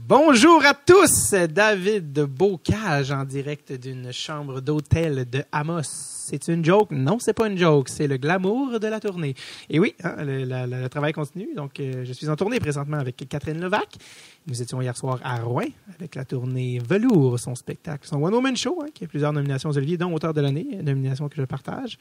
Bonjour à tous, David Bocage en direct d'une chambre d'hôtel de Amos. C'est une joke? Non, c'est pas une joke, c'est le glamour de la tournée. Et oui, hein, le travail continue, donc je suis en tournée présentement avec Catherine Levac. Nous étions hier soir à Rouen avec la tournée Velours, son spectacle, son One Woman Show, hein, qui a plusieurs nominations aux Olivier, dont Auteur de l'année, une nomination que je partage.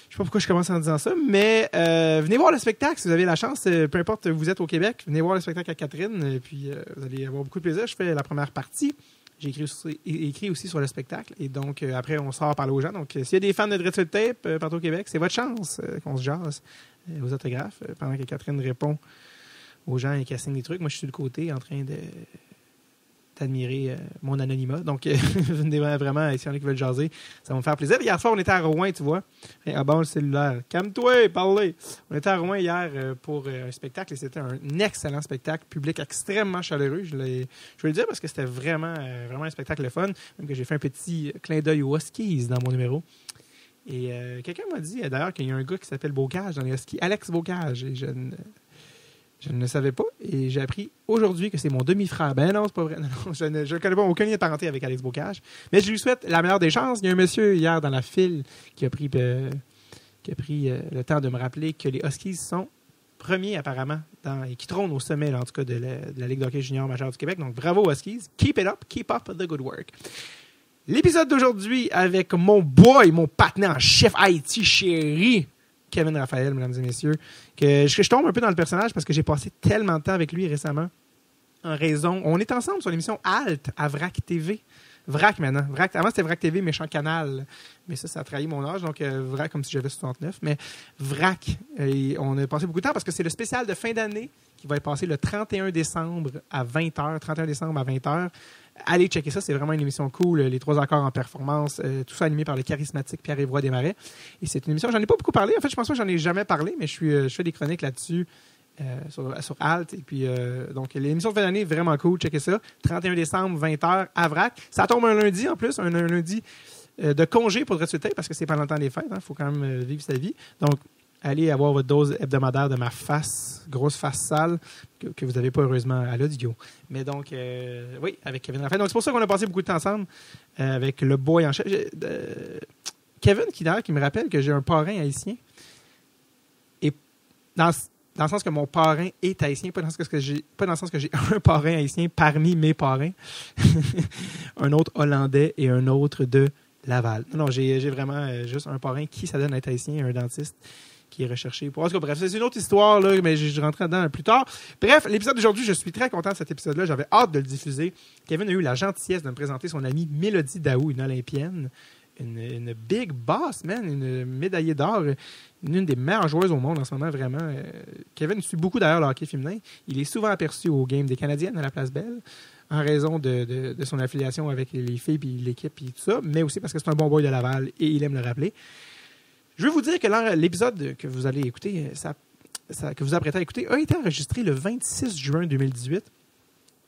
Je sais pas pourquoi je commence en disant ça, mais venez voir le spectacle si vous avez la chance. Peu importe où vous êtes au Québec, venez voir le spectacle à Catherine, et puis vous allez avoir beaucoup de plaisir. Je fais la première partie. J'ai écrit aussi sur le spectacle, et donc après, on sort parler aux gens. Donc, s'il y a des fans de Dread Sur Tape partout au Québec, c'est votre chance qu'on se jase aux autographes pendant que Catherine répond aux gens et qu'elle signe des trucs. Moi, je suis sur le côté en train d'admirer mon anonymat. Donc, venez vraiment, si y en a qui veulent jaser, ça va me faire plaisir. Hier soir, on était à Rouen, tu vois. Ah bon, le cellulaire. Calme-toi, parlez. On était à Rouen hier pour un spectacle et c'était un excellent spectacle, public extrêmement chaleureux. Je veux le dire parce que c'était vraiment un spectacle le fun. Même que j'ai fait un petit clin d'œil aux Huskies dans mon numéro. Et quelqu'un m'a dit d'ailleurs qu'il y a un gars qui s'appelle Bocage dans les Huskies, Alex Bocage. Et je ne le savais pas et j'ai appris aujourd'hui que c'est mon demi-frère. Ben non, c'est pas vrai. Non, je ne connais pas aucun lien de parenté avec Alex Bocage. Mais je lui souhaite la meilleure des chances. Il y a un monsieur hier dans la file qui a pris le temps de me rappeler que les Huskies sont premiers apparemment et qui trônent au sommet là, en tout cas de la Ligue de hockey junior majeure du Québec. Donc bravo Huskies. Keep it up. Keep up the good work. L'épisode d'aujourd'hui avec mon boy, mon partenaire en chef Haïti chéri, Kevin Raphaël, mesdames et messieurs, que je tombe un peu dans le personnage parce que j'ai passé tellement de temps avec lui récemment en raison... On est ensemble sur l'émission Alt à VRAC TV. VRAC maintenant. VRAC, avant, c'était VRAC TV, méchant canal. Mais ça a trahi mon âge, donc VRAC comme si j'avais 69. Mais VRAC, on a passé beaucoup de temps parce que c'est le spécial de fin d'année qui va être passé le 31 décembre à 20h. 31 décembre à 20h. Allez checker ça, c'est vraiment une émission cool. Les 3 accords en performance, tout ça animé par le charismatique Pierre-Yves Desmarais. Et c'est une émission, j'en ai pas beaucoup parlé. En fait, je pense pas que j'en ai jamais parlé, mais je fais des chroniques là-dessus sur Alt. Et puis, donc, l'émission de fin d'année est vraiment cool. Checkez ça. 31 décembre, 20h, à VRAC. Ça tombe un lundi en plus, un lundi de congé pour Dread Sur Tape parce que c'est pendant le temps des fêtes. Il faut quand même vivre sa vie. Donc, allez avoir votre dose hebdomadaire de ma face, grosse face sale, que vous n'avez pas heureusement à l'audio. Mais donc, oui, avec Kevin Raphaël. Donc, c'est pour ça qu'on a passé beaucoup de temps ensemble avec le boy en chef. Kevin, qui me rappelle que j'ai un parrain haïtien. Et dans le sens que mon parrain est haïtien, pas dans le sens que j'ai un parrain haïtien parmi mes parrains. Un autre hollandais et un autre de Laval. Non, j'ai vraiment juste un parrain qui s'adonne à être haïtien, un dentiste qui est recherché. En tout cas, bref, c'est une autre histoire, là, mais je rentrerai dedans plus tard. Bref, l'épisode d'aujourd'hui, je suis très content de cet épisode-là. J'avais hâte de le diffuser. Kevin a eu la gentillesse de me présenter son amie Mélodie Daou, une Olympienne, une big boss, man, une médaillée d'or, une des meilleures joueuses au monde en ce moment, vraiment. Kevin suit beaucoup d'ailleurs le hockey féminin. Il est souvent aperçu au game des Canadiennes à la Place Belle en raison de son affiliation avec les filles, puis l'équipe, puis tout ça, mais aussi parce que c'est un bon boy de Laval et il aime le rappeler. Je veux vous dire que l'épisode que vous allez écouter, que vous apprêtez à écouter, a été enregistré le 26 juin 2018.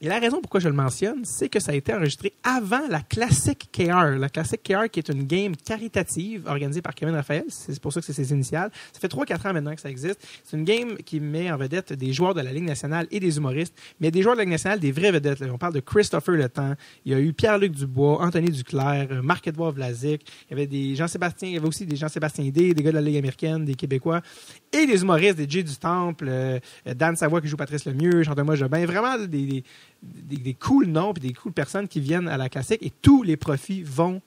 Et la raison pourquoi je le mentionne, c'est que ça a été enregistré avant la Classic KR. La Classic KR qui est une game caritative organisée par Kevin Raphaël. C'est pour ça que c'est ses initiales. Ça fait 3-4 ans maintenant que ça existe. C'est une game qui met en vedette des joueurs de la Ligue nationale et des humoristes, mais des joueurs de la Ligue nationale, des vraies vedettes. Là. On parle de Christopher Le Temps. Il y a eu Pierre-Luc Dubois, Anthony Duclair, Marc-Édouard Vlasic. Il y avait des Jean-Sébastien, il y avait aussi des Jean-Sébastien D, des gars de la Ligue américaine, des Québécois, et des humoristes, des Jay du Temple, Dan Savoie qui joue Patrice Lemieux, Jean-Thomas Jobin. Vraiment des cool noms et des cool personnes qui viennent à la Classique et tous les profits vont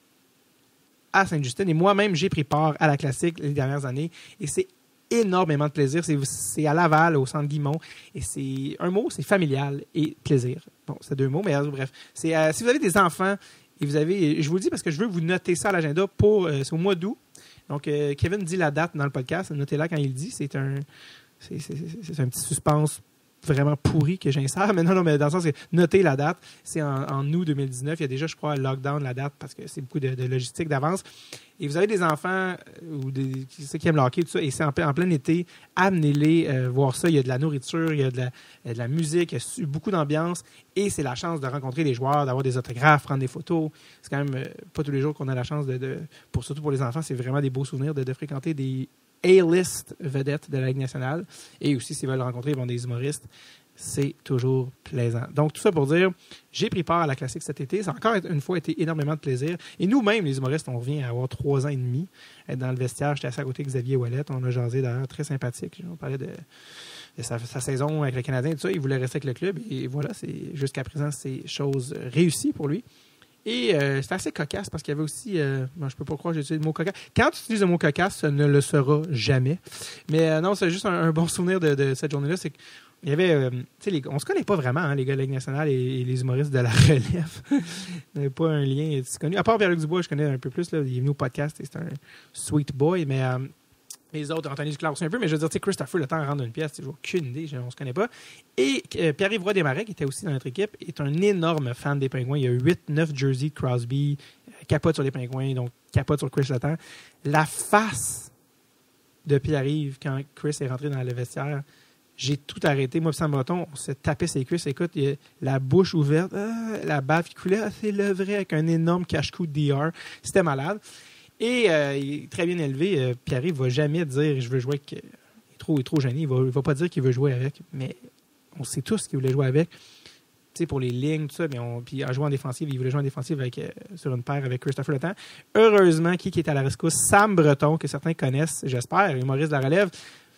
à Sainte-Justine. Et moi-même, j'ai pris part à la Classique les dernières années et c'est énormément de plaisir. C'est à Laval, au Centre Guimont et c'est un mot, c'est familial et plaisir. Bon, c'est 2 mots, mais bref. Si vous avez des enfants et je vous le dis parce que je veux que vous notez ça à l'agenda c'est au mois d'août. Donc, Kevin dit la date dans le podcast. Notez-la quand il le dit. C'est un petit suspense vraiment pourri que j'insère. Mais non, mais dans le sens que notez la date. C'est en août 2019. Il y a déjà, je crois, un lockdown la date parce que c'est beaucoup de logistique d'avance. Et vous avez des enfants ou ceux qui aiment le hockey, tout ça, et c'est en plein été, amenez-les voir ça. Il y a de la nourriture, il y a de la musique, il y a beaucoup d'ambiance. Et c'est la chance de rencontrer les joueurs, d'avoir des autographes, prendre des photos. C'est quand même pas tous les jours qu'on a la chance surtout pour les enfants, c'est vraiment des beaux souvenirs de fréquenter des A-list vedettes de la Ligue nationale. Et aussi, s'ils veulent rencontrer des humoristes, c'est toujours plaisant. Donc, tout ça pour dire, j'ai pris part à la classique cet été. Ça a encore une fois été énormément de plaisir. Et nous-mêmes, les humoristes, on revient à avoir 3 ans et demi. Être dans le vestiaire, j'étais assis à côté de Xavier Ouellet. On a jasé d'ailleurs, très sympathique. On parlait de sa saison avec le Canadien et tout ça. Il voulait rester avec le club. Et voilà, jusqu'à présent, c'est chose réussie pour lui. Et c'était assez cocasse parce qu'il y avait aussi... bon, je peux pas croire que j'ai utilisé le mot cocasse. Quand tu utilises le mot cocasse, ça ne le sera jamais. Mais non, c'est juste un bon souvenir de cette journée-là. C'est qu'il y avait... on se connaît pas vraiment, hein, les gars de la Ligue nationale et les humoristes de la relève. Il n'y avait pas un lien connu. À part Pierre-Luc Dubois, je connais un peu plus. Là, il est venu au podcast et c'est un sweet boy. Mais les autres, Anthony Duclair aussi un peu. Mais je veux dire, Christopher, le temps de rendre une pièce, j'ai aucune idée. On se connaît pas. Et Pierre-Yves Roy Desmarais, qui était aussi dans notre équipe, est un énorme fan des Pingouins. Il y a 8-9 jerseys de Crosby, capote sur les Pingouins, donc capote sur Chris Letang. La face de Pierre-Yves, quand Chris est rentré dans le vestiaire, j'ai tout arrêté. Moi et Sam Breton, on se tapait ses cuisses. Écoute, il y a la bouche ouverte, la bave qui coulait, c'est le vrai, avec un énorme cache-cou de DR. C'était malade. Et il est très bien élevé. Pierre-Yves ne va jamais dire « je veux jouer avec... » Il est trop gêné. Il ne va pas dire qu'il veut jouer avec. Mais on sait tous qu'il voulait jouer avec. Tu sais, pour les lignes, tout ça. Puis en jouant en défensive, il voulait jouer en défensive sur une paire avec Christopher Letang. Heureusement, qui est à la rescousse? Sam Breton, que certains connaissent, j'espère, humoriste de la relève.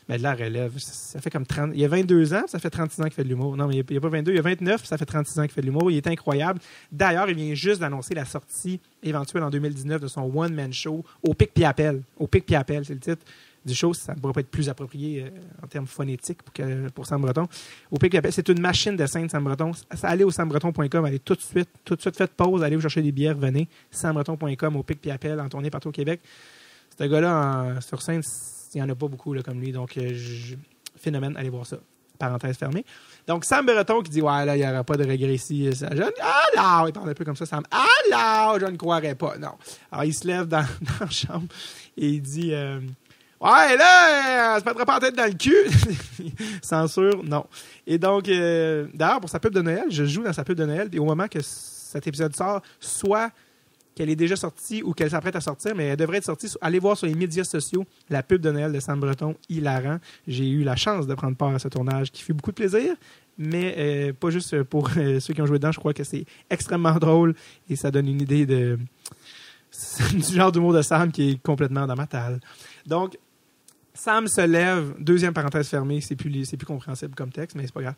Mais de la relève, ça fait comme 30... Il y a 22 ans, ça fait 36 ans qu'il fait de l'humour. Non, mais il n'y a pas 22, il y a 29, ça fait 36 ans qu'il fait de l'humour. Il est incroyable. D'ailleurs, il vient juste d'annoncer la sortie éventuelle en 2019 de son one-man show au Pic Puis Appel. Au Pic Puis Appel, c'est le titre du show. Ça ne pourrait pas être plus approprié en termes phonétiques pour Sam Breton. Au Pic Puis Appel, c'est une machine de scène, Sam Breton. Allez au sambreton.com, allez tout de suite, faites pause, allez vous chercher des billets, revenez. Sambreton.com, au Pic Puis Appel, en tournée partout au Québec. Ce gars-là, sur scène, il n'y en a pas beaucoup là, comme lui. Donc, phénomène, allez voir ça. Parenthèse fermée. Donc, Sam Breton qui dit « Ouais, là, il n'y aura pas de regret ici. » Ah non! Il parle un peu comme ça, Sam. Ah non! Je ne croirais pas. Non. Alors, il se lève dans la chambre et il dit Ouais, là, se mettra pas en tête dans le cul. Censure, non. Et donc, d'ailleurs, pour sa pub de Noël, je joue dans sa pub de Noël. Et au moment que cet épisode sort, soit qu'elle est déjà sortie ou qu'elle s'apprête à sortir, mais elle devrait être sortie. Allez voir sur les médias sociaux la pub de Noël de Sam Breton, hilarant. J'ai eu la chance de prendre part à ce tournage qui fait beaucoup de plaisir, mais pas juste pour ceux qui ont joué dedans. Je crois que c'est extrêmement drôle et ça donne une idée du genre d'humour de Sam qui est complètement dans ma talle. Donc, Sam se lève, deuxième parenthèse fermée, c'est plus compréhensible comme texte, mais c'est pas grave.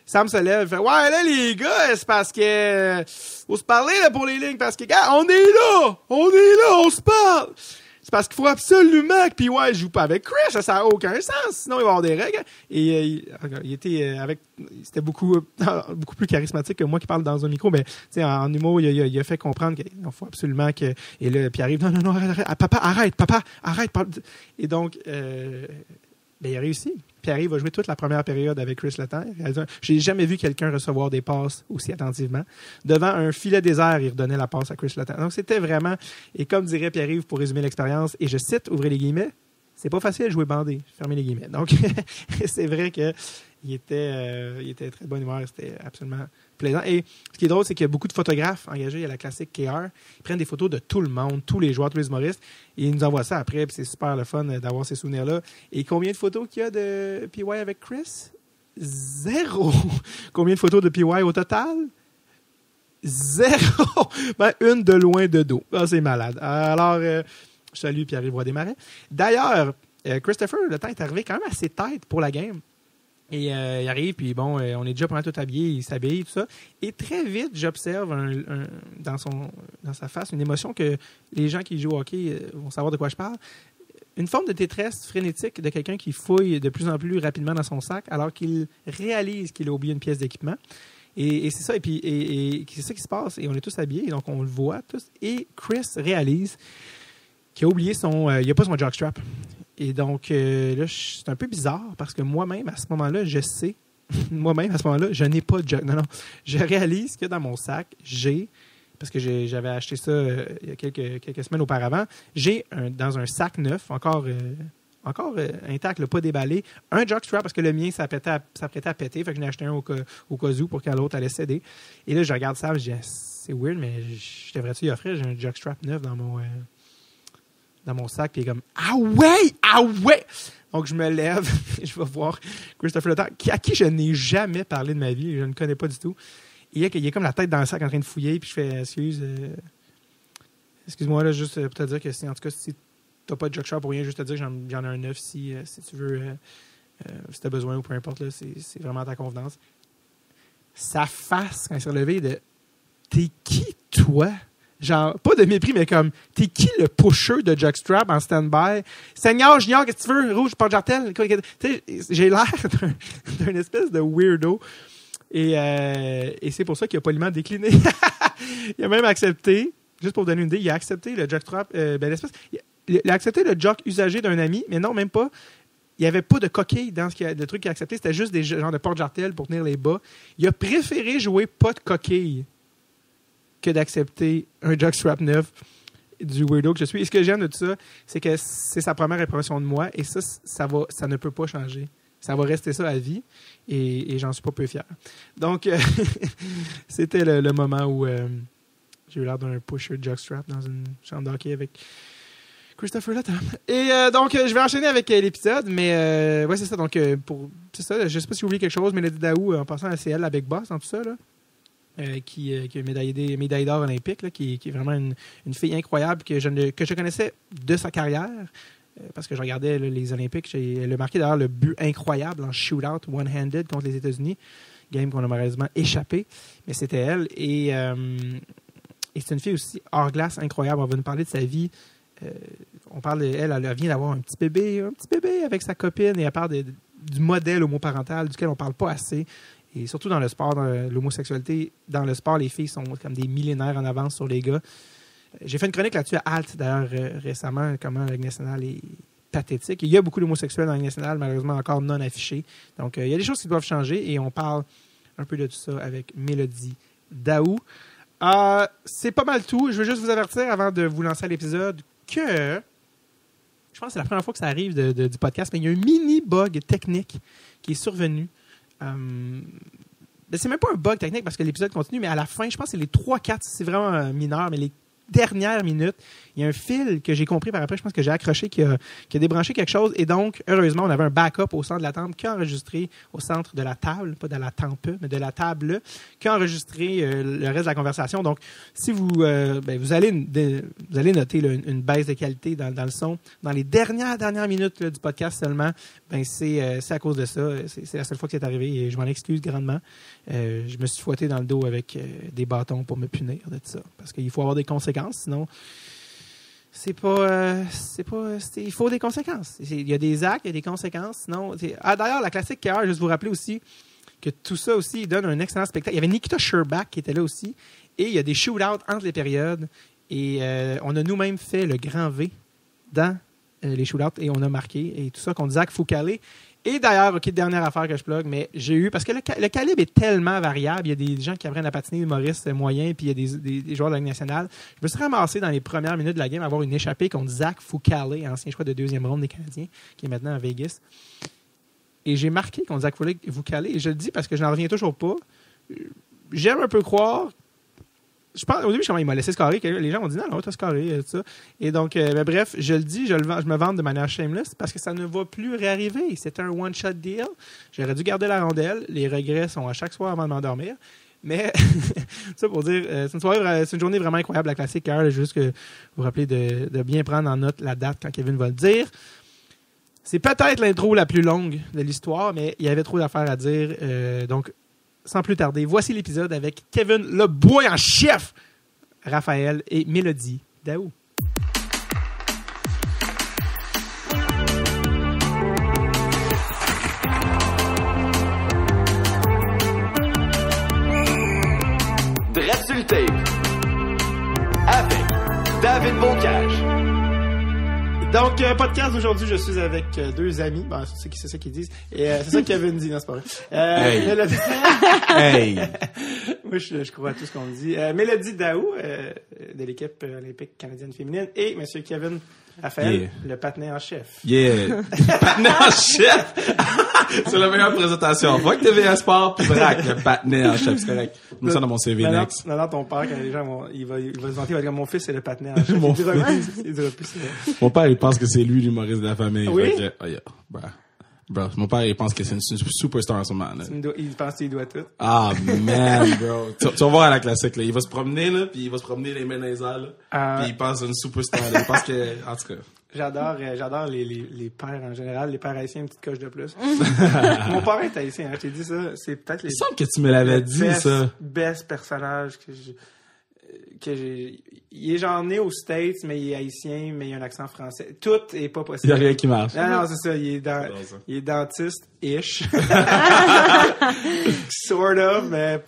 Sam se lève, fait « Ouais, là, les gars, c'est parce que... faut se parler, là, pour les lignes, parce que, gars, on est là, on se parle! C'est parce qu'il faut absolument que PY joue pas avec Chris, ça n'a aucun sens, sinon il va y avoir des règles. » Et il était c'était beaucoup plus charismatique que moi qui parle dans un micro, mais, tu sais, en humour, il a fait comprendre qu'il faut absolument que... Et là, puis arrive, non, arrête, papa, arrête. Et donc, il a réussi. Pierre-Yves va jouer toute la première période avec Chris Letang. J'ai jamais vu quelqu'un recevoir des passes aussi attentivement. Devant un filet désert, il redonnait la passe à Chris Letang. Donc, c'était vraiment... Et comme dirait Pierre-Yves pour résumer l'expérience, et je cite, ouvrez les guillemets, c'est pas facile de jouer bandé. Fermez les guillemets. Donc, c'est vrai qu'il était très de bonne humeur. C'était absolument plaisant. Et ce qui est drôle, c'est qu'il y a beaucoup de photographes engagés à la classique KR. Ils prennent des photos de tout le monde, tous les joueurs, tous les humoristes. Et ils nous envoient ça après. Puis c'est super le fun d'avoir ces souvenirs-là. Et combien de photos qu'il y a de PY avec Chris? 0. Combien de photos de PY au total? 0. Une de loin de dos. Ah, c'est malade. Alors, je salue Pierre-Yves Roy Desmarais. D'ailleurs, Christopher Letang est arrivé quand même assez tête pour la game. Et il arrive, puis bon, on est déjà pendant tout habillé, il s'habille, tout ça. Et très vite, j'observe dans sa face une émotion que les gens qui jouent au hockey vont savoir de quoi je parle. Une forme de détresse frénétique de quelqu'un qui fouille de plus en plus rapidement dans son sac alors qu'il réalise qu'il a oublié une pièce d'équipement. Et c'est ça, et puis et c'est ça qui se passe. Et on est tous habillés, donc on le voit tous. Et Chris réalise qu'il a oublié il n'a pas son jockstrap. Et donc, là, c'est un peu bizarre parce que moi-même, à ce moment-là, je sais, je n'ai pas de jock. Non. Je réalise que dans mon sac, parce que j'avais acheté ça il y a quelques semaines auparavant, dans un sac neuf, encore intact, là, pas déballé, un jockstrap parce que le mien s'apprêtait à péter. Fait que j'en ai acheté un au cas où pour que l'autre allait céder. Et là, je regarde ça, je dis, c'est weird, mais je devrais-tu y offrir? J'ai un jockstrap neuf dans mon dans mon sac, puis il est comme « Ah ouais! » Donc, je me lève, et je vais voir Christopher Le Temps, à qui je n'ai jamais parlé de ma vie, je ne connais pas du tout. Et il est comme la tête dans le sac en train de fouiller, puis je fais excuse-moi, là, juste pour te dire que en tout cas, si t'as pas de jockstrap pour rien, juste te dire que j'en ai un neuf si tu veux, si t'as besoin ou peu importe, là, c'est vraiment à ta convenance. Sa face, quand il s'est relevé, de « T'es qui, toi? » Genre, pas de mépris, mais comme « T'es qui le pusher de jockstrap en stand-by? Seigneur, junior, qu'est-ce que tu veux? Rouge, porte-jartel? » J'ai l'air d'un espèce de weirdo. Et c'est pour ça qu'il a poliment décliné. Il a même accepté, juste pour vous donner une idée, il a accepté le jockstrap, il a accepté le jock usagé d'un ami, mais non, même pas. Il n'y avait pas de coquille dans le truc qu'il a accepté. C'était juste des genres de porte-jartel pour tenir les bas. Il a préféré jouer pas de coquille que d'accepter un jockstrap neuf du weirdo que je suis. Et ce que j'aime de tout ça, c'est que c'est sa première impression de moi. Et ça ne peut pas changer. Ça va rester ça à vie. Et j'en suis pas peu fier. Donc, c'était le moment où j'ai eu l'air d'un pusher jockstrap dans une chambre d'hockey avec Christopher Le Temps. Et donc, je vais enchaîner avec l'épisode, mais ouais, c'est ça. Donc, c'est ça. Je sais pas si vous oubliez quelque chose, Mélodie Daou, en passant à CL, la Big Boss, dans tout ça, là, qui est médaille d'or olympique, là, qui est vraiment une fille incroyable que je connaissais de sa carrière, parce que je regardais là, les Olympiques. Elle a marqué d'ailleurs le but incroyable en shootout one-handed contre les États-Unis, game qu'on a malheureusement échappé, mais c'était elle. Et c'est une fille aussi hors glace incroyable. On va nous parler de sa vie. On parle d'elle, elle vient d'avoir un petit bébé avec sa copine, et elle parle du modèle homoparental duquel on parle pas assez. Et surtout dans le sport, dans l'homosexualité, dans le sport, les filles sont comme des millénaires en avance sur les gars. J'ai fait une chronique là-dessus à Alt, d'ailleurs, récemment, comment la Ligue nationale est pathétique. Il y a beaucoup d'homosexuels dans la Ligue nationale, malheureusement encore non affichés. Donc, il y a des choses qui doivent changer, et on parle un peu de tout ça avec Mélodie Daou. C'est pas mal tout. Je veux juste vous avertir, avant de vous lancer à l'épisode, que je pense que c'est la première fois que ça arrive du podcast, mais il y a un mini bug technique qui est survenu. C'est même pas un bug technique parce que l'épisode continue, mais à la fin, je pense que c'est les 3-4, c'est vraiment mineur, mais les dernières minutes, il y a un fil que j'ai compris par après, je pense que j'ai accroché, qui a débranché quelque chose, et donc, heureusement, on avait un backup au centre de la table qui a enregistré au centre de la table, pas de la tempe, mais de la table, qui a enregistré le reste de la conversation. Donc, si vous allez noter là, une baisse de qualité dans le son, dans les dernières minutes là, du podcast seulement, c'est à cause de ça. C'est la seule fois que c'est arrivé, et je m'en excuse grandement. Je me suis fouetté dans le dos avec des bâtons pour me punir de ça, parce qu'il faut avoir des conséquences, sinon il faut des conséquences. Il y a des actes, il y a des conséquences, sinon d'ailleurs, la classique KR, juste vous rappeler aussi que tout ça aussi donne un excellent spectacle. Il y avait Nikita Sherbak qui était là aussi, et il y a des shootouts entre les périodes, et on a nous-mêmes fait le grand V dans les shootouts, et on a marqué, et tout ça contre Zach Foucalé. Et d'ailleurs, dernière affaire que je plug, mais j'ai eu, parce que le calibre est tellement variable, il y a des gens qui apprennent à patiner, des humoristes moyens, puis il y a des joueurs de la Ligue nationale. Je me suis ramassé dans les premières minutes de la game à avoir une échappée contre Zach Foucalé, ancien choix de deuxième ronde des Canadiens, qui est maintenant à Vegas. Et j'ai marqué contre Zach Foucalé, et je le dis parce que je n'en reviens toujours pas. J'aime un peu croire. Je pense, au début, il m'a laissé scorer. Les gens m'ont dit non, t'as scoré, tout ça. Et donc, bref, je le dis, je me vante de manière shameless parce que ça ne va plus réarriver. C'était un one-shot deal. J'aurais dû garder la rondelle. Les regrets sont à chaque soir avant de m'endormir. Mais, ça pour dire, c'est une journée vraiment incroyable, la classique. Juste que vous vous rappelez de bien prendre en note la date quand Kevin va le dire. C'est peut-être l'intro la plus longue de l'histoire, mais il y avait trop d'affaires à dire. Donc, sans plus tarder, voici l'épisode avec Kevin le boy en chef, Raphaël et Mélodie Daou. Drette sur le tape avec David Bocage. Donc, podcast d'aujourd'hui, je suis avec deux amis. Bon, c'est ça qu'ils disent. Et c'est ça que Kevin dit, non, c'est pas vrai. Hey! Mélodie... Hey! Moi, je crois à tout ce qu'on dit. Mélodie Daou, de l'équipe olympique canadienne féminine, et M. Kevin Raphaël, Yeah. le patiné en chef. Yeah! Patiné en chef! C'est la meilleure présentation. Fuck TVA Sport, puis braque, le patiné en chef, c'est correct. Mets ça dans mon CV next. Non, ton père, quand les gens vont, il va se vanter, il va dire, mon fils, c'est le patiné en chef. Mon Il dira plus ça. Mon père, il pense que c'est lui l'humoriste de la famille. Oui? Fait que, oh yeah, bro. Mon père, il pense que c'est une superstar en ce moment, là. Il pense qu'il doit tout. Ah, man, bro. Tu vas voir à la classique, là. Il va se promener, là, puis il va se promener les mains dans les airs, là. Puis il pense à une superstar, là. Il pense que, en tout cas. J'adore les pères en général. Les pères haïtiens, une petite coche de plus. Mon père est haïtien, hein, je t'ai dit ça. C'est peut-être les... Il semble que tu me l'avais dit, ça. Best personnage que j'ai... Il est genre né aux States, mais il est haïtien, mais il a un accent français. Tout est pas Il possible. y a rien qui marche. Non, c'est ça. Il est dentiste-ish. Sort of, mais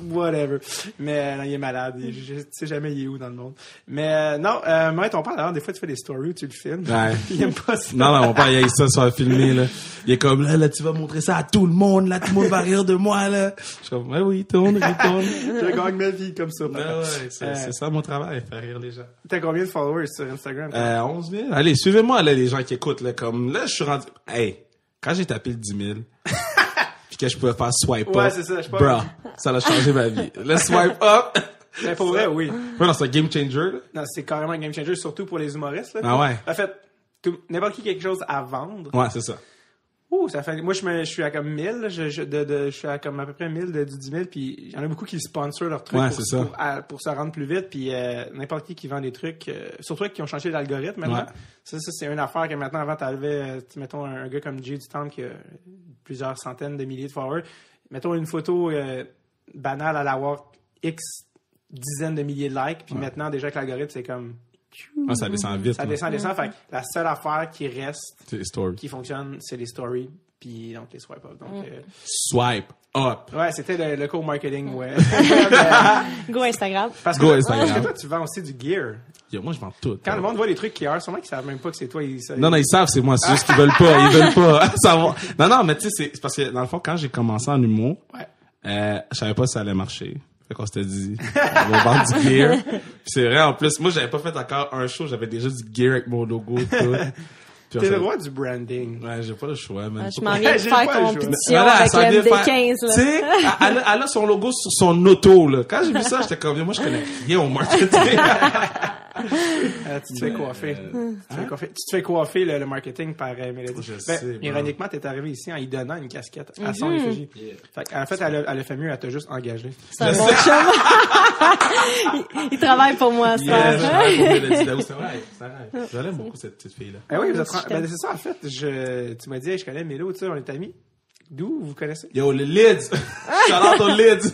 whatever. Mais non, il est malade. Je sais jamais il est où dans le monde. Mais non, moi, ton père, alors, des fois, tu fais des stories où tu le filmes. Ouais. Il aime pas ça. Non, mon père, il a ça sur filmer, là. Il est comme, là, tu vas montrer ça à tout le monde, là, tout le monde va rire de moi, là. Je suis comme, ouais, oui, tourne. Je gagne ma vie comme ça. Ouais, c'est ça mon travail, faire rire les gens. T'as combien de followers sur Instagram? 11 000. Allez, suivez-moi, là, les gens qui écoutent, là, comme, là, je suis rendu, hey, quand j'ai tapé le 10 000, pis que je pouvais faire swipe Ouais, up, c'est ça, je pense. bro, ça a changé ma vie. Le swipe up. Mais pour vrai, oui. Ouais, non, c'est un game changer, là. Non, c'est carrément un game changer, surtout pour les humoristes. Là. Ah ouais. En fait, n'importe qui a quelque chose à vendre. Ouais, c'est ça. Ça fait. Moi, je suis à comme 1000. Je suis à comme à peu près 1000 du 10 000. Puis il y en a beaucoup qui sponsorent leurs trucs Ouais, c'est ça. pour se rendre plus vite. Puis n'importe qui vend des trucs, surtout qui ont changé l'algorithme maintenant. Ouais. Ça, c'est une affaire que maintenant, avant, t'avais, mettons, un gars comme Jay du Temple qui a plusieurs centaines de milliers de followers. Mettons une photo banale à l'avoir X dizaines de milliers de likes. Puis maintenant, déjà, avec l'algorithme, c'est comme. Ah, ça descend vite. Ça descend. Fait que la seule affaire qui reste, C'est les stories. qui fonctionne, c'est les stories, puis donc les swipe up. Donc, Swipe up. ouais, c'était le cours marketing, ouais. Go Instagram. Parce Go que, Instagram. parce que toi, tu vends aussi du gear. Yo, moi, je vends tout. Quand le monde voit les trucs Gear, sûrement qu'ils savent même pas que c'est toi. Non, ils savent, c'est moi. C'est juste qu'ils veulent pas. Ils veulent pas savoir. Non, mais tu sais, c'est parce que, dans le fond, quand j'ai commencé en humour, je savais pas si ça allait marcher. Fait qu'on s'était dit, on va vendre du gear. Puis c'est vrai, en plus, moi, j'avais pas fait encore un show, j'avais déjà du gear avec mon logo et tout. T'es le roi du branding. Ouais, j'ai pas le choix, man. Je m'en viens de J'ai faire pas le choix. compétition Voilà, avec ça vient le faire- MD15. Tu sais, elle a son logo sur son auto, là. Quand j'ai vu ça, j'étais comme, moi, je connais rien au marketing. Tu te fais coiffer. Tu te fais coiffer le marketing par Mélodie. Je sais, bro. Ironiquement, t'es arrivé ici en y donnant une casquette à son effigie. En fait, elle a fait mieux, elle t'a juste engagé. C'est un bon chum. il travaille pour moi, ça. Yeah, je travaille pour Mélodie Daou, c'est vrai. J'aime beaucoup cette petite fille-là. Ah oui, c'est ça, en fait. Tu m'as dit, hey, je connais Mélo, tu sais, on est amis. D'où vous connaissez? Yo, le Lids! Shout-out au Lids!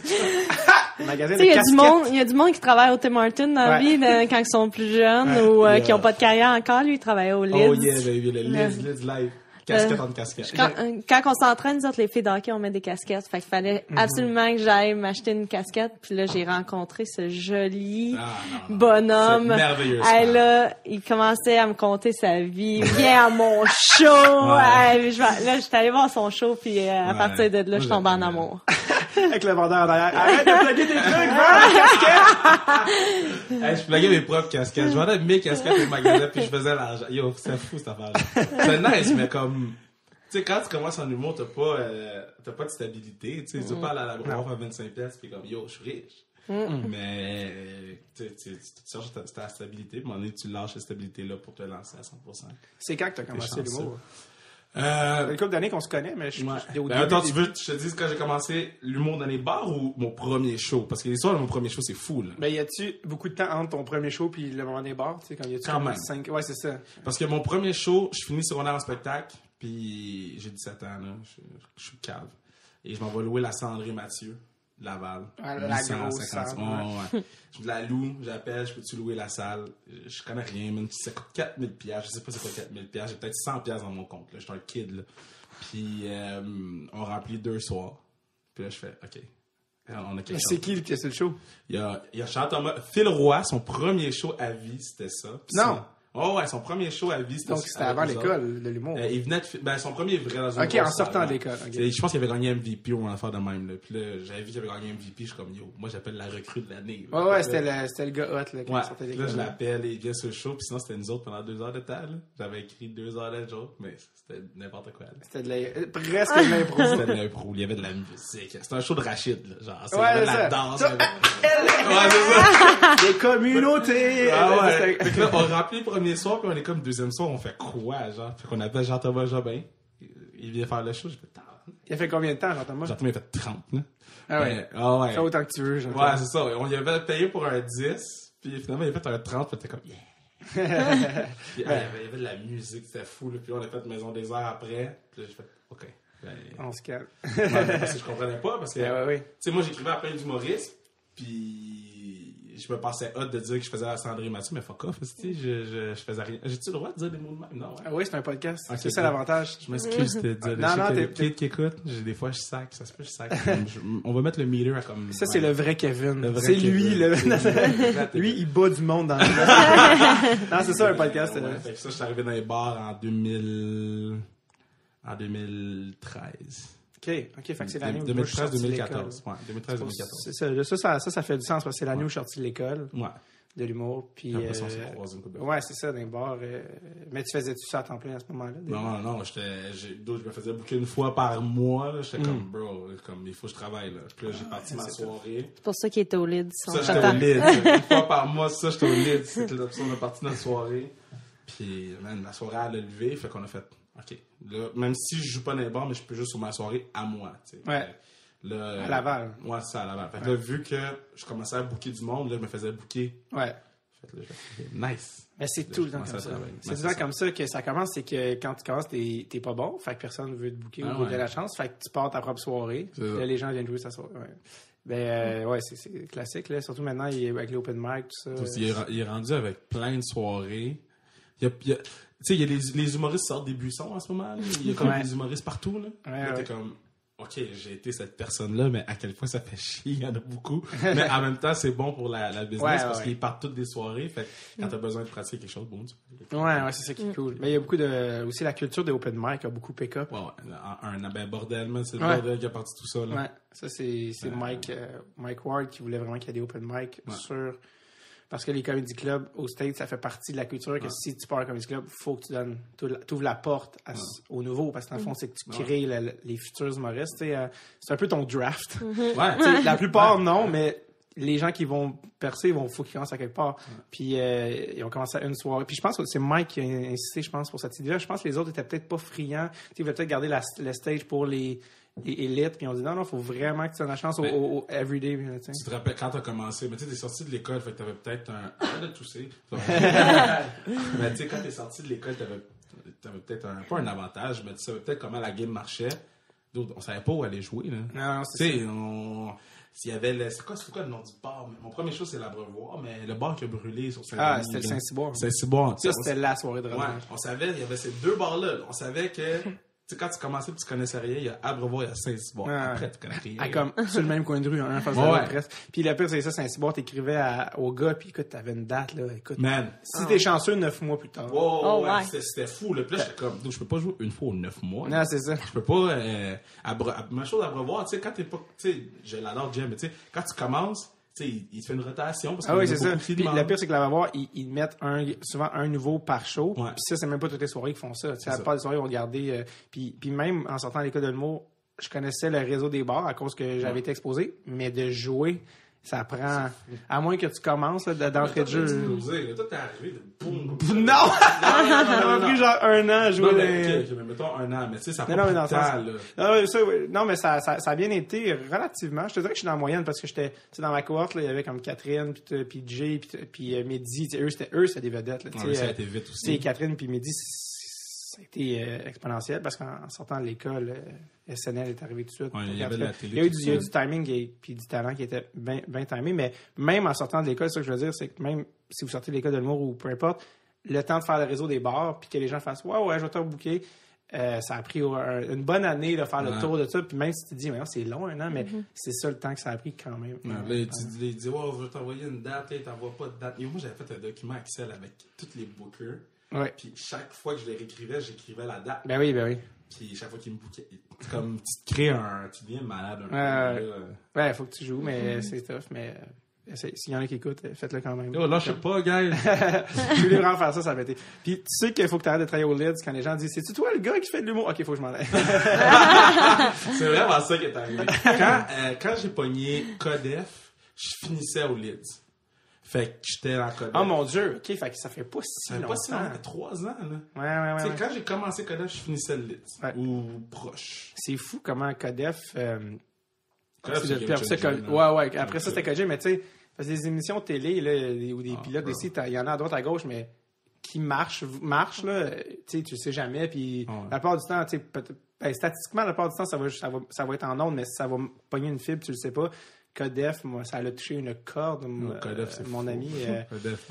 Magasin Tu de sais, casquettes. il y a du monde qui travaille au Tim Hortons dans la vie quand ils sont plus jeunes ou qui n'ont pas de carrière encore. Lui, il travaille au Lids. Oh yeah, baby, le Lids live. Casquette entre casquette. Quand on s'entraîne, nous autres, les filles de hockey, on met des casquettes. Fait qu'il fallait absolument que j'aille m'acheter une casquette. Puis là, j'ai rencontré ce joli bonhomme. C'est merveilleux, Il commençait à me conter sa vie. Viens à mon show. Là, j'étais allée voir son show. Puis à partir de là, je tombe en amour. Avec le vendeur derrière. Arrête de plugger tes trucs, vends la casquette! Hey, je pluguais mes propres casquettes. Je vendais mes casquettes au magasin puis je faisais l'argent. Yo, c'est fou cette affaire-là. C'est nice, mais comme, tu sais, quand tu commences en humour, t'as pas de stabilité. Tu sais, tu parles à la brosse à 25 pièces puis comme, yo, je suis riche. Mais, tu cherches ta stabilité, puis à un moment donné, tu lâches cette stabilité-là pour te lancer à 100%. C'est quand que t'as commencé l'humour? Une Euh, couple d'années qu'on se connaît, mais attends, tu veux que je te dise quand j'ai commencé l'humour dans les bars ou mon premier show? Parce que l'histoire de mon premier show, c'est fou, là. Ben, y a-tu beaucoup de temps entre ton premier show puis le moment des bars? Tu sais, quand y a-tu Quand comme même. 5... Ouais, c'est ça. Parce que mon premier show, je finis secondaire en spectacle, puis j'ai 17 ans, là, je suis cave. Et je m'en vais louer la salle André Mathieu, Laval. Ah, la grosse salle, Ouais. Je la loue, j'appelle, je peux-tu louer la salle? Je connais rien, même si ça coûte 4000 $, je sais pas c'est quoi 4000 $, j'ai peut-être 100 $ dans mon compte, là, j'étais un kid, là. Puis on remplit 2 soirs. Puis là, je fais, OK, on a quelque chose. C'est qui le pièce de show? Il y a Charles Thomas, Phil Roy, son premier show à vie, c'était ça. Puis Non. Oh ouais, son premier show à vie, Donc, c'était avant l'école de l'humour. Il venait de son premier vrai dans une OK, en sortant de l'école. Okay. Je pense qu'il avait gagné MVP ou un affaire de même. Là. Puis là, j'avais vu qu'il avait gagné MVP, je suis comme, yo, moi j'appelle la recrue de l'année. Ouais, c'était le gars hot, là, quand il sortait de l'école. Là, je l'appelle et il vient sur le show, puis sinon c'était nous autres pendant 2 heures de temps. Là. J'avais écrit 2 heures de joke, mais c'était n'importe quoi. Là. C'était presque de l'impro. C'était de l'impro, il y avait de la musique. C'était un show de Rachid, là. Genre, il y ouais, avait de la danse. Ouais, c'est ça. Des communautés. Ah ouais. Fait que là, on remplit le premier soir, puis on est comme deuxième soir, on fait quoi, genre? Fait qu'on appelle Jean-Thomas Jobin. Il vient faire le show, je fais il a fait combien de temps, Jean-Thomas? Jean-Thomas, il a fait 30, là. Ah ouais. Ah ouais. Fais autant que tu veux, Jean-Thomas. Ouais, c'est ça. On lui avait payé pour un 10, puis finalement, il a fait un 30, puis t'es comme, yeah. Puis, il y avait de la musique, c'était fou, là. Puis on a fait Maison des Arts après, puis là, j'ai fait, OK. On se calme. Parce que je comprenais pas, parce que, tu sais, moi, j'écrivais à plein d'humoristes, puis je me passais hot de dire que je faisais la Sandrine Mathieu, mais fuck off, je faisais rien. J'ai-tu le droit de dire des mots de même? Non, ouais. Ah oui, c'est un podcast. Okay, c'est ça l'avantage. Je m'excuse de dire des kids qui écoutent. Des fois, je sac. Ça se peut, je sac. On va mettre le meter à comme... Ça, c'est le vrai Kevin. C'est Kevin. Lui, lui, il bat du monde dans le... Non, c'est ça, un podcast. Ouais, fait que ça, je suis arrivé dans les bars en 2013. OK, fait que c'est l'année où 2013-2014. Ouais, 2013-2014. Ça fait du sens, parce que c'est l'année où je suis sorti de l'école. Ouais. De l'humour. Puis, après ça, on s'est croisé une couple de fois. Ouais, c'est ça, dans les bars. Mais tu faisais-tu ça à temps plein à ce moment-là? Non, je me faisais booker une fois par mois. J'étais comme, bro, il faut que je travaille. Là. Puis là, j'ai parti ma soirée. C'est pour ça qu'il était au lead. Ça, j'étais au lead. Une fois par mois, ça, j'étais au lead. C'était l'option, on a parti notre soirée. Puis, man, la soirée, elle a levé. Fait qu'on a fait, OK. Là, même si je joue pas dans les bars, mais je peux juste sur ma soirée à moi. T'sais. Ouais. Là, à Laval. Ouais, c'est ça, à Laval. Fait que là, vu que je commençais à booker du monde, là, je me faisais booker. Ouais. Fait que là, nice. Mais c'est tout le temps comme ça. C'est tout le temps comme ça que ça commence, c'est que quand tu commences, t'es pas bon. Fait que personne veut te booker ou veut de la chance. Fait que tu pars ta propre soirée. Là, les gens viennent jouer sa soirée. Ouais. Ben, ouais, c'est classique, là. Surtout maintenant, avec l'open mic, tout ça. Il est rendu avec plein de soirées. Tu sais, il y a les humoristes sortent des buissons en ce moment. Là. Il y a comme des humoristes partout. Là. Là, t'es comme, OK, j'ai été cette personne-là, mais à quel point ça fait chier, il y en a beaucoup. Mais en même temps, c'est bon pour la business parce qu'ils partent toutes des soirées. Fait que quand t'as besoin de pratiquer quelque chose, bon, tu peux. Ouais, c'est ça qui est cool. Mais il y a beaucoup aussi la culture des open mic a beaucoup pick-up. Ouais, bordel, man, c'est le bordel qui a parti tout ça. Là. Ouais, ça, c'est Mike Ward qui voulait vraiment qu'il y ait des open mic sur... Parce que les comedy clubs au States, ça fait partie de la culture que si tu pars à comedy club, il faut que tu ouvres la porte au nouveau. Parce que dans le fond, c'est que tu crées les futurs humoristes. C'est un peu ton draft. La plupart, non, mais les gens qui vont percer, faut qu'ils commencent à quelque part. Puis ils ont commencé à une soirée. Puis je pense que c'est Mike qui a insisté, je pense, pour cette idée-là. Je pense que les autres étaient peut-être pas friands. Ils voulaient peut-être garder le stage pour les élites, puis on dit non, il faut vraiment que tu aies la chance au everyday. Tu te rappelles quand t'as commencé, mais tu sais, t'es sorti de l'école, fait que t'avais peut-être un... de tousser. Mais tu sais, quand t'es sorti de l'école, t'avais peut-être pas un avantage, mais tu savais peut-être comment la game marchait. On savait pas où aller jouer, là. Non, c'est ça. S'il y avait c'est quoi le nom du bar? Mon premier show, c'est l'Abreuvoir, mais le bar qui a brûlé sur Saint-Denis. C'était le Saint-Cyboire. Saint-Cyboire. Ça, c'était la soirée de revanche. Ouais, on savait, il y avait ces 2 bars-là. On savait que... Tu sais, quand tu commençais et tu connaissais rien, il y a Abreuvoir, il y a Saint-Cyboire. Après, tu connais rien. Comme sur le même coin de rue, en face de la presse. Puis le pire, c'est ça, Saint-Cyboire, t'écrivais au gars, puis écoute, t'avais une date, là. Écoute, man. Si t'es chanceux, 9 mois plus tard. C'était fou, là. Puis là, j'étais comme, je peux pas jouer une fois aux 9 mois. Non, c'est ça. Je peux pas, ma chose d'Abreuvoir, tu sais, quand t'es pas, tu sais, je l'adore, Jim, mais tu sais, quand tu commences, tu sais, il te fait une rotation parce que c'est ça. Puis le pire, c'est que l'Abreuvoir, ils mettent souvent un nouveau par show. Puis ça, c'est même pas toutes les soirées qui font ça. Tu sais, la plupart des soirées, ils vont garder. Puis même en sortant de l'école de l'humour, je connaissais le réseau des bars à cause que j'avais été exposé, mais de jouer, ça prend. À moins que tu commences d'entrée de jeu. Toi, t'es arrivé de boum. Non! Ça m'a pris genre 1 an à jouer. Non, mais mettons 1 an, mais tu sais, ça prend pas de temps, Non, mais ça a bien été relativement. Je te dirais que je suis dans la moyenne parce que j'étais, tu sais, dans ma cohorte, il y avait comme Catherine, puis Jay, puis Mehdi. Eux, c'était des vedettes. Ça a été vite aussi. Catherine puis Mehdi, ça a été exponentiel parce qu'en sortant de l'école, SNL est arrivé tout de suite. Il y avait de la télé. Il y a eu du timing et puis du talent qui était bien timé, mais même en sortant de l'école, ce que je veux dire, c'est que même si vous sortez de l'école de l'humour ou peu importe, le temps de faire le réseau des bars puis que les gens fassent ouais, je vais te rebooker, Ça a pris une bonne année de faire le tour de ça. Puis même si tu te dis, c'est long, un an, mais c'est ça le temps que ça a pris quand même. Là, il dit, je vais t'envoyer une date, là, il t'envoie pas de date. Et moi, j'avais fait un document Excel avec tous les bookers. Ouais. Puis chaque fois que je les réécrivais, j'écrivais la date. Ben oui. Puis chaque fois qu'ils me bookaient, c'est comme tu te crées tu deviens malade un peu. Ouais, faut que tu joues, mais c'est tough. Mais s'il y en a qui écoutent, faites-le quand même. Yo, là, je sais pas, guys. Je voulais vraiment faire ça, ça va être. Puis tu sais qu'il faut que tu arrêtes de travailler au Lids quand les gens disent c'est-tu toi le gars qui fait de l'humour? Ok, faut que je m'en aille. C'est vraiment ça qui est arrivé. Quand j'ai pogné Codef, je finissais au Lids. Fait que j'étais en Codef. Oh mon Dieu, ok, fait que ça fait pas si longtemps. Pas si longtemps, 3 ans, là. Ouais. Quand j'ai commencé Codef, je finissais le Lids. Ouais. Ou proche. C'est fou comment Codef. Codef, après ça, ouais. Après ça, c'était Codef, mais tu sais, parce que les émissions de télé, là, ou des pilotes ici, il y en a à droite, à gauche, mais qui marchent, là, tu sais jamais, puis la plupart du temps, tu sais, statistiquement, la plupart du temps, ça va être en ondes, mais ça va pogner une fibre, tu le sais pas. Codef, moi, ça l'a touché une corde, mon ami. Codef,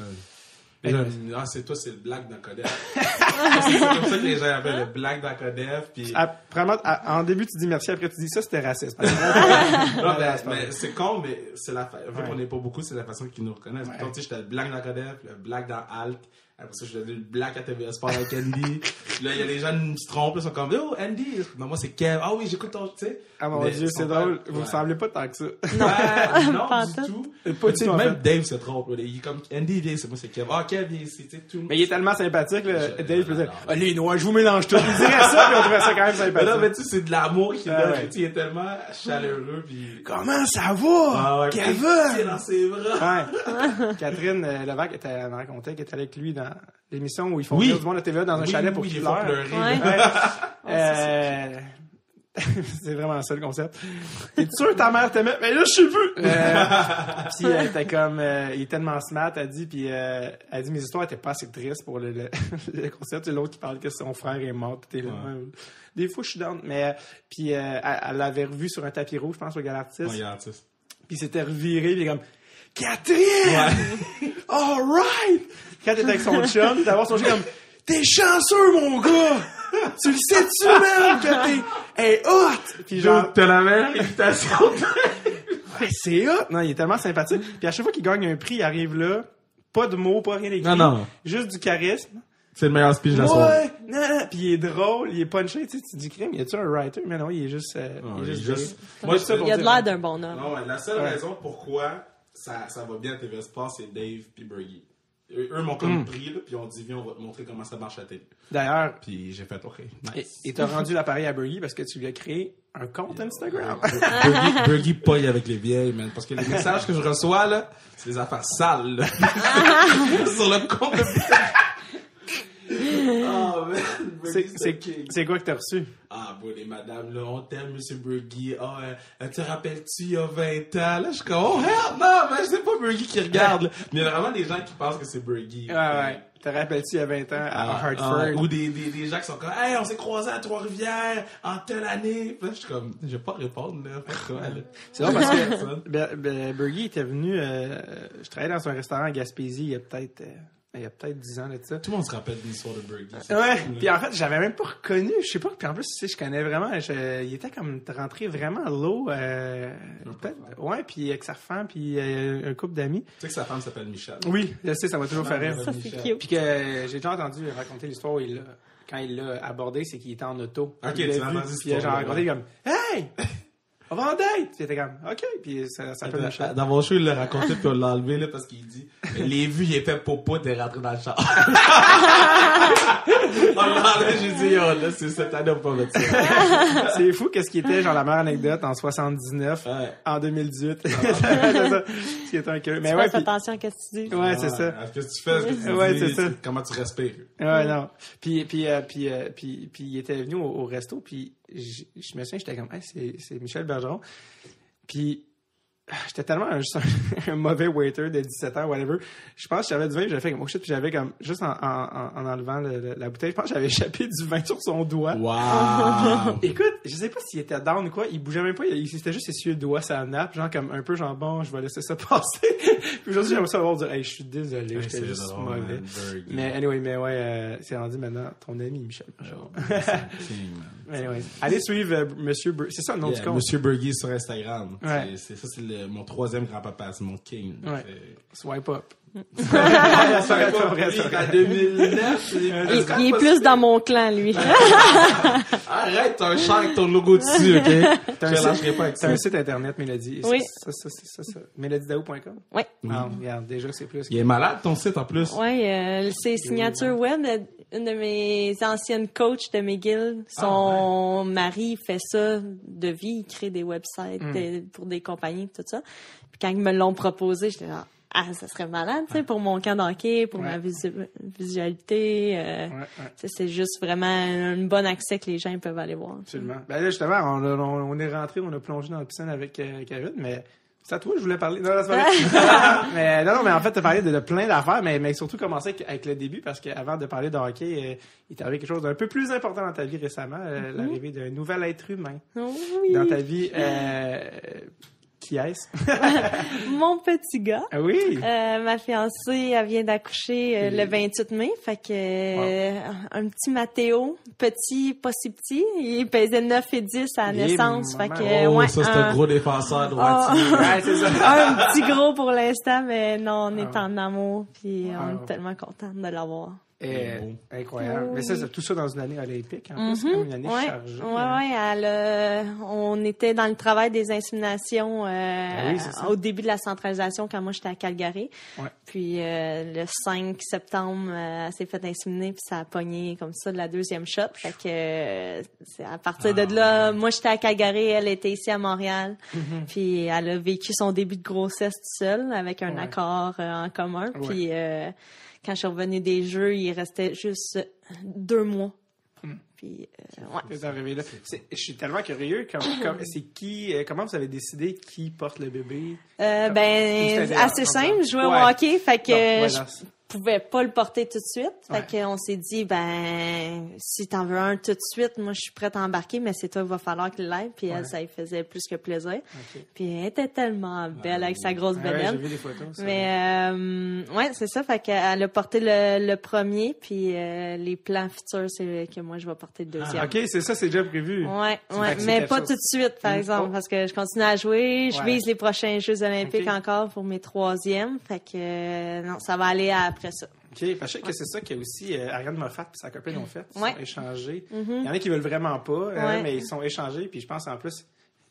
c'est toi, c'est le black dans Codef. C'est comme ça que les gens appellent le black dans Codef. Puis... Vraiment, en début, tu dis merci, après, tu dis ça, c'était raciste. Non, mais c'est con, mais c'est vu qu'on n'est pas beaucoup, c'est la façon qu'ils nous reconnaissent. Ouais. Donc, tu sais, j'étais le black dans Codef, le black dans Hulk. Après ça, je devais le black à TVA Sport avec Andy. Là, il y a les gens qui se trompent, ils sont comme, oh, Andy. Non, moi, c'est Kev. Ah oui, j'écoute ton, tu sais. Ah mon Dieu, c'est drôle. Vous ne semblez pas tant que ça. Non, du tout. Pas du tout. Même Dave se trompe. Il est comme, Andy, viens, c'est moi, c'est Kev. Ah, Kev, viens ici, tu sais, tout. Mais il est tellement sympathique, là. Dave peut dire, les noirs, je vous mélange tout. Il dirait ça, puis on trouvait ça quand même sympathique. Mais non, mais tu sais, c'est de l'amour qu'il donne. Il est tellement chaleureux, puis. Comment ça va? Kevin! Il est dans ses bras. Ouais. Catherine Levac, elle me racontait qu'elle était avec lui dans l'émission où ils font venir du monde à TVA dans un chalet pour qu'il pleure. C'est vraiment ça le concept. T'es sûr que ta mère t'aimait? Mais là, je sais plus! Puis elle était comme, il est tellement smart, elle dit, puis elle dit, mes histoires étaient pas assez tristes pour le concept. C'est l'autre qui parle que son frère est mort, pis t'es là. Des fois, je suis down. Mais, puis elle l'avait revu sur un tapis rouge, je pense, au Galartiste. Ouais, Galartiste. Puis il s'était reviré, puis comme, Catherine! All right! Quand t'es avec son chum, d'avoir son chum comme, t'es chanceux, mon gars! Tu le sais-tu, même, que t'es hot! Puis genre, t'as la meilleure réputation. C'est hot! Non, il est tellement sympathique. Puis à chaque fois qu'il gagne un prix, il arrive là, pas de mots, pas rien d'écrit. Non. Juste du charisme. C'est le meilleur speech de la soirée. Ouais, puis il est drôle, il est punché, tu sais, tu dis crime, y a-tu un writer? Mais non, il est juste, Moi, il a de l'air d'un bon homme. Non, la seule raison pourquoi ça va bien à TV Sport, c'est Dave puis Bergie. Eux m'ont comme pris, là, puis on dit, viens, on va te montrer comment ça marche à la télé. D'ailleurs. Puis j'ai fait, OK, nice. Et t'as rendu l'appareil à Bergie parce que tu lui as créé un compte Instagram. Bergie pogne avec les vieilles, man. Parce que les messages que je reçois, là, c'est des affaires sales, là. Sur le compte de oh, man. C'est quoi que t'as reçu? Ah, bon, les madames, là, on t'aime, Monsieur Bergie. Ah, te rappelles-tu, il y a 20 ans? Là, je suis comme, oh, hell, non, mais c'est pas Bergie qui regarde, là. Mais il y a vraiment des gens qui pensent que c'est Bergie. Ouais. Te rappelles-tu, il y a 20 ans, à Hartford? Ou des gens qui sont comme, hey, on s'est croisés à Trois-Rivières en telle année. Puis là, je suis comme, je vais pas répondre, là. C'est drôle parce que Bergie était venu, je travaillais dans un restaurant à Gaspésie il y a peut-être 10 ans de ça. Tout le monde se rappelle de l'histoire de Bergie. Ouais, puis en fait, j'avais même pas reconnu, je sais pas, puis en plus, tu sais, je connais vraiment, il était comme rentré vraiment low, peut-être, ouais, puis avec sa femme, puis un couple d'amis. Tu sais que sa femme s'appelle Michel. Oui, je sais, ça m'a toujours fait rire. Ça, c'est cute. Puis que j'ai déjà entendu raconter l'histoire où quand il l'a abordé, c'est qu'il était en auto. Ok, tu l'as entendu. Puis j'ai raconté comme, hey! On va en date! Puis était comme, OK. Puis ça s'appelle Michel. Dans mon show, il l'a raconté, puis on l'a enlevé, là, parce qu'il dit, les vues, il est fait popo, t'es rentré dans le char. On l'a enlevé, j'ai dit, oh, là, c'est cette année, on peut pas mettre ça. C'est fou, qu'est-ce qui était, genre, la meilleure anecdote en 79, en 2018. C'est ça. Ce qui était un curieux. Mais ouais. Fais attention à ce que tu dis. Ouais, c'est ça. Qu'est-ce que tu fais, ce que tu dis, ouais, c'est ça. Comment tu respires. Ouais, non. Puis il était venu au resto, puis je me souviens, j'étais comme, hey, c'est Michel Bergeron. Puis j'étais tellement un mauvais waiter de 17 ans, whatever. Je pense que j'avais du vin, j'avais fait comme, oh shit, puis j'avais comme, juste en enlevant la bouteille, je pense que j'avais échappé du vin sur son doigt. Wow! Écoute, je sais pas s'il était down ou quoi, il bougeait même pas, il s'était juste essuyé le doigt sur la nappe, genre comme un peu genre bon, je vais laisser ça passer. Puis aujourd'hui, j'aimerais ça avoir dire, hey, je suis désolé, j'étais juste drôle, mauvais. man, Mais anyway, c'est rendu maintenant ton ami, Michel. Anyway, allez suivre Monsieur c'est ça le nom du compte? Monsieur Burgie sur Instagram. Ouais. C'est mon troisième grand-papa, c'est mon king. Ouais. Swipe up. Ça reste pas vrai, en 2009. Il est plus dans mon clan, lui. Arrête, t'as un char avec ton logo dessus, ok? Je lâcherai pas avec T'as ça. un site internet, Mélodie. Oui. Ça. MélodieDaou.com? Oui. Ah, regarde, déjà, c'est plus. Il est malade, ton site, en plus. Oui, c'est Signature Web. Une de mes anciennes coachs de McGill, son mari fait ça de vie. Il crée des websites pour des compagnies, tout ça. Puis quand ils me l'ont proposé, j'étais là, ça serait malade, tu sais, pour mon camp d'hockey, pour ma visualité. C'est juste vraiment un bon accès que les gens peuvent aller voir. Absolument. Ben là, justement, on est rentré, on a plongé dans la piscine avec Kevin, mais c'est à toi que je voulais parler. Non, c'est pas vrai. mais en fait, tu as parlé de plein d'affaires, mais surtout commencer avec le début, parce qu'avant de parler de hockey, il t'est arrivé quelque chose d'un peu plus important dans ta vie récemment, l'arrivée d'un nouvel être humain dans ta vie. Qui est-ce? Mon petit gars. Ah oui? Ma fiancée, elle vient d'accoucher le 28 mai. Fait que un petit Mathéo, petit, pas si petit, il pesait 9 et 10 à la naissance. Fait que, ça, c'est un gros défenseur droitier. C'est ça. Un petit gros pour l'instant, mais non, on est en amour. Puis on est tellement contente de l'avoir. Incroyable. Mais ça, c'est tout ça dans une année olympique. En plus, c'est comme une année chargée. On était dans le travail des inséminations au début de la centralisation quand moi j'étais à Calgary. Ouais. Puis le 5 septembre, elle s'est fait inséminer puis ça a pogné comme ça de la deuxième shot. Fait que c'est à partir de là, moi j'étais à Calgary, elle était ici à Montréal. Puis elle a vécu son début de grossesse toute seule avec un accord en commun. Puis quand je suis revenue des Jeux, il restait juste 2 mois. Puis, T'es arrivé là. Je suis tellement curieux. C'est qui, comment vous avez décidé qui porte le bébé? Assez simple. Je jouais au hockey, fait que je pouvais pas le porter tout de suite. Fait qu'on s'est dit, si t'en veux un tout de suite, moi, je suis prête à embarquer, mais c'est toi, il va falloir qu'il l'aide. Puis elle, ça lui faisait plus que plaisir. Okay. Puis elle était tellement belle avec sa grosse bedaine. J'ai vu des photos. Ça. Mais, c'est ça. Fait qu'elle a porté le premier, puis les plans futurs, c'est que moi, je vais porter le deuxième. OK, c'est ça, c'est déjà prévu. Mais pas tout de suite, par exemple, parce que je continue à jouer. Je vise les prochains Jeux olympiques encore pour mes 3e. Fait que, non, ça va aller après ça. OK, parce que je sais que c'est ça qu'il y a aussi Ariane Moffat et sa copine ont fait. Ils sont échangés. Il y en a qui veulent vraiment pas, mais ils sont échangés. Puis je pense en plus,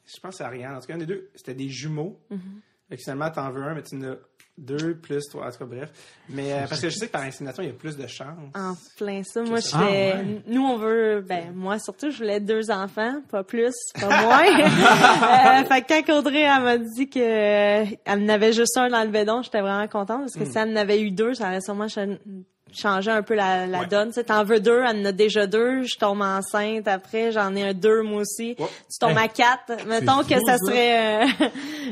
c'est Ariane. En tout cas, un des deux, c'était des jumeaux. Fait que finalement, t'en veux un, mais tu en as 2 plus 3. En tout cas, bref. Mais parce que je sais que par insémination, il y a plus de chances. En plein ça. Moi, nous, on veut... moi, surtout, je voulais 2 enfants. Pas plus, pas moins. Fait que quand Audrey, elle m'a dit qu'elle en avait juste un dans le bédon, j'étais vraiment contente. Parce que si elle en avait eu 2, ça aurait sûrement changer un peu la donne. Tu sais, t'en veux 2, elle en a déjà 2, je tombe enceinte après, j'en ai un 2 moi aussi. Tu tombes à 4. Mettons que ça serait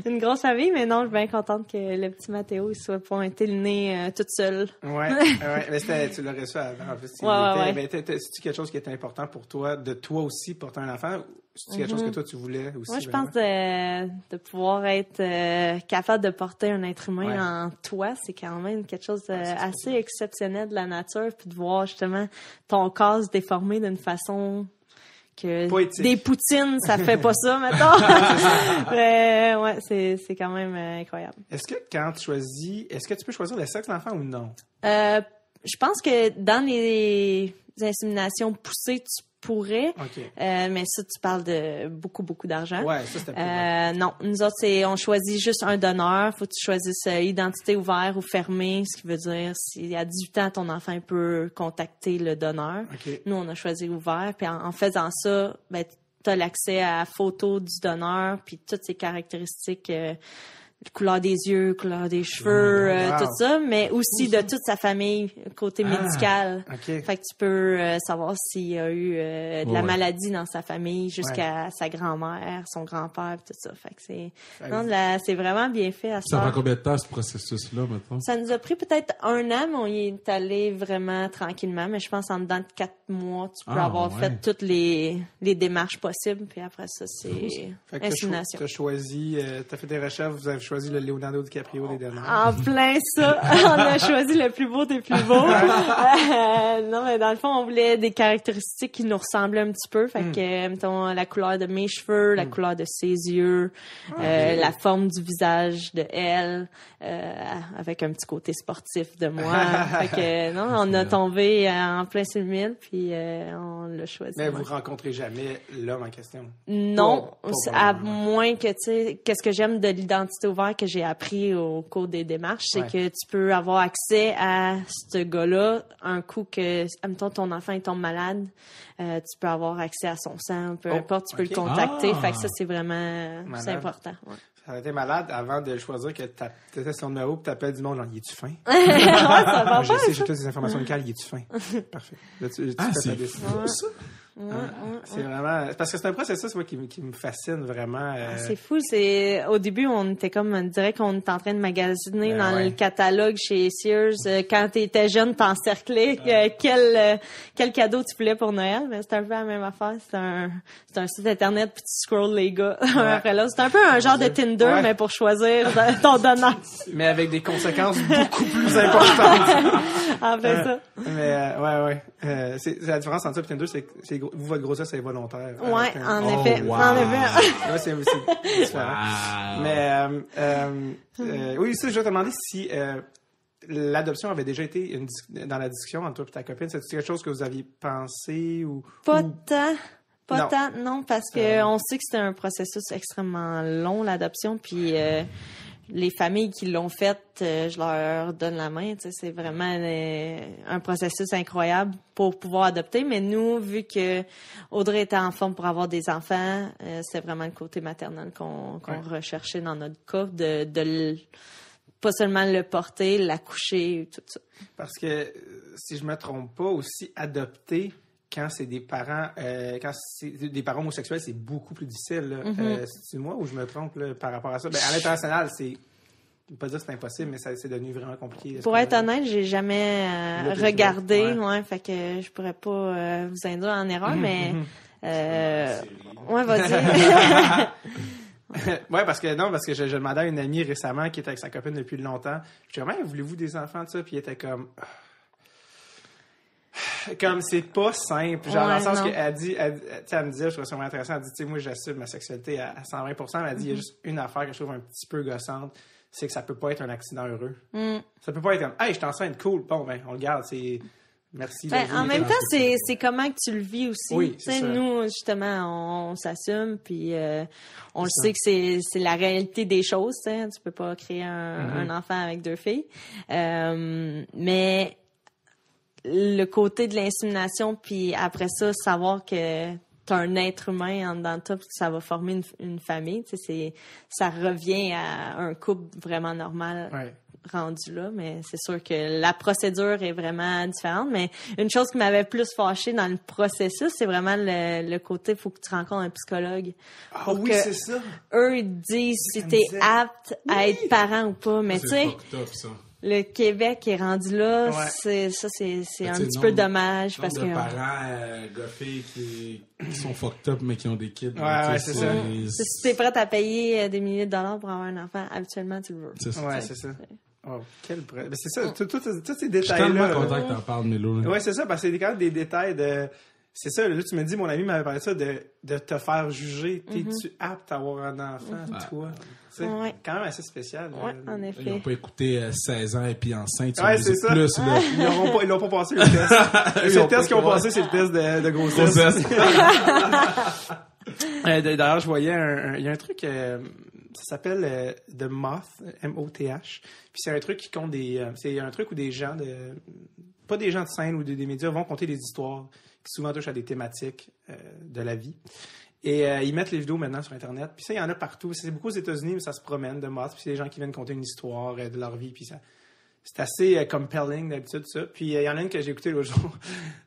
une grosse famille, mais non, je suis bien contente que le petit Mathéo il soit pointé le nez toute seule. Mais tu l'as reçu avant. En plus, c'est-tu quelque chose qui était important pour toi, de toi aussi porter un enfant? C'est quelque chose que toi tu voulais aussi? Moi, je pense de pouvoir être capable de porter un être humain en toi, c'est quand même quelque chose assez exceptionnel de la nature, puis de voir justement ton corps se déformer d'une façon que poétique. Des poutines, ça fait pas ça, mettons. Mais c'est quand même incroyable. Est-ce que quand tu choisis, est-ce que tu peux choisir le sexe de l'enfant ou non? Je pense que dans les inséminations poussées, tu pourrais, mais ça, tu parles de beaucoup d'argent. Ouais, ça, c'était non, nous autres, on choisit juste un donneur. Faut que tu choisisses identité ouverte ou fermée, ce qui veut dire si à 18 ans, ton enfant peut contacter le donneur. Nous, on a choisi ouvert. Puis en faisant ça, tu as l'accès à la photo du donneur, puis toutes ses caractéristiques couleur des yeux, couleur des cheveux, Wow. tout ça, mais aussi de toute sa famille, côté médical. OK. Fait que tu peux savoir s'il y a eu de la maladie dans sa famille jusqu'à sa grand-mère, son grand-père, tout ça. Fait que c'est vraiment bien fait à ça. Ça prend combien de temps, ce processus-là, maintenant? Ça nous a pris peut-être 1 an, mais on y est allé vraiment tranquillement. Mais je pense en dedans de 4 mois, tu peux avoir fait toutes les démarches possibles. Puis après ça, c'est insémination. Tu as choisi, tu as fait des recherches, vous avez choisi le Leonardo DiCaprio des dernières. En plein ça. On a choisi le plus beau des plus beaux. Non, mais dans le fond, on voulait des caractéristiques qui nous ressemblaient un petit peu. Fait que, mettons, la couleur de mes cheveux, la couleur de ses yeux, la forme du visage de elle, avec un petit côté sportif de moi. Fait que, non, on a tombé en plein sur le mille, puis on l'a choisi. Mais vous rencontrez jamais l'homme en question? Non, Pas à vraiment. moins que, tu sais, qu'est-ce que j'aime de l'identité ouverte que j'ai appris au cours des démarches, c'est que tu peux avoir accès à ce gars-là un coup que, admettons, ton enfant il tombe malade, tu peux avoir accès à son sang, peu importe, tu peux le contacter. Fait que ça, c'est vraiment, c'est important. Ouais. Ça aurait été malade avant de choisir que tu étais son numéro et tu appelles du monde, genre, il est-tu fin? Ça va Je sais, j'ai toutes ces informations locales, il est-tu fin? Parfait. Là, tu fais ta c'est décision. fou, ça! C'est vraiment, parce que c'est un processus, moi, qui me fascine vraiment. C'est fou, au début, on était comme, on dirait qu'on était en train de magasiner dans le catalogue chez Sears. Quand t'étais jeune, t'encerclais quel cadeau tu voulais pour Noël, mais c'est un peu la même affaire. C'est un site internet puis tu scrolls les gars un après l'autre. C'est un peu un genre de Tinder, mais pour choisir ton donneur. Mais avec des conséquences beaucoup plus importantes. En fait ça. Mais, c'est la différence entre ça et Tinder, c'est vous, votre grossesse, c'est volontaire. Ouais, en effet. wow. En effet. Là, c'est différent. Wow. Mais, oui, ça, je vais te demander si l'adoption avait déjà été dans la discussion entre toi et ta copine. C'est quelque chose que vous aviez pensé ou... Pas ou... tant, non, parce que on sait que c'était un processus extrêmement long, l'adoption, puis les familles qui l'ont faite, je leur donne la main. C'est vraiment un processus incroyable pour pouvoir adopter. Mais nous, vu que Audrey était en forme pour avoir des enfants, c'est vraiment le côté maternel qu'on recherchait dans notre cas, pas seulement le porter, l'accoucher, tout ça. Parce que, si je me trompe pas, aussi adopter... Quand c'est des parents, homosexuels, c'est beaucoup plus difficile. Là. C'est moi ou je me trompe là, par rapport à ça? Ben, à l'international, je ne pas dire que c'est impossible, mais c'est devenu vraiment compliqué. Pour être honnête, j'ai jamais regardé, fait que je pourrais pas vous induire en erreur, mais vas-y. Ouais, parce que je demandais à une amie récemment qui était avec sa copine depuis longtemps. Je disais, voulez-vous des enfants de ça? Puis elle était comme c'est pas simple, genre dans le sens qu'elle dit, elle me dit, je trouve ça vraiment intéressant, elle dit, moi j'assume ma sexualité à 120%, mais elle dit, il y a juste une affaire que je trouve un petit peu gossante, c'est que ça peut pas être un accident heureux. Ça peut pas être comme, hey, je suis enceinte, cool, bon, ben, on le garde, c'est, merci. En même temps, c'est comment que tu le vis aussi. Oui, c'est ça. Nous, justement, on s'assume, puis on le sait que c'est la réalité des choses, tu peux pas créer un enfant avec 2 filles. Mais le côté de l'insémination, puis après ça, savoir que t'as un être humain en dedans de toi, puis que ça va former une famille, ça revient à un couple vraiment normal rendu là, mais c'est sûr que la procédure est vraiment différente. Mais une chose qui m'avait plus fâchée dans le processus, c'est vraiment le côté, faut que tu rencontres un psychologue. Ah oui, c'est ça. Eux, ils disent si t'es apte à être parent ou pas, mais tu sais... Le Québec est rendu là, c'est un petit peu dommage parce que parents goffés qui sont fucked up mais qui ont des kids. C'est ça. Si t'es prête à payer des milliers de dollars pour avoir un enfant, habituellement tu le veux. C'est ça. Oh, c'est ça, tous ces détails-là. Je suis tellement content que t'en parles, Mélo. Ouais, c'est ça, parce que c'est quand même des détails de... C'est ça, là, tu me dis, mon ami m'avait parlé de ça, de te faire juger. T'es-tu apte à avoir un enfant, toi? C'est quand même assez spécial. Oui, en effet. Ils n'ont pas écouté 16 ans et puis enceinte. C'est ça. Plus, là. Ils l'ont pas passé le test. Le test qu'ils ont passé, c'est le test de grossesse. D'ailleurs, je voyais il y a un truc, ça s'appelle The Moth, M-O-T-H. Puis c'est un truc qui compte c'est un truc où des gens pas des gens de scène ou des médias vont conter des histoires qui souvent touchent à des thématiques de la vie. Et ils mettent les vidéos maintenant sur Internet. Puis ça, il y en a partout. C'est beaucoup aux États-Unis, mais ça se promène de masse. Puis c'est des gens qui viennent conter une histoire de leur vie. Puis ça, c'est assez compelling d'habitude, ça. Puis il y en a une que j'ai écoutée l'autre jour.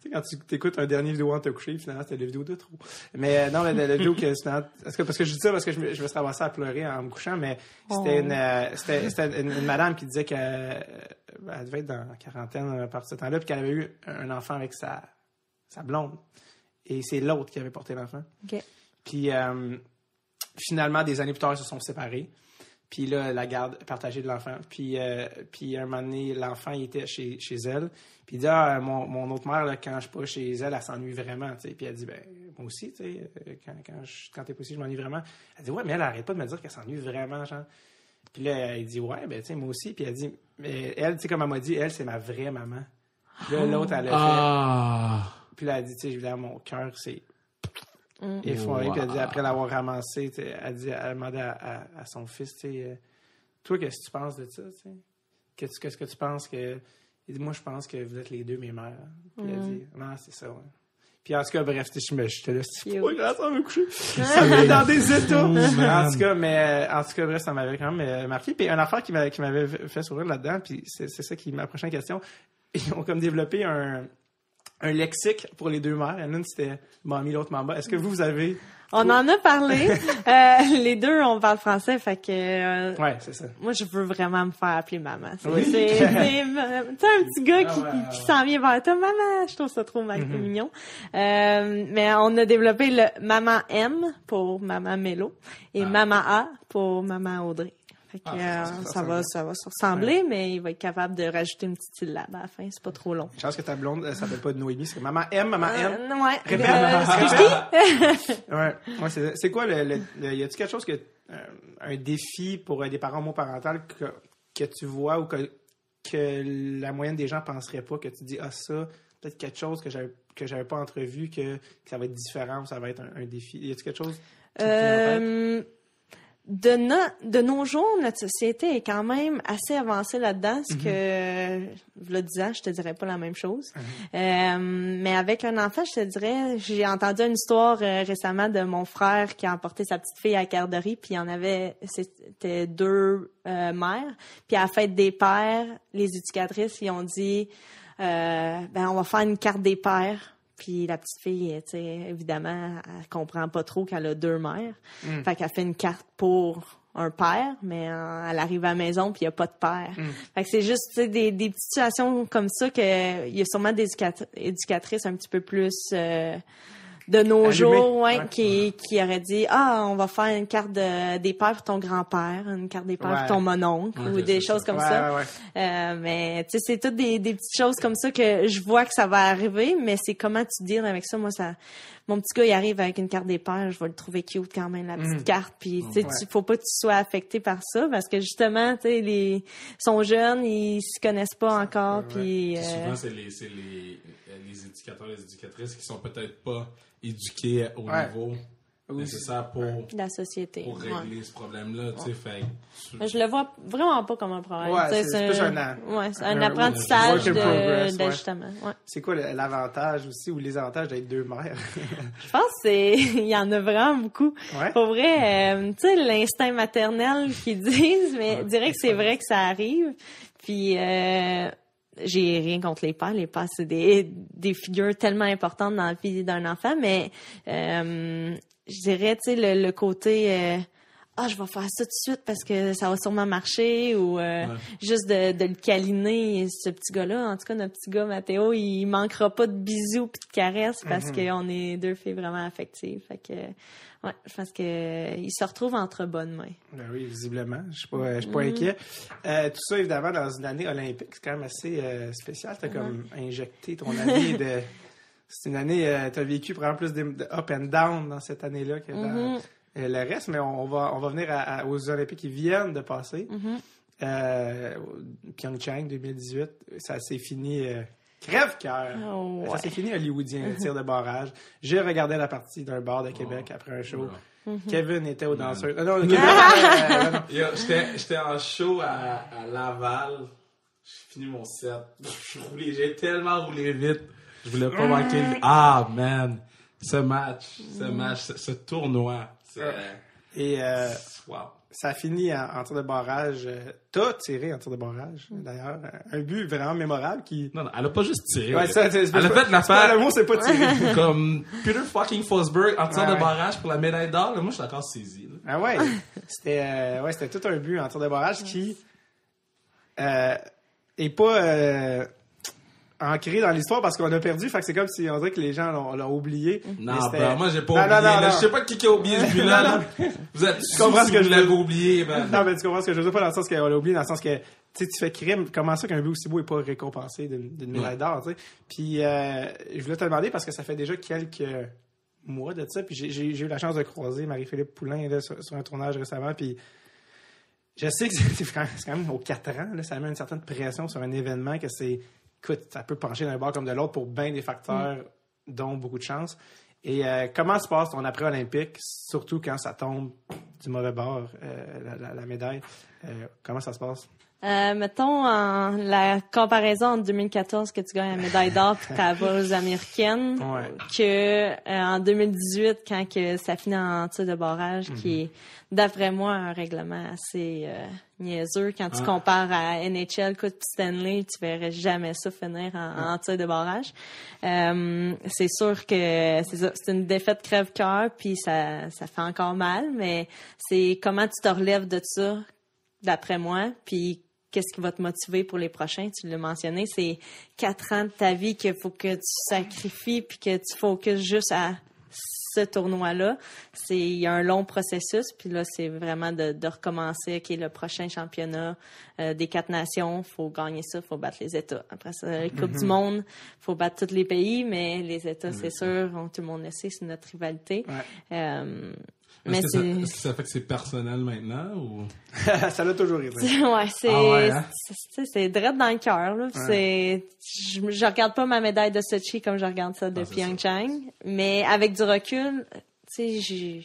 Tu sais, quand tu écoutes un dernier vidéo en te coucher, finalement, c'était la vidéo de trop. Mais non, la vidéo que finalement... Parce que je dis ça parce que je me suis ramassé à pleurer en me couchant, mais c'était une madame qui disait qu'elle devait être dans la quarantaine à partir de ce temps-là, puis qu'elle avait eu un enfant avec sa blonde. Et c'est l'autre qui avait porté l'enfant. OK. Puis finalement, des années plus tard, ils se sont séparés. Puis là, la garde partagée de l'enfant. Puis un moment donné, l'enfant, il était chez elle. Puis il dit, mon autre mère, là, quand je suis pas chez elle, elle s'ennuie vraiment. T'sais. Puis elle dit, ben moi aussi, t'sais, quand t'es pas ici, je m'ennuie vraiment. Elle dit, ouais, mais elle arrête pas de me dire qu'elle s'ennuie vraiment, genre. Puis là, il dit, ouais, ben tu sais, moi aussi. Puis elle dit, mais elle, tu sais, comme elle m'a dit, elle, c'est ma vraie maman. Puis là, l'autre, elle a fait. Puis là, elle dit, tu sais, évidemment, mon cœur, c'est effondré. Puis elle dit, après l'avoir ramassé, elle demandait à son fils, tu sais, toi, qu'est-ce que tu penses de ça, tu sais? Qu'est-ce que tu penses que... Il dit, moi, je pense que vous êtes les deux mes mères. Puis elle dit, non, c'est ça, ouais. Puis en tout cas, bref, j'étais là, c'est pas grave, ça va me coucher. Ça me met dans des états. En tout cas, bref, ça m'avait quand même marqué. Puis une affaire qui m'avait fait sourire là-dedans, puis c'est ça qui est ma prochaine question. Ils ont comme développé un lexique pour les deux mères. L'une, c'était Mamie, l'autre Mamba. Est-ce que vous avez... On en a parlé. Les deux, on parle français, fait que... ouais, c'est ça. Moi, je veux vraiment me faire appeler maman. Oui. C'est un petit gars qui s'en vient vers toi. Maman, je trouve ça trop mignon. Mais on a développé le Maman M pour Maman Mélo et Maman A pour Maman Audrey. Fait que, ça va se ressembler, mais il va être capable de rajouter une petite syllabe à la fin. C'est pas trop long. Je pense que ta blonde, elle s'appelle pas Noémie, c'est Maman M, Maman M. Ouais. Répète. Ouais, c'est quoi y a-t-il quelque chose un défi pour des parents homoparentales que tu vois ou que la moyenne des gens penseraient pas, que tu dis, ça, peut-être quelque chose que j'avais pas entrevu, que ça va être différent ou ça va être un défi. Y a-t-il quelque chose de nos jours, notre société est quand même assez avancée là-dedans, ce que, v'là 10 ans, je te dirais pas la même chose. Mais avec un enfant, je te dirais, j'ai entendu une histoire récemment de mon frère qui a emporté sa petite fille à la garderie, puis c'était 2 mères, puis à la fête des pères, les éducatrices, ils ont dit, on va faire une carte des pères. Puis la petite fille, tu sais, évidemment, elle comprend pas trop qu'elle a 2 mères. Fait qu'elle fait une carte pour un père, mais elle arrive à la maison puis il y a pas de père. Fait que c'est juste, tu sais, des petites situations comme ça que il y a sûrement des éducatrices un petit peu plus de nos jours, qui auraient dit, on va faire une carte des pères pour ton grand-père, une carte des pères pour ton mononcle, ou des choses comme ça. Mais, tu sais, c'est toutes des petites choses comme ça que je vois que ça va arriver, mais c'est comment tu deals avec ça. Moi, mon petit gars, il arrive avec une carte des pères, je vais le trouver cute quand même, la petite carte. Puis, tu sais, faut pas que tu sois affecté par ça, parce que justement, tu sais, ils sont jeunes, ils se connaissent pas encore. Puis, souvent, c'est les éducateurs, les éducatrices qui sont peut-être pas éduqués au niveau nécessaire pour la société. Pour régler ce problème-là, tu sais. Fait je le vois vraiment pas comme un problème. C'est plus un apprentissage d'ajustement. C'est quoi l'avantage aussi ou les avantages d'être 2 mères? Je pense il y en a vraiment beaucoup. Pour vrai, tu sais, l'instinct maternel qu'ils disent, mais je dirais que c'est vrai que ça arrive. Puis j'ai rien contre les pères. Les pères, c'est des figures tellement importantes dans la vie d'un enfant, mais je dirais, tu sais, le côté je vais faire ça tout de suite parce que ça va sûrement marcher, ou juste de le câliner, ce petit gars-là. En tout cas, notre petit gars, Mathéo, il manquera pas de bisous pis de caresses parce qu'on est 2 filles vraiment affectives. Fait que, je pense que il se retrouve entre bonnes mains. Ben oui, visiblement. Je suis pas inquiet. Tout ça, évidemment, dans une année olympique, c'est quand même assez spécial. T'as comme injecté ton année de... C'est une année, t'as vécu probablement plus de up and down dans cette année-là que dans le reste, mais on va venir aux Olympiques qui viennent de passer. Pyeongchang 2018, ça s'est fini crève-cœur. Ça s'est fini hollywoodien, le tir de barrage. J'ai regardé la partie d'un bar de Québec après un show. Kevin était au danseur. J'étais en show à Laval. J'ai fini mon set. J'ai tellement roulé vite. Je voulais pas manquer. Man! ce match, ce tournoi. Et Wow. ça a fini en tir de barrage. T'as tiré en tir de barrage, d'ailleurs. Un but vraiment mémorable qui... Non, elle a pas juste tiré. Ouais, ça, elle a fait l'affaire. Le mot, c'est pas tiré. Comme Peter fucking Forsberg en tir de Ouais. barrage pour la médaille d'or. Là, moi, je suis encore saisi. Là. Ah ouais. C'était tout un but en tir de barrage qui est pas ancré dans l'histoire parce qu'on a perdu. Fait que c'est comme si on dirait que les gens l'ont oublié. Non, Mais c'était- moi, j'ai pas Non, oublié. non, non, là. non. Je sais pas qui a oublié ce but-là. là. Vous êtes comprends comprends ce que vous je l'avez veux- oublié. Ben. Non, mais tu comprends ce que je veux dire, pas dans le sens qu'on l'a oublié, dans le sens que tu fais crime. Comment ça qu'un but aussi beau n'est pas récompensé d'une médaille d'or, tu sais? Puis je voulais te demander parce que ça fait déjà quelques mois de ça, puis j'ai eu la chance de croiser Marie-Philippe Poulin là, sur un tournage récemment, puis je sais que c'est quand même aux 4 ans, là, ça met une certaine pression sur un événement que c'est... Écoute, ça peut pencher d'un bord comme de l'autre pour bien des facteurs, dont beaucoup de chance. Et comment se passe ton après-olympique, surtout quand ça tombe du mauvais bord, la médaille? Comment ça se passe? Mettons, la comparaison entre 2014 que tu gagnes la médaille d'or puis ta bourse américaine, Ouais. que en 2018, quand que ça finit en tir de barrage, qui est, d'après moi, un règlement assez niaiseux. Quand tu compares à NHL, Coupe Stanley, tu verrais jamais ça finir en tir de barrage. C'est sûr que c'est une défaite crève-cœur, puis ça fait encore mal, mais c'est comment tu te relèves de ça, d'après moi, puis qu'est-ce qui va te motiver pour les prochains? Tu l'as mentionné, c'est 4 ans de ta vie qu'il faut que tu sacrifies puis que tu focuses juste à ce tournoi-là. Il y a un long processus, puis là, c'est vraiment de recommencer. OK, le prochain championnat des 4 nations, faut gagner ça, faut battre les États. Après ça, la Coupe du Monde, faut battre tous les pays, mais les États, c'est sûr, tout le monde le sait, c'est notre rivalité. Ouais. Mais Est-ce que ça fait que c'est personnel maintenant ou Ça l'a toujours été. Ouais, c'est Ah ouais, hein? c'est direct dans le cœur là. Je regarde pas ma médaille de Sochi comme je regarde ça de Pyeongchang, mais avec du recul, tu sais,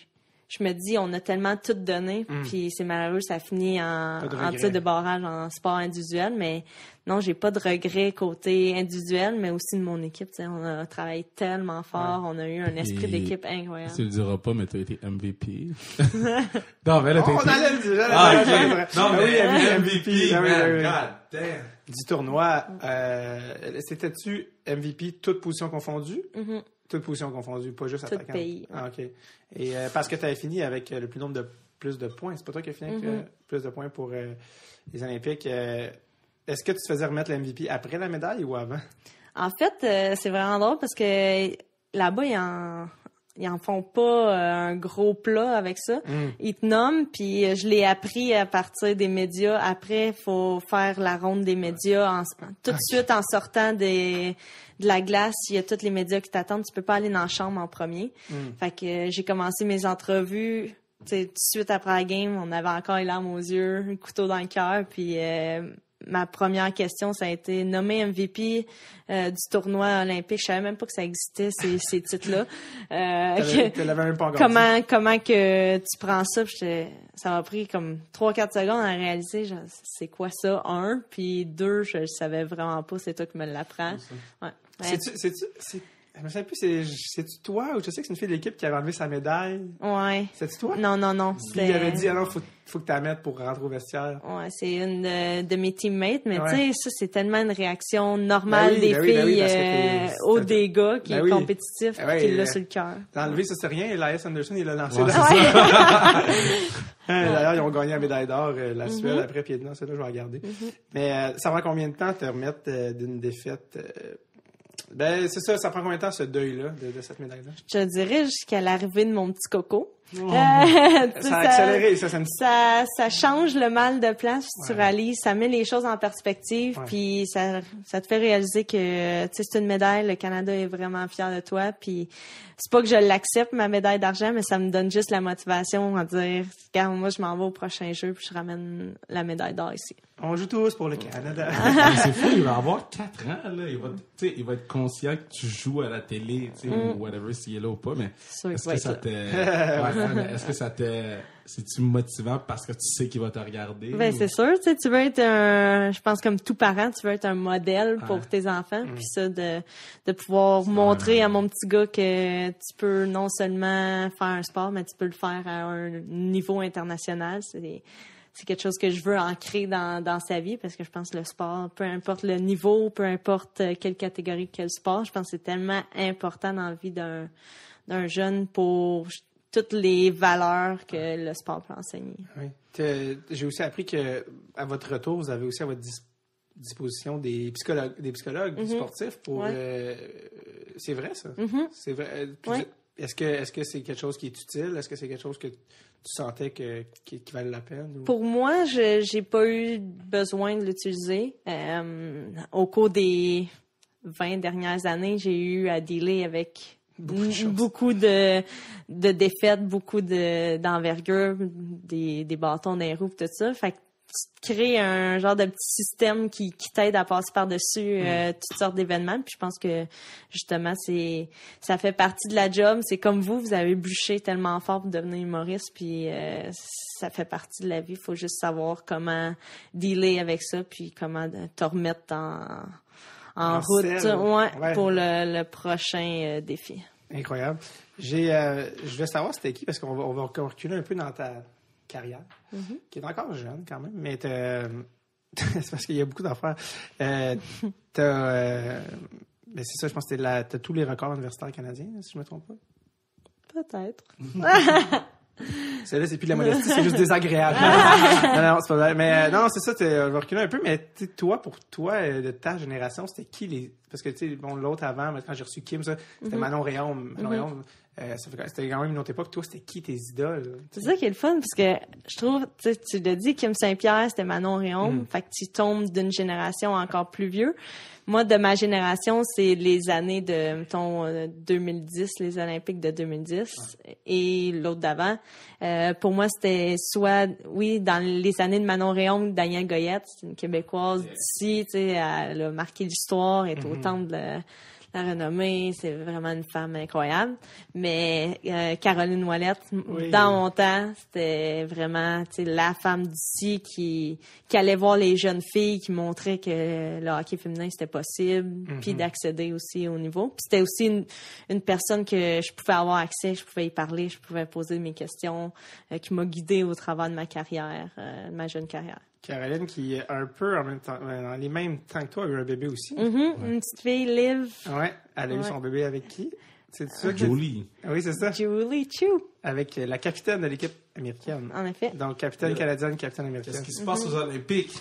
je me dis on a tellement tout donné, puis c'est malheureux ça finit en tir de barrage en sport individuel, mais non, j'ai pas de regrets côté individuel, mais aussi de mon équipe. Tu sais, on a travaillé tellement fort, on a eu un esprit d'équipe incroyable. Tu le diras pas, mais t'as été MVP. Non, mais là, t'as On été... allait le dire. ok. Non, mais oui, MVP, Ah oui, man. oui, oui. God damn. Du tournoi, c'était-tu MVP toutes positions confondues? Mhm. Toutes positions confondues, pas juste Tout attaquant. pays, ouais. Ah, OK. Et parce que tu avais fini avec le plus de points. C'est pas toi qui as fini avec plus de points pour les Olympiques. Est-ce que tu te faisais remettre le MVP après la médaille ou avant? En fait, c'est vraiment drôle parce que là-bas, ils en font pas un gros plat avec ça. Ils te nomment, puis je l'ai appris à partir des médias. Après, il faut faire la ronde des médias tout de suite en sortant de la glace. Il y a tous les médias qui t'attendent. Tu peux pas aller dans la chambre en premier. Fait que j'ai commencé mes entrevues. Tu sais, tout de suite après la game, on avait encore les larmes aux yeux, le couteau dans le cœur, puis ma première question, ça a été nommer MVP du tournoi olympique. Je savais même pas que ça existait, ces titres-là. Tu l'avais même pas encore Comment que tu prends ça? Ça m'a pris comme 3-4 secondes à réaliser, genre, c'est quoi ça? 1, puis 2, je savais vraiment pas, c'est toi qui me l'apprends. Ouais. Je me souviens plus, c'est-tu toi ou je sais que c'est une fille de l'équipe qui avait enlevé sa médaille? Ouais. C'est-tu toi? Non. Puis il avait dit, alors, faut que tu la mettes pour rentrer au vestiaire. Ouais, c'est une de mes teammates, mais Ouais. tu sais, ça, c'est tellement une réaction normale Ben oui, des ben oui, ben oui, filles parce que au des gars qui Ben est oui. compétitif Ben oui, qui l'a sur le cœur. T'as enlevé, ça c'est rien. Elias Anderson, il l'a lancé. Ouais, dans- c'est D'ailleurs, ils ont gagné la médaille d'or, la Suède, après, puis non, celle-là, je vais regarder. Mais ça prend combien de temps te remettre d'une défaite? Ben, c'est ça prend combien de temps ce deuil-là, de cette médaille-là? Je dirais jusqu'à l'arrivée de mon petit coco. Ça a accéléré, ça change le mal de place, tu réalises, ça met les choses en perspective, Ouais. puis ça te fait réaliser que tu sais, c'est une médaille, le Canada est vraiment fier de toi, puis c'est pas que je l'accepte, ma médaille d'argent, mais ça me donne juste la motivation à dire, regarde, moi je m'en vais au prochain jeu, puis je ramène la médaille d'or ici. On joue tous pour le Canada. C'est fou, il va avoir 4 ans, là. Il va être conscient que tu joues à la télé, tu sais, ou whatever, s'il est là ou pas, mais Sûr est-ce qu'il va que être ça là. te... Ouais, Est-ce que c'est-tu motivant parce que tu sais qu'il va te regarder? Ben, c'est sûr, tu veux être je pense comme tout parent, tu veux être un modèle pour tes enfants. Puis ça, de pouvoir montrer à mon petit gars que tu peux non seulement faire un sport, mais tu peux le faire à un niveau international. C'est quelque chose que je veux ancrer dans sa vie parce que je pense que le sport, peu importe le niveau, peu importe quelle catégorie, quel sport, je pense que c'est tellement important dans la vie d'un jeune pour toutes les valeurs que le sport peut enseigner. Oui. J'ai aussi appris que à votre retour, vous avez aussi à votre disposition des psychologues sportifs pour. C'est vrai ça. C'est vrai. Oui. Est-ce que c'est quelque chose qui est utile? Est-ce que c'est quelque chose que tu sentais qui valait la peine? Ou... Pour moi, j'ai pas eu besoin de l'utiliser. Au cours des 20 dernières années, j'ai eu à dealer avec beaucoup de défaites, beaucoup d'envergure, des bâtons dans les roues, tout ça. Fait que tu crées un genre de petit système qui t'aide à passer par-dessus toutes sortes d'événements. Puis je pense que, justement, ça fait partie de la job. C'est comme vous avez bûché tellement fort pour devenir humoriste, puis ça fait partie de la vie. Il faut juste savoir comment dealer avec ça, puis comment te remettre en route pour le prochain défi. Incroyable. Je voulais savoir c'était qui, parce qu'on va reculer un peu dans ta carrière, qui est encore jeune quand même, mais c'est parce qu'il y a beaucoup d'affaires. Mais c'est ça, je pense que t'as tous les records universitaires canadiens, si je me trompe pas. Peut-être. Celle-là, c'est plus de la modestie, c'est juste désagréable. non, c'est pas vrai. Mais non, c'est ça, on va reculer un peu, mais pour toi, de ta génération, c'était qui parce que, tu sais, bon, l'autre avant, quand j'ai reçu Kim, ça, c'était Manon Rhéaume. C'était quand même une autre époque. Toi, c'était qui tes idoles? C'est ça qui est le fun, parce que je trouve, tu l'as dit, Kim Saint-Pierre, c'était Manon Rhéaume. Fait que tu tombes d'une génération encore plus vieux. Moi, de ma génération, c'est les années de, mettons, 2010, les Olympiques de 2010, et l'autre d'avant. Pour moi, c'était soit, dans les années de Manon Rhéaume, Danielle Goyette, c'est une Québécoise d'ici, tu sais, elle a marqué l'histoire, elle est au temple de la renommée, c'est vraiment une femme incroyable. Mais Caroline Ouellette, dans mon temps, c'était vraiment la femme d'ici qui allait voir les jeunes filles, qui montrait que le hockey féminin, c'était possible, puis d'accéder aussi au niveau. Puis c'était aussi une personne que je pouvais avoir accès, je pouvais y parler, je pouvais poser mes questions, qui m'a guidée au travers de ma carrière, de ma jeune carrière. Caroline, qui est un peu en même temps, dans les mêmes temps que toi, a eu un bébé aussi. Une petite fille, Liv. Ouais, elle a eu son bébé avec qui? C'est ça? Julie. Oui, c'est ça. Julie Chu. Avec la capitaine de l'équipe américaine. En effet. Donc, capitaine canadienne, capitaine américaine. Qu'est-ce qui se passe aux Olympiques?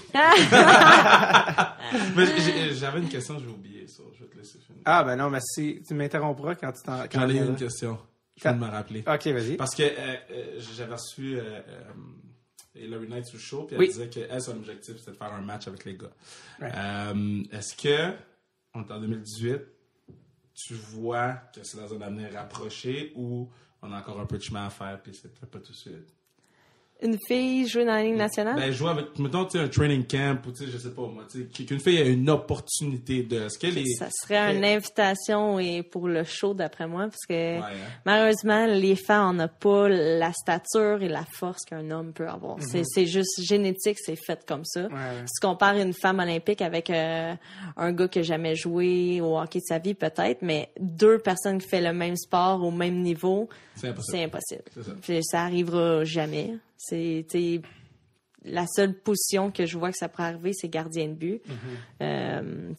Mais j'avais une question, j'ai oublié ça. Je vais te laisser finir. Ah, ben non, mais tu m'interrompras quand tu t'en... J'en ai une question. Je viens de me rappeler. OK, vas-y. Parce que j'avais reçu... Hilary Knight sur le show, puis elle disait que son objectif, c'était de faire un match avec les gars. Ouais. Est-ce que, on est en 2018, tu vois que c'est dans un avenir rapproché ou on a encore un peu de chemin à faire, puis c'est pas tout de suite? Une fille jouer dans la Ligue nationale? Ben, jouer avec, mettons, tu sais, un training camp, ou tu sais, je sais pas, moi, tu sais, qu'une fille a une opportunité de... Ça serait une invitation et pour le show, d'après moi, parce que malheureusement, les femmes, on n'a pas la stature et la force qu'un homme peut avoir. C'est juste génétique, c'est fait comme ça. Si tu compares une femme olympique avec un gars qui n'a jamais joué au hockey de sa vie, peut-être, mais deux personnes qui font le même sport au même niveau, c'est impossible. C'est ça arrivera jamais. C'est la seule position que je vois que ça pourrait arriver, c'est gardien de but,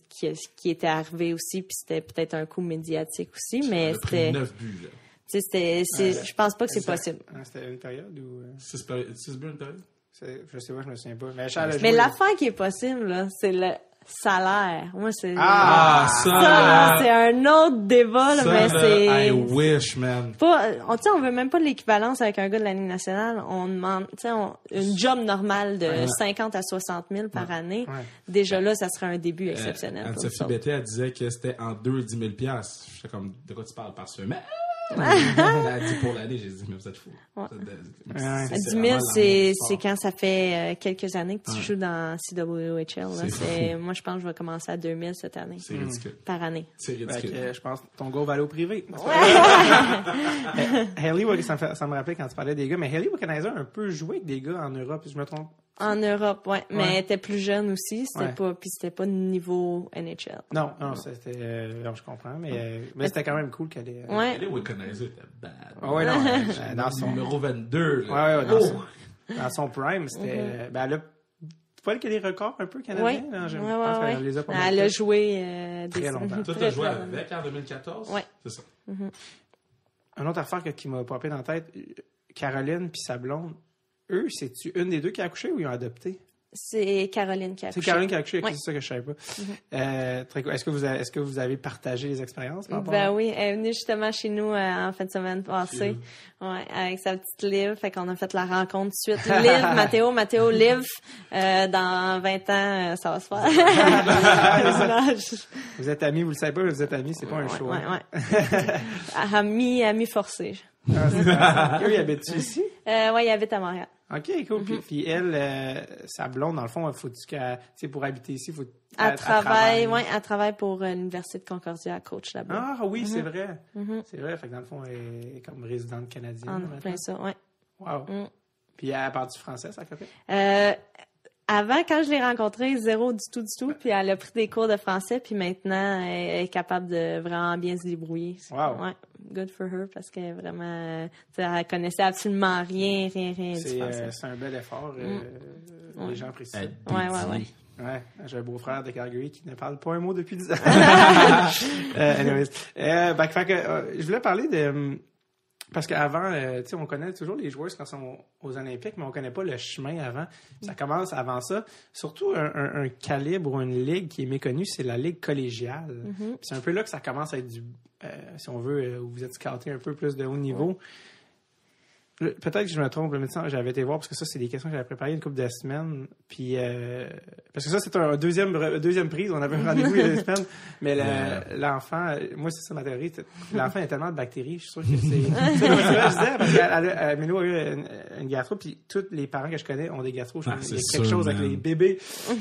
qui était arrivé aussi, puis c'était peut-être un coup médiatique aussi, mais c'était 9 buts là. Je pense pas que c'est possible. C'était une période ou 6 buts une période? Je sais pas, je me souviens pas. Mais l'affaire qui est possible là, c'est le salaire. Moi, c'est ça c'est un autre débat, là, mais c'est... I wish, man. On veut même pas de l'équivalence avec un gars de la Ligue nationale. On demande, une job normale de 50 à 60 000 par année. Déjà là, ça serait un début exceptionnel. Anne-Sophie Bettet, elle disait que c'était en 2 et 10 000 $. J'étais comme, de quoi tu parles par semaine? Elle a dit pour l'année, j'ai dit, mais vous êtes fous. Ouais. 10 000, c'est quand ça fait quelques années que tu joues dans CWHL. Là. Moi, je pense que je vais commencer à 2000 cette année. C'est ridicule. Par année. C'est ridicule. Je pense que ton go va aller au privé. Haley, ça me rappelait quand tu parlais des gars, mais Haley Wickenheiser a un peu joué avec des gars en Europe, si je me trompe. En Europe, oui. Mais elle était plus jeune aussi. C'était pas niveau NHL. Non, c'était... je comprends, mais c'était quand même cool qu'elle ait... Haley Wickenheiser était bad. Ouais, non. Dans son... Numéro 22. Là. Dans son prime, c'était... Elle a pas le des records un peu canadien. Oui. Je pense qu'elle les a pas mal. Elle a joué très longtemps. Toi, tu as joué avec en 2014? Oui. C'est ça. Une autre affaire qui m'a popé dans la tête, Caroline puis sa blonde, eux, c'est-tu une des deux qui a accouché ou ils ont adopté? C'est Caroline qui a accouché. C'est Caroline qui a accouché, oui. C'est ça que je savais pas. Très cool. Est-ce que vous avez partagé les expériences? Ben oui, elle est venue justement chez nous en fin de semaine passée. Ouais, avec sa petite Liv. Fait qu'on a fait la rencontre tout de suite. Liv, Mathéo, Liv. Dans 20 ans, ça va se faire. Vous êtes amis, vous le savez pas, mais vous êtes amis, c'est pas un show. Amis forcés. Eux, ils habitent ici? Oui, ils habitent à Montréal. OK, cool. Puis elle, sa blonde, dans le fond, faut-tu qu'elle, pour habiter ici, faut elle travaille pour l'Université de Concordia, à coach là-bas. Ah oui, c'est vrai. C'est vrai, fait que dans le fond, elle est comme résidente canadienne. En plein ça, oui. Wow. Puis elle parle du français, sa copine? Avant, quand je l'ai rencontrée, zéro du tout. Puis elle a pris des cours de français, puis maintenant, elle est capable de vraiment bien se débrouiller. Wow. Ouais, good for her, parce qu'elle est vraiment... Elle connaissait absolument rien du français. C'est un bel effort. Les gens apprécient. Ouais. J'ai un beau-frère de Calgary qui ne parle pas un mot depuis 10 ans. Anyways. Je voulais parler de... Parce qu'avant, on connaît toujours les joueurs quand ils sont aux Olympiques, mais on connaît pas le chemin avant. Ça commence avant ça. Surtout un calibre ou une ligue qui est méconnue, c'est la ligue collégiale. C'est un peu là que ça commence à être si on veut, où vous êtes scouté un peu plus de haut niveau. Peut-être que je me trompe, le médecin, j'avais été voir, parce que ça, c'est des questions que j'avais préparées une couple de semaines. Puis, parce que ça, c'est un deuxième prise. On avait un rendez-vous il y a 2 semaines. Mais l'enfant, moi, c'est ça ma théorie. L'enfant a tellement de bactéries, je suis sûr que c'est... c'est vrai, je disais, parce que Mélo a eu une gastro, puis tous les parents que je connais ont des gastro. Il y a quelque chose avec les bébés,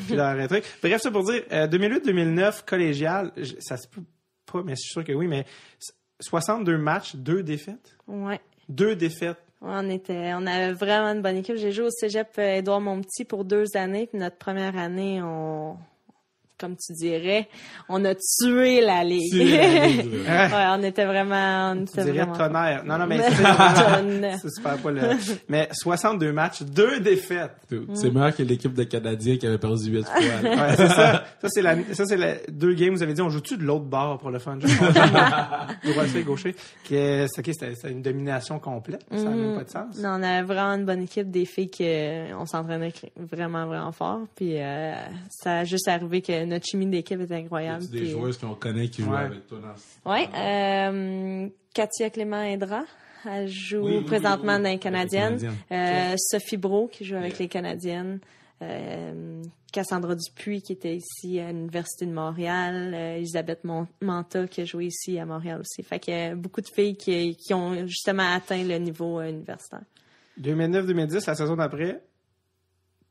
puis leur truc. Bref, ça pour dire, 2008-2009, collégial, ça se peut pas, mais je suis sûr que oui, mais 62 matchs, 2 défaites. Ouais. 2 défaites. On avait vraiment une bonne équipe. J'ai joué au cégep Édouard Montpetit pour 2 années. Puis notre première année, comme tu dirais, on a tué la ligue. On était vraiment... Tu dirais tonnerre. Non, mais c'est super pas le... Mais 62 matchs, 2 défaites. C'est meilleur que l'équipe de Canadiens qui avait perdu 8 fois. Ouais, c'est ça. Ça, c'est les 2 games. Vous avez dit, on joue-tu de l'autre bord pour le fun? Droitier, gaucher. C'était une domination complète. Ça n'a même pas de sens. Non, on avait vraiment une bonne équipe, des filles on s'entraînait vraiment, vraiment fort. Puis ça a juste arrivé que notre chimie d'équipe était incroyable. C'est des joueuses qu'on connaît qui jouent avec toi dans Oui. Katia Clément-Indra, elle joue présentement dans les Canadiennes. Sophie Brault, qui joue avec les Canadiennes. Cassandra Dupuis, qui était ici à l'Université de Montréal. Elisabeth Manta, qui a joué ici à Montréal aussi. Fait qu'il y a beaucoup de filles qui ont justement atteint le niveau universitaire. 2009-2010, la saison d'après,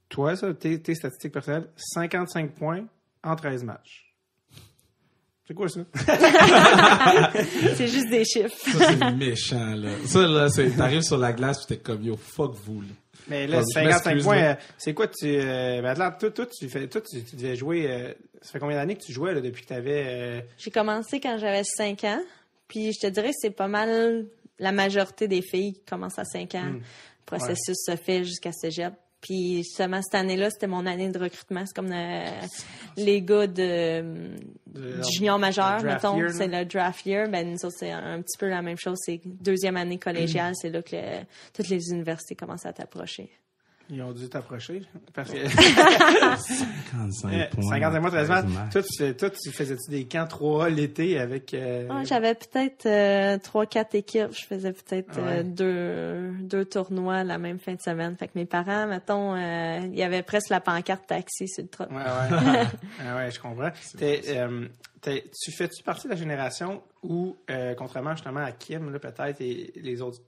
toi, ça, tes statistiques personnelles, 55 points en 13 matchs. C'est quoi ça? C'est juste des chiffres. Ça, c'est méchant, là. Ça, là, t'arrives sur la glace pis t'es comme, yo, fuck vous, là. Mais là, 55 points, c'est quoi, toi, tu devais jouer, ça fait combien d'années que tu jouais, là, depuis que t'avais... J'ai commencé quand j'avais 5 ans, puis je te dirais que c'est pas mal la majorité des filles qui commencent à 5 ans. Le processus se fait jusqu'à cégep. Puis seulement cette année-là, c'était mon année de recrutement. C'est comme les gars du junior majeur, mettons. C'est le draft year. Ben, nous autres, c'est un petit peu la même chose. C'est 2e année collégiale. C'est là que toutes les universités commencent à t'approcher. Ils ont dû t'approcher. Parce que 55 points. 55 mois, 13 matchs. Toi, tu faisais-tu des camps 3A l'été avec... J'avais peut-être 3-4 équipes. Je faisais peut-être deux tournois la même fin de semaine. Fait que mes parents, mettons, il y avait presque la pancarte taxi sur le truck. Ouais, je comprends. Tu fais-tu partie de la génération où, contrairement justement à Kim, là, peut-être, et les autres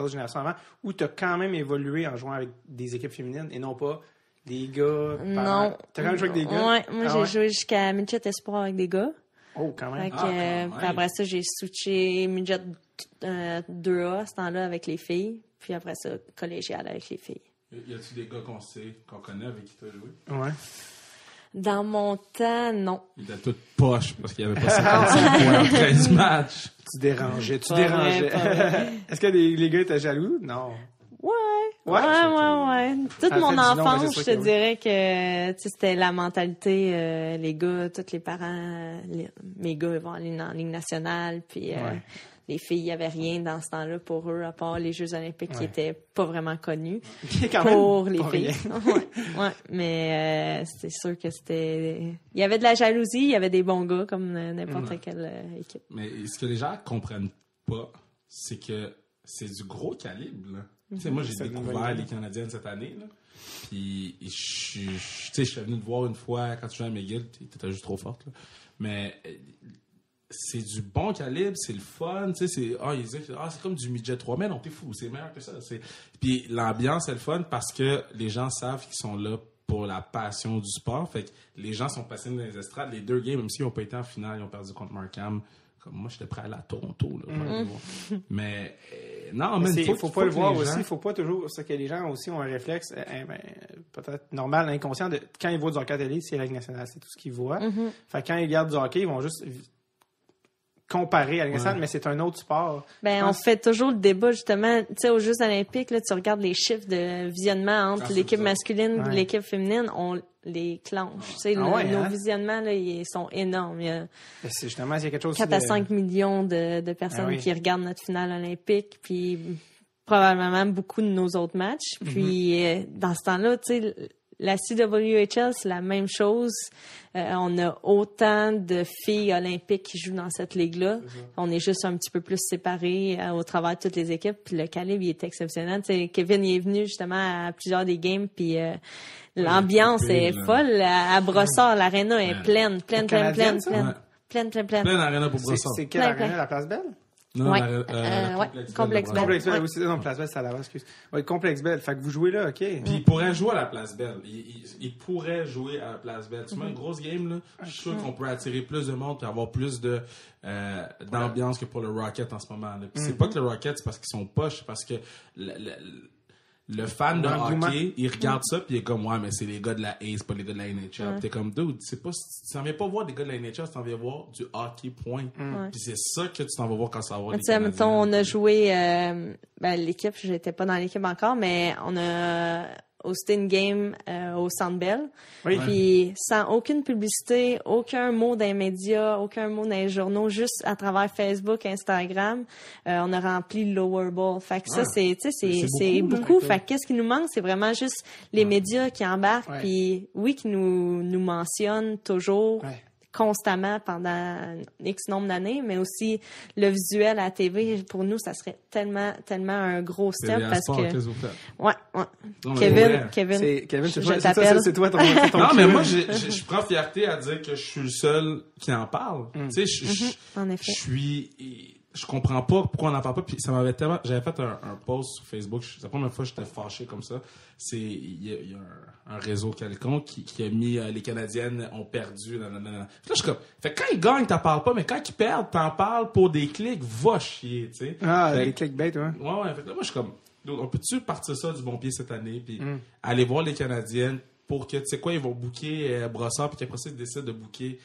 générations avant, où tu as quand même évolué en jouant avec des équipes féminines et non pas des gars? Non. Tu as quand même joué avec des gars? Ouais, moi j'ai joué jusqu'à Midget Espoir avec des gars. Oh, quand même. Puis après ça, j'ai switché Midget 2A à ce temps-là avec les filles. Puis après ça, collégial avec les filles. Y a-tu des gars qu'on connaît avec qui tu as joué? Ouais. Dans mon temps, non. Il était tout poche parce qu'il n'y avait pas 55 points en 13 matchs. Tu dérangeais. Vrai. Est-ce que les gars étaient jaloux? Non. Ouais. Toute mon enfance, je te dirais que c'était la mentalité, les gars, tous les parents, mes gars ils vont aller en Ligue nationale, puis les filles, il n'y avait rien dans ce temps-là pour eux, à part les Jeux olympiques qui étaient pas vraiment connus pour les filles. Mais c'est sûr que c'était... Il y avait de la jalousie, il y avait des bons gars comme n'importe quelle équipe. Mais ce que les gens comprennent pas, c'est que c'est du gros calibre, là. Tu sais, moi, j'ai découvert les Canadiennes cette année, là. Puis, je suis venu te voir une fois quand tu jouais à McGill, t'étais juste trop forte, là. Mais c'est du bon calibre, c'est le fun, tu sais, ils disaient c'est comme du midget 3, mais non, t'es fou, c'est meilleur que ça. Puis l'ambiance est le fun parce que les gens savent qu'ils sont là pour la passion du sport. Fait que les gens sont passionnés dans les estrades. Les deux games, même s'ils n'ont pas été en finale, ils ont perdu contre Markham. Comme moi, j'étais prêt à aller à Toronto, là. Mais non, mais il faut pas le voir aussi. Il faut pas toujours... C'est que les gens aussi ont un réflexe, peut-être normal, inconscient, de quand ils voient du hockey à télé, c'est la Ligue nationale, c'est tout ce qu'ils voient. Fait que quand ils regardent du hockey, ils vont juste comparer à la Ligue nationale, mais c'est un autre sport. On fait toujours le débat, justement, tu sais, aux Jeux olympiques, là, tu regardes les chiffres de visionnement entre l'équipe masculine et l'équipe féminine, on les clenche. Tu sais, nos visionnements, là, ils sont énormes. C'est justement, il y a quelque chose 4 à 5 millions de personnes qui regardent notre finale olympique, puis probablement beaucoup de nos autres matchs. Puis, dans ce temps-là, tu sais, la CWHL, c'est la même chose. On a autant de filles olympiques qui jouent dans cette ligue-là. On est juste un petit peu plus séparés au travers de toutes les équipes. Puis le calibre, il est exceptionnel. T'sais, Kevin, il est venu justement à plusieurs des games. Puis l'ambiance est folle. À Brossard, l'aréna est pleine. Pleine Pleine aréna pour Brossard. C'est quelle aréna, la Place Belle? Non, Complexe Bell. Complexe Bell, oui, non, Place Belle, c'est à Laval, excuse. Oui, Complexe Bell. Fait que vous jouez là, OK. Puis il pourrait jouer à la Place Belle. Il pourrait jouer à la Place Belle. Tu mets une grosse game, là. Je suis sûr qu'on peut attirer plus de monde et avoir plus d'ambiance que pour le Rocket en ce moment. Là. Puis c'est pas que le Rocket, c'est parce qu'ils sont poches, c'est parce que le fan de hockey, il regarde ça puis il est comme mais c'est les gars de la Ace, pas les gars de la NHL. T'es comme dude, tu t'en viens pas voir des gars de la NHL, tu t'en viens voir du hockey point. Puis c'est ça que tu t'en vas voir quand ça va voir les Canadiens. Mettons, on a joué l'équipe, j'étais pas dans l'équipe encore, mais on a hosté une game au Centre Bell. Puis sans aucune publicité, aucun mot dans les médias, aucun mot dans les journaux, juste à travers Facebook, Instagram, on a rempli le Lower Bowl. Fait que ça, c'est beaucoup. Fait que qu'est-ce qui nous manque, c'est vraiment juste les médias qui embarquent, puis qui nous mentionnent toujours. Constamment pendant X nombre d'années, mais aussi le visuel à la TV, pour nous, ça serait tellement un gros step parce que... Kevin, je t'appelle. C'est toi ton non, mais moi, je prends fierté à dire que je suis le seul qui en parle. Tu sais, en effet. Je comprends pas pourquoi on n'en parle pas. Puis ça m'avait tellement... J'avais fait un post sur Facebook. C'est la première fois que j'étais fâché comme ça. Il y a un réseau quelconque qui a mis les Canadiennes ont perdu. Là, je suis comme... Fait que quand ils gagnent, t'en parles pas. Mais quand ils perdent, t'en parles pour des clics. Va chier, tu sais. Les clickbait, ouais. Ouais. Fait que là, moi, je suis comme... On peut-tu partir ça du bon pied cette année? Puis aller voir les Canadiennes pour que, tu sais quoi, ils vont booker Brossard, puis qu'après ça, ils décident de booker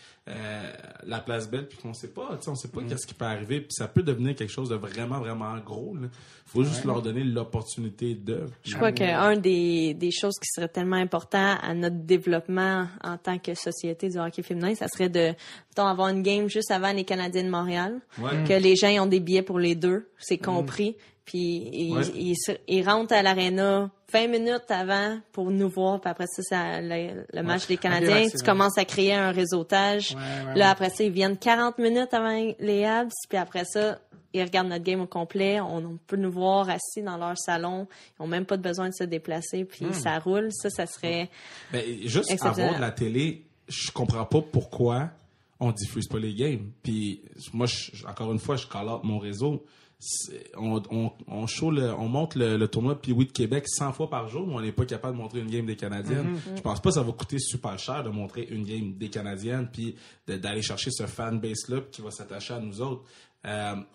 la Place Belle, puis qu'on sait pas, tu sais, on sait pas qu'est-ce qui peut arriver, puis ça peut devenir quelque chose de vraiment, vraiment gros, là. Faut juste leur donner l'opportunité de... Je crois qu'un des choses qui serait tellement important à notre développement en tant que société du hockey féminin, ça serait de, avoir une game juste avant les Canadiens de Montréal, que les gens ont des billets pour les deux, c'est compris, Puis ils rentrent à l'aréna 20 minutes avant pour nous voir. Puis après ça, c'est le match des Canadiens. Tu commences à créer un réseautage. Là, après ça, ils viennent 40 minutes avant les Habs. Puis après ça, ils regardent notre game au complet. On peut nous voir assis dans leur salon. Ils n'ont même pas besoin de se déplacer. Puis ça roule. Ça serait juste avoir de la télé, je comprends pas pourquoi on diffuse pas les games. Puis moi, encore une fois, je call out mon réseau. On monte le tournoi Pee-Wee de Québec 100 fois par jour, mais on n'est pas capable de montrer une game des Canadiennes. Je pense pas que ça va coûter super cher de montrer une game des Canadiennes puis d'aller chercher ce fanbase-là qui va s'attacher à nous autres.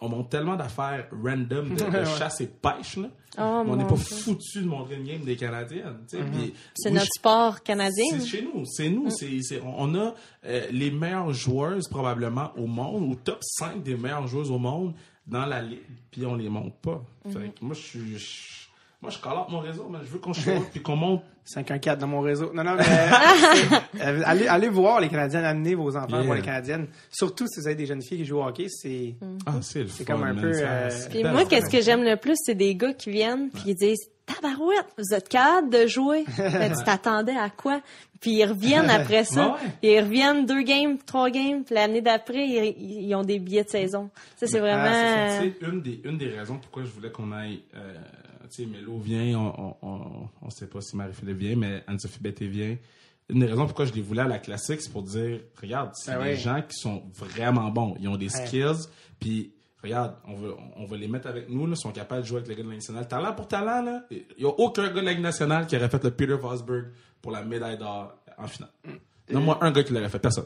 On monte tellement d'affaires random de chasse et pêche, là. On n'est pas foutu de montrer une game des Canadiennes. Puis, c'est notre sport canadien. C'est chez nous. C'est nous. On a les meilleures joueuses probablement au monde, au top 5 des meilleures joueuses au monde dans la ligue, puis on les monte pas. Fait que moi, je call out mon réseau, mais je veux qu'on choisit puis qu'on monte 514 dans mon réseau. Non, mais allez voir les Canadiennes, amenez vos enfants voir les Canadiennes. Surtout si vous avez des jeunes filles qui jouent au hockey, c'est le fun, comme un peu... Puis moi, qu'est-ce que j'aime le plus, c'est des gars qui viennent puis ils disent « Tabarouette, vous êtes capable de jouer? » Tu t'attendais à quoi? Puis ils reviennent après ça. Ils reviennent 2 games, 3 games. Puis l'année d'après, ils ont des billets de saison. Ça, c'est vraiment... c'est une des raisons pourquoi je voulais qu'on aille... tu sais, Mélo vient, on sait pas si Marie-Philippe vient, mais Anne-Sophie Betté vient. Une des raisons pourquoi je les voulais à la classique, c'est pour dire, regarde, c'est des gens qui sont vraiment bons. Ils ont des skills, puis regarde, on va les mettre avec nous, là, ils sont capables de jouer avec les gars de la Ligue nationale. Talent pour talent, là, il n'y a aucun gars de la Ligue nationale qui aurait fait le Peter Forsberg pour la médaille d'or en finale. Non, moi, un gars qui l'aurait fait, personne.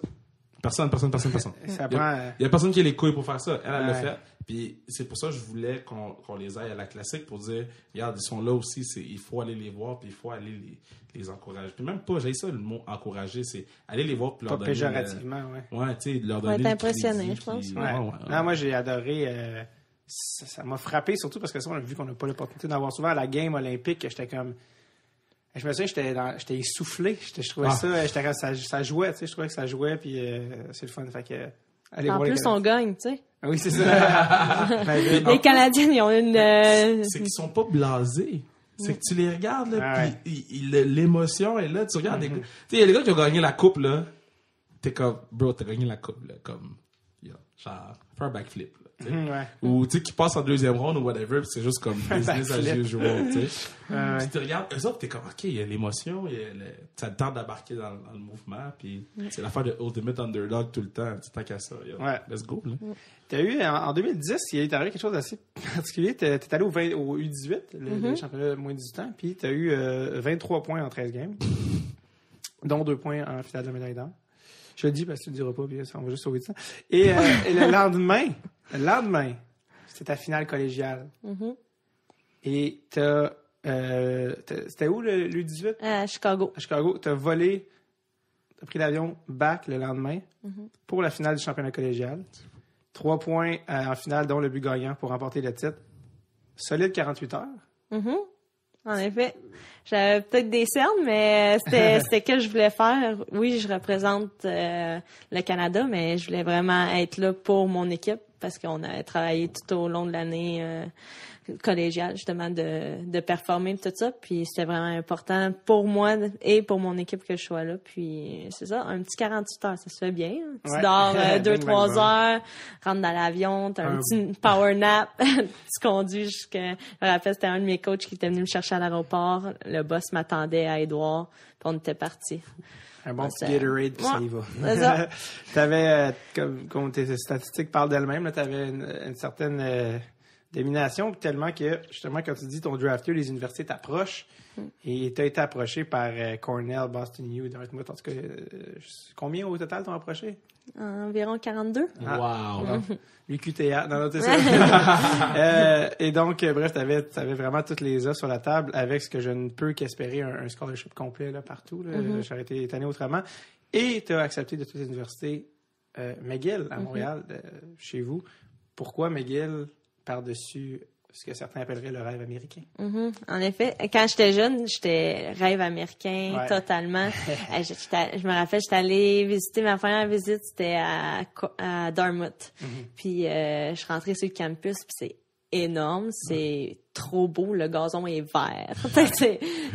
Personne. Il y a personne qui a les couilles pour faire ça. Elle l'a fait. Puis c'est pour ça que je voulais qu'on les aille à la classique pour dire, regarde, ils sont là aussi, il faut aller les voir, puis il faut aller les encourager. Puis même pas, j'ai ça le mot encourager, c'est aller les voir puis leur donner... Pas péjorativement, ouais, tu sais, leur donner... Ouais, t'es impressionné, je pense. Non, moi, j'ai adoré... ça m'a frappé, surtout parce que ça, on a vu qu'on n'a pas l'opportunité d'avoir souvent à la game olympique, j'étais comme... Je me souviens, j'étais essoufflé. Je trouvais ça jouait, tu sais. Je trouvais que ça jouait, puis c'est le fun. Fait que, en plus, on gagne, tu sais. Oui, c'est ça. Les Canadiens, ils ont une... C'est qu'ils sont pas blasés. C'est que tu les regardes, là, puis l'émotion est là. Tu regardes, tu sais, il y a les gars qui ont gagné la coupe, là. T'es comme, bro, t'as gagné la coupe, là. Comme, genre, fais un backflip, là. Ou tu sais qui passe en deuxième ronde ou whatever, c'est juste comme business as usual, tu sais. Puis tu regardes eux autres, t'es comme ok, il y a l'émotion, t'as le temps d'embarquer dans le mouvement, puis c'est l'affaire de Ultimate Underdog tout le temps, tu tant qu'à ça, let's go là. T'as eu en 2010, il est arrivé quelque chose d'assez particulier. T'es allé au U18, le championnat moins de 18 ans, puis t'as eu 23 points en 13 games, dont 2 points en finale de la médaille d'or. Je le dis parce que tu le diras pas, puis on va juste sauver ça. Et le lendemain, c'était ta finale collégiale. Et c'était où le 18? À Chicago. À Chicago. T'as volé, t'as pris l'avion back le lendemain pour la finale du championnat collégial. 3 points en finale, dont le but gagnant pour remporter le titre. Solide 48 heures. En effet. J'avais peut-être des cernes, mais c'était ce que je voulais faire. Oui, je représente le Canada, mais je voulais vraiment être là pour mon équipe parce qu'on a travaillé tout au long de l'année collégiale, justement, de performer tout ça. Puis c'était vraiment important pour moi et pour mon équipe que je sois là. Puis c'est ça, un petit 48 heures, ça se fait bien. Tu dors 2-3 heures, rentres dans l'avion, t'as un petit power nap, tu conduis jusqu'à... Je me rappelle, c'était un de mes coachs qui était venu me chercher à l'aéroport. Le boss m'attendait à Édouard, puis on était partis. Un bon petit Gatorade, puis ça y va. C'est ça. T'avais, comme tes statistiques parlent d'elles-mêmes, t'avais une certaine domination, tellement que, justement, quand tu dis ton draft year, les universités t'approchent, et t'as été approché par Cornell, Boston U, Dartmouth, en tout cas, combien au total t'ont approché? Environ 42. Wow! l'UQTA, non, c'est ça. Et donc, bref, t'avais vraiment toutes les offres sur la table avec ce que je ne peux qu'espérer, un scholarship complet là, partout. Là. J'aurais été étonné autrement. Et tu as accepté de toutes les universités McGill à Montréal, chez vous. Pourquoi McGill par-dessus ce que certains appelleraient le rêve américain? En effet, quand j'étais jeune, j'étais rêve américain totalement. Je me rappelle, j'étais allée visiter, ma première visite, c'était à Dartmouth. Puis je suis rentrée sur le campus, puis c'est énorme. C'est trop beau. Le gazon est vert.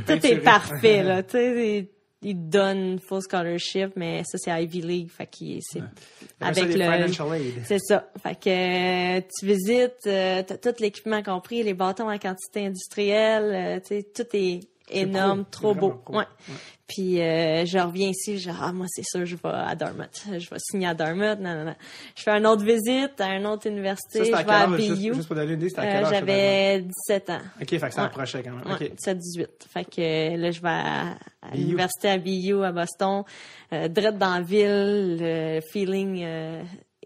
Tout est parfait, là. Tu sais, ils donnent full scholarship, mais ça, c'est Ivy League. Fait que c'est avec le... financial aid. C'est ça. Fait que tu visites, t'as tout l'équipement compris, les bâtons en quantité industrielle, tu sais, tout est énorme, trop beau. Ouais. Puis je reviens ici, moi c'est sûr, je vais à Dartmouth. Je vais signer à Dartmouth. Non. Je fais une autre visite à une autre université, je vais à BU. Juste pour donner une idée, c'était à quel âge? J'avais 17 ans. OK, fait que ça approchait quand même. Ouais, 17-18. Fait que là, je vais à l'université à BU à Boston. Direct dans la ville, le feeling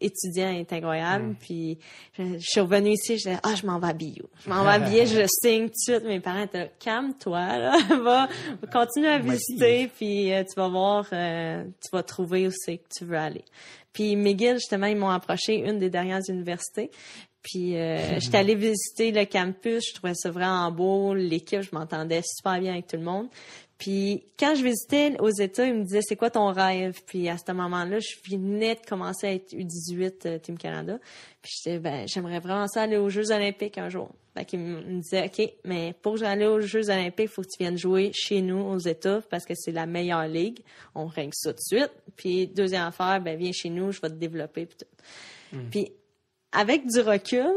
étudiant est incroyable. Puis je suis revenue ici, je disais, je m'en vais à BU. Je m'en vais à BU, je signe tout de suite. Mes parents étaient là, calme-toi, là, va continuer à visiter, puis tu vas voir, tu vas trouver où c'est que tu veux aller. Puis McGill, justement, ils m'ont approché, une des dernières universités. Puis j'étais allée visiter le campus, je trouvais ça vraiment beau, l'équipe, je m'entendais super bien avec tout le monde. Puis quand je visitais aux États, ils me disaient c'est quoi ton rêve? Puis à ce moment-là, je venais de commencer à être U18 Team Canada. Puis j'étais j'aimerais vraiment ça aller aux Jeux olympiques un jour. Fait qu'ils me disaient OK, mais pour aller aux Jeux olympiques, il faut que tu viennes jouer chez nous aux États parce que c'est la meilleure ligue. On règle ça tout de suite. Puis deuxième affaire, viens chez nous, je vais te développer puis tout. Puis avec du recul,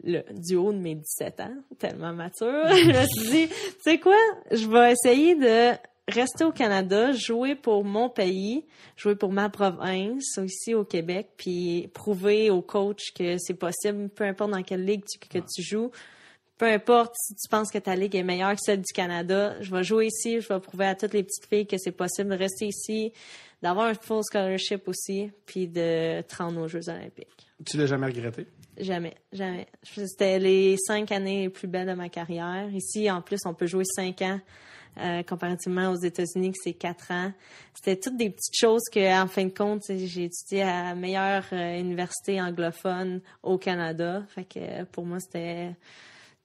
du haut de mes 17 ans, tellement mature, je me suis dit, tu sais quoi, je vais essayer de rester au Canada, jouer pour mon pays, jouer pour ma province, ici au Québec, puis prouver aux coachs que c'est possible, peu importe dans quelle ligue que tu joues, peu importe si tu penses que ta ligue est meilleure que celle du Canada, je vais jouer ici, je vais prouver à toutes les petites filles que c'est possible de rester ici, d'avoir un full scholarship aussi, puis de te rendre aux Jeux olympiques. Tu l'as jamais regretté? Jamais. C'était les 5 années les plus belles de ma carrière. Ici, en plus, on peut jouer 5 ans, comparativement aux États-Unis, que c'est 4 ans. C'était toutes des petites choses que, en fin de compte, j'ai étudié à la meilleure université anglophone au Canada. Fait que pour moi, c'était...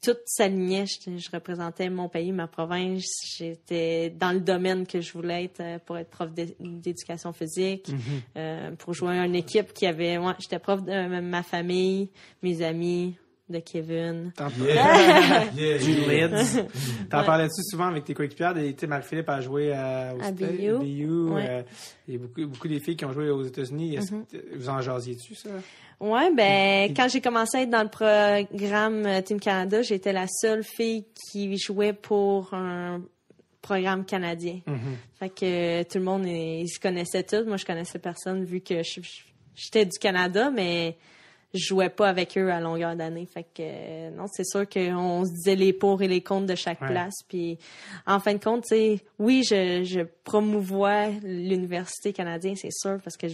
Tout s'alignait. Je représentais mon pays, ma province. J'étais dans le domaine que je voulais être pour être prof d'éducation physique, pour jouer à une équipe qui avait... j'étais prof de ma famille, mes amis, de Kevin. Du Lids. T'en parlais-tu souvent avec tes coéquipières? Marie-Philippe a joué au BU. Ouais. Il y a beaucoup des filles qui ont joué aux États-Unis. Vous en jasiez-tu, ça? Ouais, quand j'ai commencé à être dans le programme Team Canada, j'étais la seule fille qui jouait pour un programme canadien. Fait que tout le monde, ils se connaissaient tous. Moi, je connaissais personne vu que j'étais du Canada, mais je jouais pas avec eux à longueur d'année. Fait que non, c'est sûr qu'on se disait les pour et les contre de chaque place. Puis en fin de compte, tu sais, oui, je promouvois l'université canadienne, c'est sûr, parce que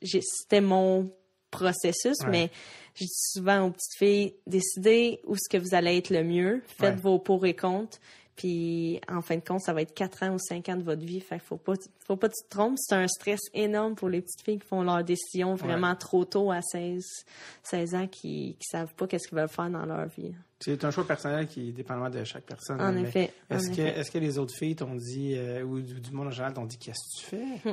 c'était mon processus, mais je dis souvent aux petites filles, décidez où est-ce que vous allez être le mieux, faites vos pour et contre, puis en fin de compte, ça va être 4 ans ou 5 ans de votre vie, fait qu'il faut pas que tu te trompes, c'est un stress énorme pour les petites filles qui font leurs décisions vraiment trop tôt à 16 ans, qui savent pas qu'est-ce qu'ils veulent faire dans leur vie. C'est un choix personnel qui est dépendant de chaque personne. En effet. Est-ce que les autres filles t'ont dit, ou du monde en général t'ont dit, qu'est-ce que tu fais?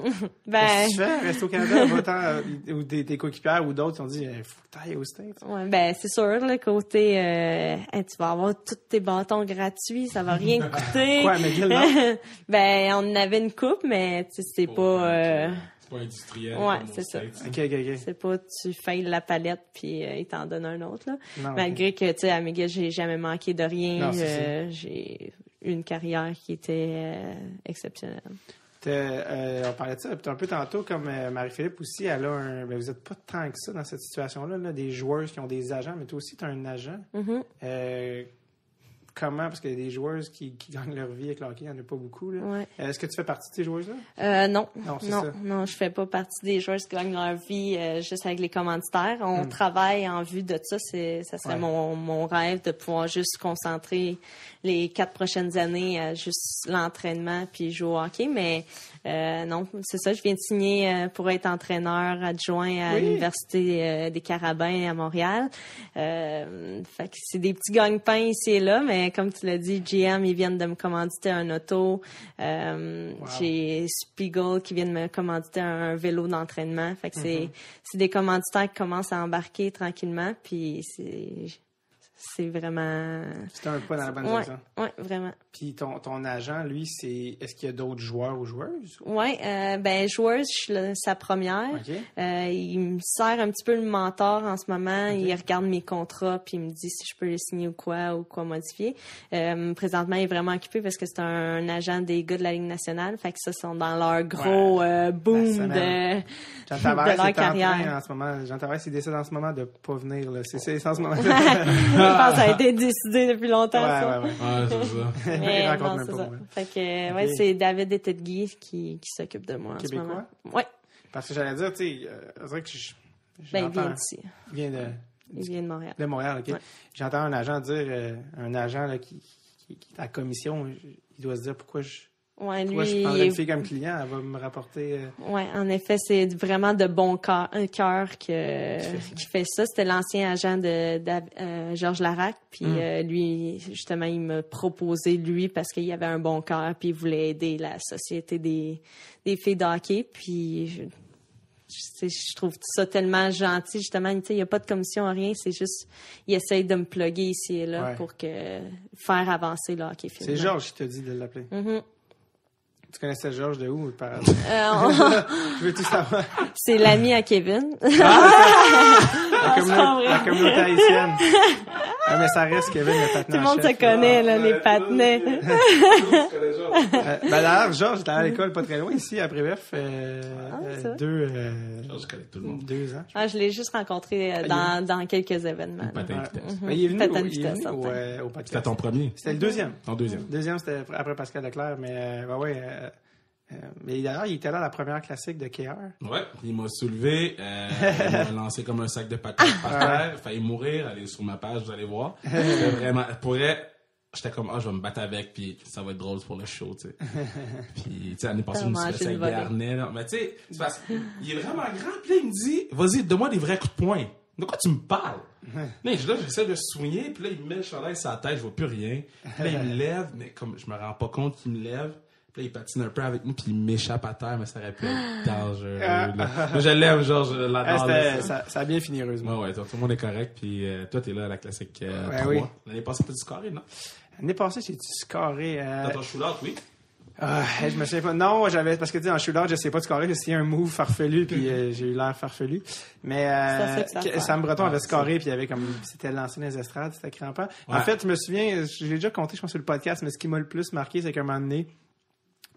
Qu'est-ce que tu fais? Reste au Canada, ou tes coéquipières ou d'autres t'ont dit, faut que t'ailles aux States. Ouais, c'est sûr, le côté, tu vas avoir tous tes bâtons gratuits, ça va rien te coûter. Quoi, McGill, non? On avait une coupe, mais c'est pas... pas industriel. Ouais, c'est ça. OK. C'est pas tu failles la palette puis il t'en donne un autre, là. Non, malgré que, tu sais, à McGill, j'ai jamais manqué de rien. Non, j'ai eu une carrière qui était exceptionnelle. On parlait de ça un peu tantôt, comme Marie-Philippe aussi, elle a vous n'êtes pas tant que ça dans cette situation-là, là, des joueurs qui ont des agents, mais toi aussi, tu as un agent. Comment? Parce qu'il y a des joueuses qui gagnent leur vie avec le hockey, il n'y en a pas beaucoup. Là. Ouais. Est-ce que tu fais partie de ces joueuses-là? Non, je fais pas partie des joueuses qui gagnent leur vie juste avec les commanditaires. On travaille en vue de ça. Ça serait mon rêve de pouvoir juste concentrer les 4 prochaines années à juste l'entraînement puis jouer au hockey. Mais non, c'est ça. Je viens de signer pour être entraîneur adjoint à l'Université des Carabins à Montréal. Fait que c'est des petits gagne-pains ici et là, mais comme tu l'as dit, GM, ils viennent de me commanditer un auto. J'ai Spiegel qui vient de me commanditer un vélo d'entraînement. Fait que c'est des commanditaires qui commencent à embarquer tranquillement, puis c'est vraiment... C'est un pas dans la bonne direction. Oui, vraiment. Puis ton agent, lui, est-ce qu'il y a d'autres joueurs ou joueuses? Oui, joueuse, je suis sa première. Okay. Il me sert un petit peu le mentor en ce moment. Okay. Il regarde mes contrats puis il me dit si je peux les signer ou quoi modifier. Présentement, il est vraiment occupé parce que c'est un agent des gars de la Ligue nationale. Fait que ça, sont dans leur gros boom de leur carrière. En ce moment, Jean Tavares, il décide en ce moment de pas venir. Là. C'est en ce moment. Je pense que ça a été décidé depuis longtemps. Ouais, c'est ça. Mais non, c'est ça. Fait que, okay. C'est David Etetgui qui s'occupe de moi Québécois? En ce moment. Oui. Parce que j'allais dire, tu sais, c'est vrai que il vient d'ici. Il vient de Montréal. De Montréal, OK. Ouais. J'entends un agent dire, un agent là, qui est à commission, il doit se dire pourquoi je prendrais une fille comme client, elle va me rapporter... Oui, en effet, c'est vraiment de bon cœur qui fait ça. C'était l'ancien agent de Georges Larac, puis lui, justement, il m'a proposé, lui, parce qu'il y avait un bon cœur, puis il voulait aider la société des filles de hockey, puis... Je trouve ça tellement gentil, justement. Il n'y a pas de commission, rien. C'est juste, il essaye de me plugger ici et là pour faire avancer le hockey féminin. C'est Georges qui t'a dit de l'appeler. Mm-hmm. Tu connaissais Georges de où, par hasard? Je veux tout savoir. C'est l'ami à Kevin. La communauté haïtienne. Mais ça reste Kevin, le patin. Tout le monde se connaît, là, les patinets. D'ailleurs, Georges était à l'école pas très loin, ici, à Brébeuf. Georges connaît tout le monde. 2 ans. Je l'ai juste rencontré dans quelques événements. Patin vitesse. Il est venu au podcast. C'était ton premier? C'était le deuxième. Ton deuxième. Deuxième, c'était après Pascal Leclerc, mais mais d'ailleurs, il était là à la première classique de KR. Ouais, il m'a soulevé, il m'a lancé comme un sac de patates par terre, failli mourir, allez sur ma page, vous allez voir. C'était vraiment, j'étais comme, je vais me battre avec, puis ça va être drôle pour le show, tu sais. Puis, tu sais, l'année passée, je me suis fait avec Garnet, là. Mais tu sais, c'est parce qu'il est vraiment grand, puis là, il me dit, vas-y, donne-moi des vrais coups de poing. De quoi tu me parles? Là, j'essaie de soigner, puis là, il me met le chandail sur la tête, je vois plus rien. Puis là, il me lève, mais comme je me rends pas compte qu'il me lève. Puis là, il patine un peu avec nous, puis il m'échappe à terre, mais ça aurait pu être dangereux. Mais je l'aime, genre, je l'adore. Ça a bien fini, heureusement. Ouais, tout le monde est correct, puis toi, t'es là à la classique 3. Oui. L'année passée, t'as du scoré, non? L'année passée, j'ai du scoré. Dans ton shootout, oui? Je me souviens pas. Non, parce que tu sais, en shootout, je sais pas de scorer, s'il y a un move farfelu, puis j'ai eu l'air farfelu. Mais Sam Breton avait scoré, puis il avait comme, c'était lancé dans les estrades, c'était crampant. Ouais. En fait, je me souviens, je l'ai déjà compté, je pense, sur le podcast, mais ce qui m'a le plus marqué, c'est qu'à un moment donné,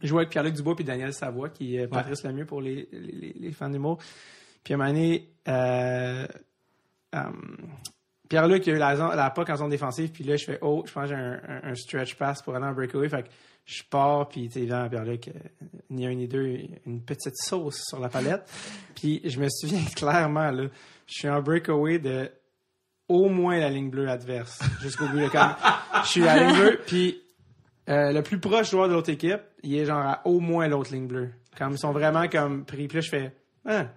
je jouais avec Pierre-Luc Dubois puis Daniel Savoie, qui est Patrice Lemieux pour les fans d'humour. Puis à un moment donné, Pierre-Luc, il a eu la puck en zone défensive, puis là, je fais, je pense que j'ai un stretch pass pour aller en breakaway. Fait que je pars, puis tu sais, évidemment, Pierre-Luc, ni un ni deux, une petite sauce sur la palette. Puis je me souviens clairement, là, je suis en breakaway de au moins la ligne bleue adverse, jusqu'au bout. Je suis à la ligne bleue, puis le plus proche joueur de l'autre équipe, il est genre à au moins l'autre ligne bleue. Comme ils sont vraiment comme pris. Puis là, je fais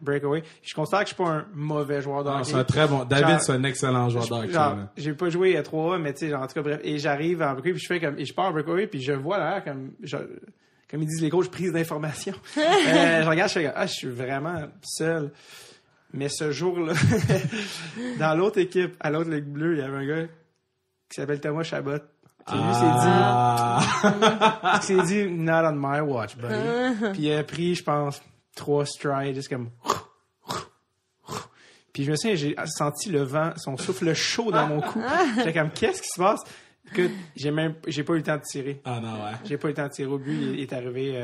breakaway. Je considère que je suis pas un mauvais joueur de hockey. C'est un très bon. David, c'est un excellent joueur de hockey. J'ai pas joué à 3A, mais tu sais, genre, en tout cas, bref. Et j'arrive en breakaway, puis je fais comme, et je pars en breakaway, puis je vois là, comme ils disent les coachs, prise d'information. Je regarde, je fais, je suis vraiment seul. Mais ce jour-là, dans l'autre équipe, à l'autre ligne bleue, il y avait un gars qui s'appelle Thomas Chabot. Qui lui s'est dit, not on my watch, buddy. Puis il a pris, je pense, 3 strides, juste comme. Puis je me souviens, j'ai senti le vent, son souffle chaud dans mon cou. J'étais comme, qu'est-ce qui se passe? Écoute, j'ai pas eu le temps de tirer. Ah non, ouais. J'ai pas eu le temps de tirer au but, il est arrivé.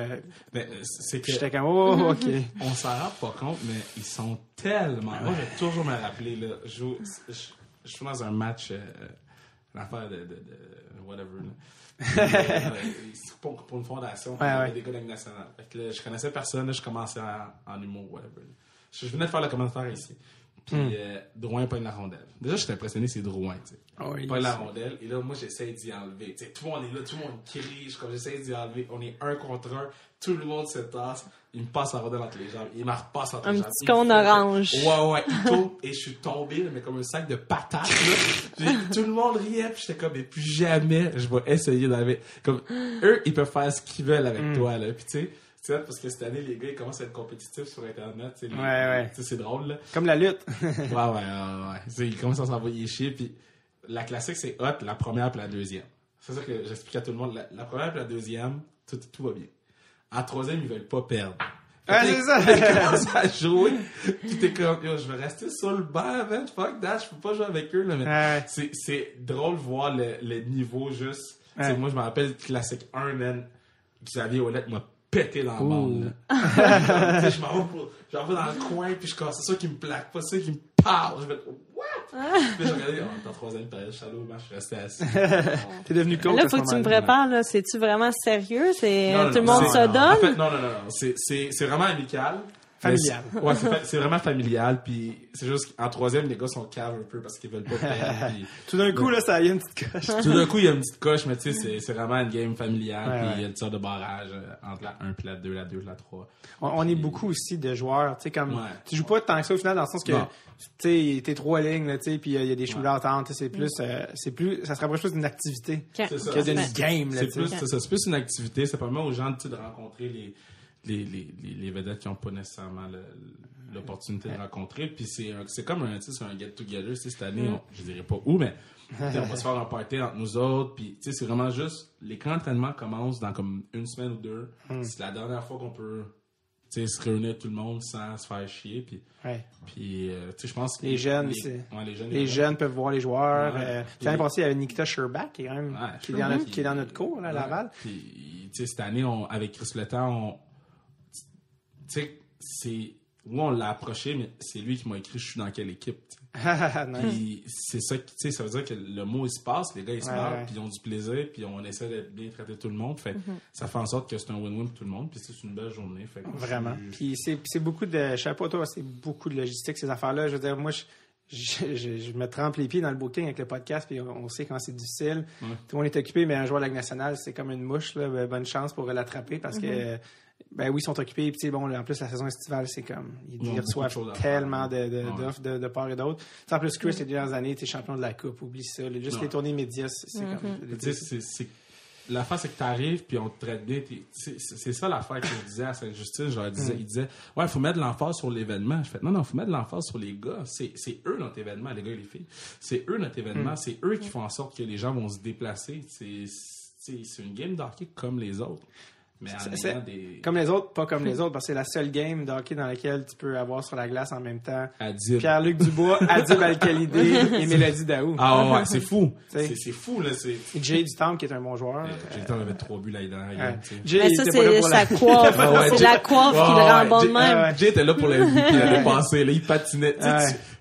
Mais c'est que. J'étais comme, ok. On s'en rend pas compte, mais ils sont tellement. Moi, j'ai toujours me rappelé, là. Je suis dans un match, l'affaire de whatever, là. Pour une fondation, il y avait des gars de la Ligue nationale. Fait que là, je connaissais personne, là, je commençais en humour, whatever. Là. Je venais de faire le commentaire ici. Puis Drouin pogne la rondelle. Déjà, j'étais impressionné, c'est Drouin, tu sais. Il pogne la rondelle, et là, moi, j'essaie d'y enlever. Tu sais, tout le monde est là, tout le monde crie, j'essaie d'y enlever. On est 1 contre 1, tout le monde se tasse. Il me passe la rondelle entre les jambes, il me repasse entre les jambes. Un petit cône orange. Ouais, il tourne, et je suis tombé, là, mais comme un sac de patates, là. Tout le monde riait, puis j'étais comme, mais plus jamais je vais essayer d'enlever. Comme, eux, ils peuvent faire ce qu'ils veulent avec toi, là. Puis tu sais, c'est parce que cette année, les gars, ils commencent à être compétitifs sur Internet. Tu sais, c'est drôle, là. Comme la lutte. Ouais. Ils commencent à s'envoyer chier, puis la classique, c'est hot, la première puis la deuxième. C'est ça que j'explique à tout le monde. La première puis la deuxième, tout va bien. En troisième, ils veulent pas perdre. C'est ça! Ils commencent à jouer, puis t'es comme, yo, je vais rester sur le banc, man, fuck that, je peux pas jouer avec eux, là, mais c'est drôle de voir le niveau juste. Moi, je me rappelle, classique 1, man, Xavier Ouellet m'a pété dans le monde, là. Je m'en vais dans le coin, puis c'est ça qui me plaque pas, c'est ça qui me parle. Je vais what? Puis j'ai regardé, dans la troisième période, je suis allé au match, je suis resté assis. T'es devenu coach. Là, faut que tu me prépares, là. C'est-tu vraiment sérieux? Tout le monde se donne? En fait, non. C'est vraiment amical. Familial. Ouais, c'est vraiment familial, puis c'est juste qu'en troisième, les gars sont caves un peu parce qu'ils veulent pas perdre. Tout d'un coup, là, ça y a une petite coche. Tout d'un coup, il y a une petite coche, mais tu sais, c'est vraiment une game familiale, puis il y a une sorte de barrage entre la 1 puis la 2, la 2 la 3. On est beaucoup aussi de joueurs, tu sais, comme, tu joues pas tant que ça au final, dans le sens que, tu sais, t'es 3 lignes, là, tu sais, puis il y a des shootouts entre, c'est plus, ça se rapproche plus d'une activité que d'une game, là, c'est plus une activité, ça permet aux gens, de rencontrer les vedettes qui n'ont pas nécessairement l'opportunité de rencontrer. Puis c'est comme un get-together. Cette année, je dirais pas où, mais on va se faire un party entre nous autres. Puis c'est vraiment juste, les camps d'entraînement commencent dans comme une semaine ou deux. C'est la dernière fois qu'on peut se réunir tout le monde sans se faire chier. Puis je pense que les jeunes peuvent voir les joueurs. L'année passée, il y avait Nikita Sherbak qui est dans notre cours là, à Laval. Puis cette année, avec Chris Letang, c'est on l'a approché, mais c'est lui qui m'a écrit je suis dans quelle équipe. Puis c'est ça, ça veut dire que le mot il se passe, les gars ils se parlent, puis ils ont du plaisir, puis on essaie de bien traiter tout le monde. Fait ça fait en sorte que c'est un win-win pour tout le monde, puis c'est une belle journée. Fait vraiment. Puis c'est beaucoup de, je sais pas toi, c'est beaucoup de logistique ces affaires-là. Je veux dire, moi je me trempe les pieds dans le booking avec le podcast, puis on sait quand c'est difficile. Tout le monde est occupé, mais un joueur de la Ligue nationale, c'est comme une mouche, là, bonne chance pour l'attraper parce que oui, ils sont occupés. Puis, bon, en plus, la saison estivale, c'est comme... Ils reçoivent tellement d'offres de part et d'autre. En plus, Chris, les dernières années, t'es champion de la Coupe. Oublie ça. Juste les tournées médias, c'est comme... L'affaire, c'est que t'arrives, puis on te traite bien. C'est ça l'affaire que je disais à Sainte-Justine. Il disait, il faut mettre de l'emphase sur l'événement. Je fais, non, il faut mettre de l'emphase sur les gars. C'est eux notre événement, les gars et les filles. C'est eux notre événement. C'est eux qui font en sorte que les gens vont se déplacer. C'est une game d'hockey comme les autres. Mais comme les autres, pas comme les autres, parce que c'est la seule game de hockey dans laquelle tu peux avoir sur la glace en même temps Pierre-Luc Dubois, Adib Al-Khalidé et Mélodie Daou. Ah ouais, c'est fou. C'est fou, là. Et Jay du Temple, qui est un bon joueur. Jay du Temple avait 3 buts là dedans. Mais ça, c'est sa coiffe. C'est la coiffe qui le rend bon de même. Jay était là pour le MVP l'année passée, là. Il patinait.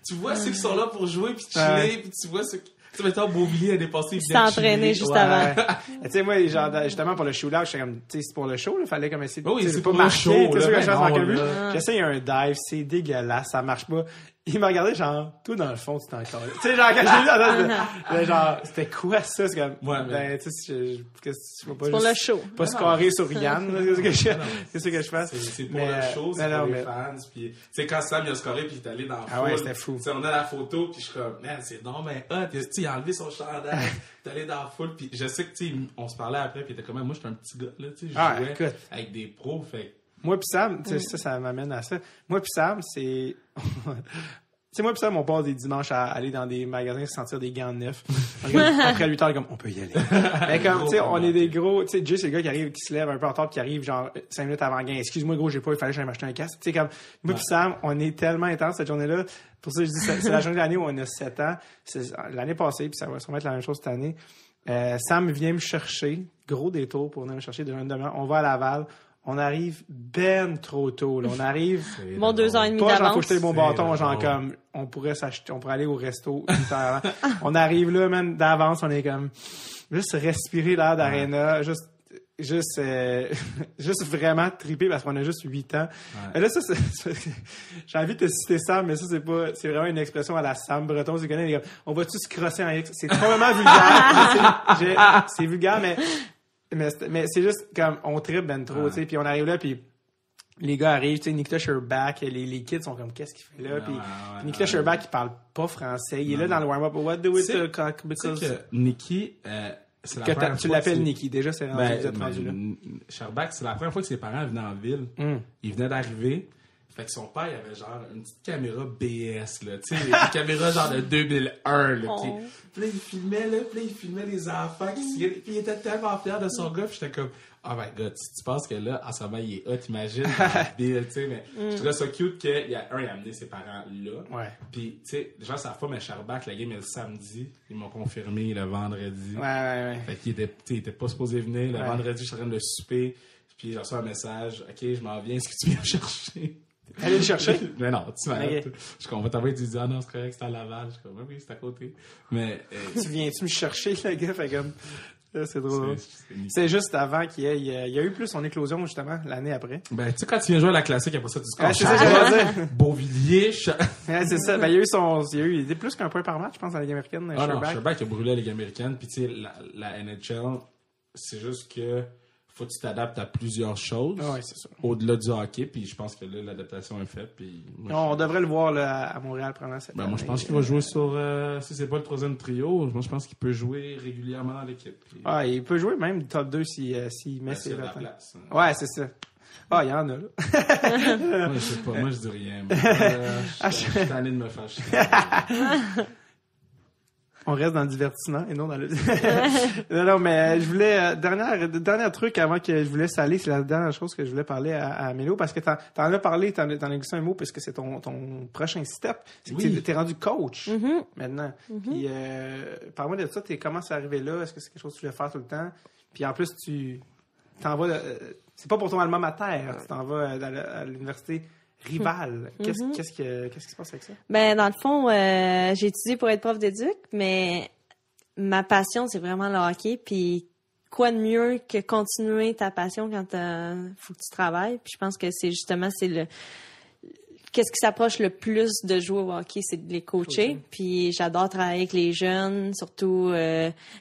Tu vois ceux qui sont là pour jouer puis chiller, puis tu vois ceux qui... Tu sais, mettons, Beauvilliers a dépassé. Il s'est entraîné juste avant. Tu sais, moi, genre, justement, pour le shootout, j'étais comme, tu sais, c'est pour le show, il fallait comme essayer de. Oui, c'est pas pour le show. Tu sais, que je fasse marquer un but. J'essaye un dive, c'est dégueulasse, ça marche pas. Il m'a regardé, genre, tout dans le fond, tu t'es encore là. Tu sais, genre, quand je l'ai vu, genre, c'était quoi ça? C'est comme, tu sais, je vois pas. C'est pour le show. Pas se carrer sur Yann, qu'est-ce que je fais? C'est pour le show, c'est pour les fans. Puis, tu sais, quand Sam, il a scoré, puis il est allé dans la foule. Ah ouais, c'était fou. Tu sais, on a la photo, puis je suis comme, man, c'est non, mais hot. Tu sais, il a enlevé son chandail, il est allé dans la foule, puis je sais que, tu sais, on se parlait après, puis il était comme, moi, j'étais un petit gars, là, tu sais, je jouais avec des pros, fait. Moi pis Sam, ça m'amène à ça. Moi pis Sam, c'est... Tu sais, moi pis Sam, on passe des dimanches à aller dans des magasins se sentir des gants neufs. Après 8 heures, comme, on peut y aller. Mais comme, tu sais, on est des gros... Tu sais, Jay, c'est le gars qui arrive, qui se lève un peu en retard, qui arrive genre 5 minutes avant le gain. Excuse-moi, gros, il fallait que j'aille m'acheter un casque. Tu sais, comme, moi pis Sam, on est tellement intense cette journée-là. Pour ça, je dis, c'est la journée de l'année où on a 7 ans. C'est l'année passée, puis ça va sûrement être la même chose cette année. Sam vient me chercher, gros détour pour venir me chercher de une demi-heure. On va à Laval. On arrive ben trop tôt, là. On arrive. Bon, 2 heures et demie d'avance. Pas genre, faut jeter le bon bâton, genre, comme, on pourrait aller au resto 8 heures avant. On arrive là, même, d'avance, on est comme, juste respirer l'air d'Arena, juste vraiment triper parce qu'on a juste 8 ans. Et là, ça, j'ai envie de te citer Sam, mais ça, c'est vraiment une expression à la Sam Breton. On va-tu se crosser en X? C'est probablement vulgaire. C'est vulgaire, mais c'est juste comme, on tripe ben trop, tu sais, puis on arrive là, puis les gars arrivent, tu sais, Nikita Sherbak, les kids sont comme, qu'est-ce qu'il fait là? Puis Nikita Sherbak, il parle pas français, il est là dans le warm-up, what do we do? Because... que Nikki, c'est la première fois tu l'appelles Nikki, déjà, c'est rendu, vous êtes rendu là. Sherbak, c'est la première fois que ses parents venaient en ville. Il venait d'arriver, Fait que son père, il avait genre une petite caméra BS, là, tu sais, une caméra genre de 2001, là. Puis là, il filmait les enfants qui s'y... Puis il était tellement fier de son gars, puis j'étais comme, oh my god, tu penses que là, en ce moment, il est hot, t'imagines, tu sais, mais je trouvais ça cute qu'il y a amené ses parents là. Ouais. Puis, tu sais, genre, sa femme, Charbac, la game est le samedi, ils m'ont confirmé le vendredi. Ouais. Fait qu'il était pas supposé venir, le vendredi, je suis en train de souper, puis j'ai reçu un message, ok, je m'en viens, est-ce que tu viens me chercher? Allez le chercher? Mais non, tu m'arrêtes. Okay. On va t'envoyer, tu dis, ah non, c'est correct, c'est à Laval. Je suis comme, oui, c'est à côté. Mais. Tu viens-tu me chercher, le gars? Fait comme. Là, c'est drôle. C'est juste avant qu'il y ait. Il y a eu plus son éclosion, justement, l'année après. Ben, tu sais, quand tu viens jouer à la classique, après ça, tu scores. C'est ça que je veux dire. Beauvilliers, c'est ça. Ben, il était plus qu'un point par match, je pense, dans la Ligue américaine. Ah non, Sherbak a brûlé la Ligue américaine. Puis, tu sais, la NHL, c'est juste que. Faut que tu t'adaptes à plusieurs choses c'est sûr. Au-delà du hockey, puis je pense que là, l'adaptation est faite. Puis on devrait le voir là, à Montréal pendant cette année. Moi, je pense qu'il va jouer sur... si c'est pas le troisième trio, moi, je pense qu'il peut jouer régulièrement dans l'équipe. Puis... il peut jouer même top 2 s'il met ses la place. Ouais, c'est ça. Il y en a, là. Moi, je sais pas. Moi, je dis rien. Je suis tanné de me fâcher. On reste dans le divertissement et non dans le... non, mais je voulais... Dernier truc avant que je vous laisse aller, c'est la dernière chose que je voulais parler à Mélo, parce que t'en as parlé, t'en as glissé un mot, parce que c'est ton prochain step. C'est que t'es rendu coach maintenant. Puis, parle-moi de ça. Comment c'est arrivé là? Est-ce que c'est quelque chose que tu voulais faire tout le temps? Puis en plus, tu t'en vas... c'est pas pour ton alma mater. Tu t'en vas à l'université rivale. Qu'est-ce qui se passe avec ça? Ben, dans le fond, j'ai étudié pour être prof d'éduc, mais ma passion, c'est vraiment le hockey. Puis, quoi de mieux que continuer ta passion quand faut que tu travailles? Puis, je pense que c'est qu'est-ce qui s'approche le plus de jouer au hockey, c'est de les coacher. Puis, j'adore travailler avec les jeunes, surtout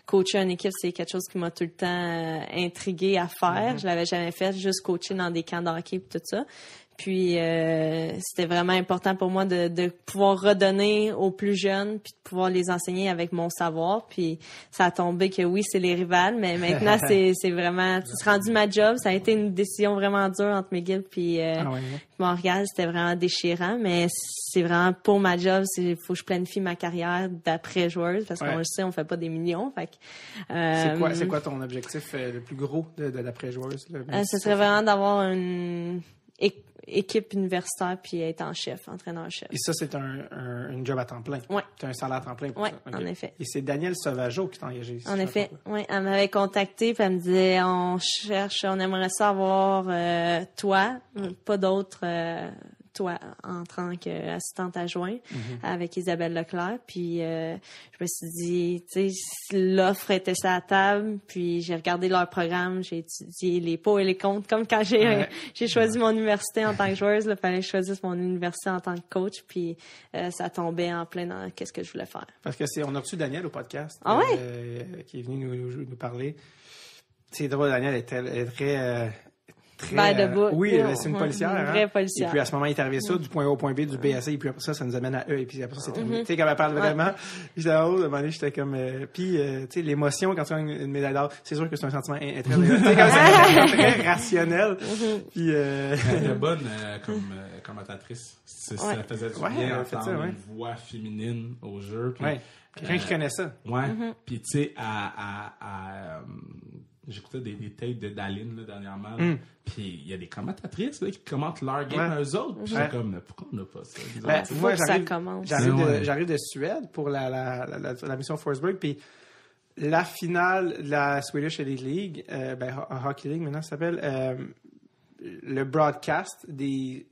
coacher une équipe, c'est quelque chose qui m'a tout le temps intriguée à faire. Je l'avais jamais fait, juste coacher dans des camps de hockey et tout ça. Puis c'était vraiment important pour moi de pouvoir redonner aux plus jeunes puis de pouvoir les enseigner avec mon savoir. Puis ça a tombé que oui, c'est les rivales, mais maintenant c'est vraiment... C'est rendu ma job. Ça a été une décision vraiment dure entre McGill puis Montréal. C'était vraiment déchirant, mais c'est vraiment pour ma job. Il faut que je planifie ma carrière d'après joueuse parce qu'on le sait, on fait pas des millions. Fait que, c'est quoi ton objectif le plus gros de l'après joueuse? Ce serait vraiment d'avoir une équipe universitaire puis être entraîneur-chef. Et ça, c'est un job à temps plein? Oui. Tu as un salaire à temps plein pour ça? Oui, en effet. Et c'est Danielle Sauvageau qui t'a engagé? En effet, oui. Elle m'avait contacté puis elle me disait, on aimerait ça avoir toi, pas d'autres... toi en tant qu'assistante adjointe avec Isabelle Leclerc. Puis je me suis dit, tu sais, l'offre était sur la table, puis j'ai regardé leur programme, j'ai étudié les pour et les contre, comme quand j'ai choisi mon université en tant que joueuse, il fallait que je choisisse mon université en tant que coach, puis ça tombait en plein dans qu'est-ce que je voulais faire. Parce que on a reçu Daniel au podcast, qui est venu nous parler. C'est drôle, Daniel est très... oui, c'est une policière. Une vraie policière. Et puis à ce moment, il est arrivé ça, du point A au point B, du BSA, et puis après ça nous amène à E, et puis après ça, c'est terminé. Tu sais, quand elle parle vraiment, j'étais en haut, de moment, j'étais comme... puis, tu sais, l'émotion quand tu as une médaille d'or, c'est sûr que c'est un sentiment très, très rationnel. Puis... Elle était bonne comme commentatrice. Ça faisait du bien d'entendre une voix féminine au jeu. Puis, quelqu'un qui connaît ça. Puis, tu sais, j'écoutais des tapes de Daline là, dernièrement. Puis il y a des commentatrices là, qui commentent leur game à eux autres. Puis j'étais comme, pourquoi on n'a pas ça? Moi, ça j'arrive de Suède pour la mission Forsberg. Puis la finale de la Swedish Elite League, Hockey League maintenant ça s'appelle, le broadcast de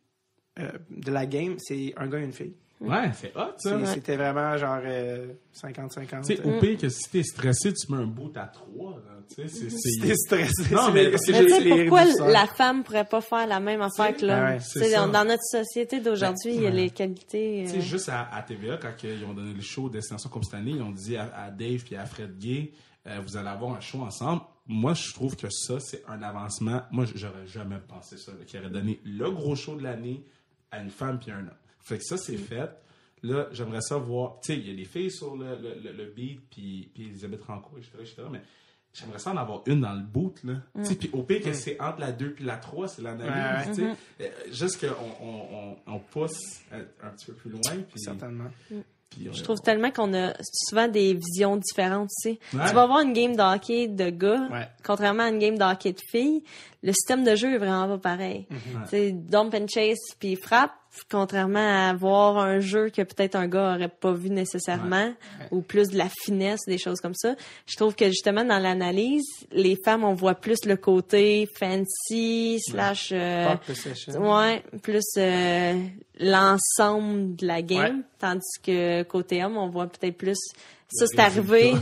la game, c'est un gars et une fille. Ouais, c'est hot, ça. C'était vraiment genre 50-50. Tu sais, au pire que si t'es stressé, tu mets un bout à 3. Si t'es stressé. Non, mais tu sais, pourquoi la femme pourrait pas faire la même affaire que l'homme? Dans notre société d'aujourd'hui, il y a les qualités... Tu sais, juste à TVA, quand ils ont donné le show Destination comme cette année, ils ont dit à Dave et à Fred Gay, vous allez avoir un show ensemble. Moi, je trouve que ça, c'est un avancement. Moi, j'aurais jamais pensé ça, qui aurait donné le gros show de l'année à une femme puis un homme. Fait que ça, c'est fait. Là, j'aimerais ça voir... Tu sais, il y a des filles sur le beat, puis Elisabeth Rancourt, etc., mais j'aimerais ça en avoir une dans le boot, là. Tu sais, puis au pire que c'est entre la 2 puis la 3, c'est l'analyse, tu sais. Juste qu'on pousse un petit peu plus loin. Puis, certainement. Puis, Je trouve tellement qu'on a souvent des visions différentes, tu sais. Tu vas avoir une game de hockey de gars, contrairement à une game de hockey de filles, le système de jeu est vraiment pas pareil. Tu sais, dump and chase puis frappe, contrairement à voir un jeu que peut-être un gars aurait pas vu nécessairement, ou plus de la finesse, des choses comme ça. Je trouve que justement dans l'analyse, les femmes, on voit plus le côté fancy slash plus l'ensemble de la game, tandis que côté homme, on voit peut-être plus ça, c'est arrivé,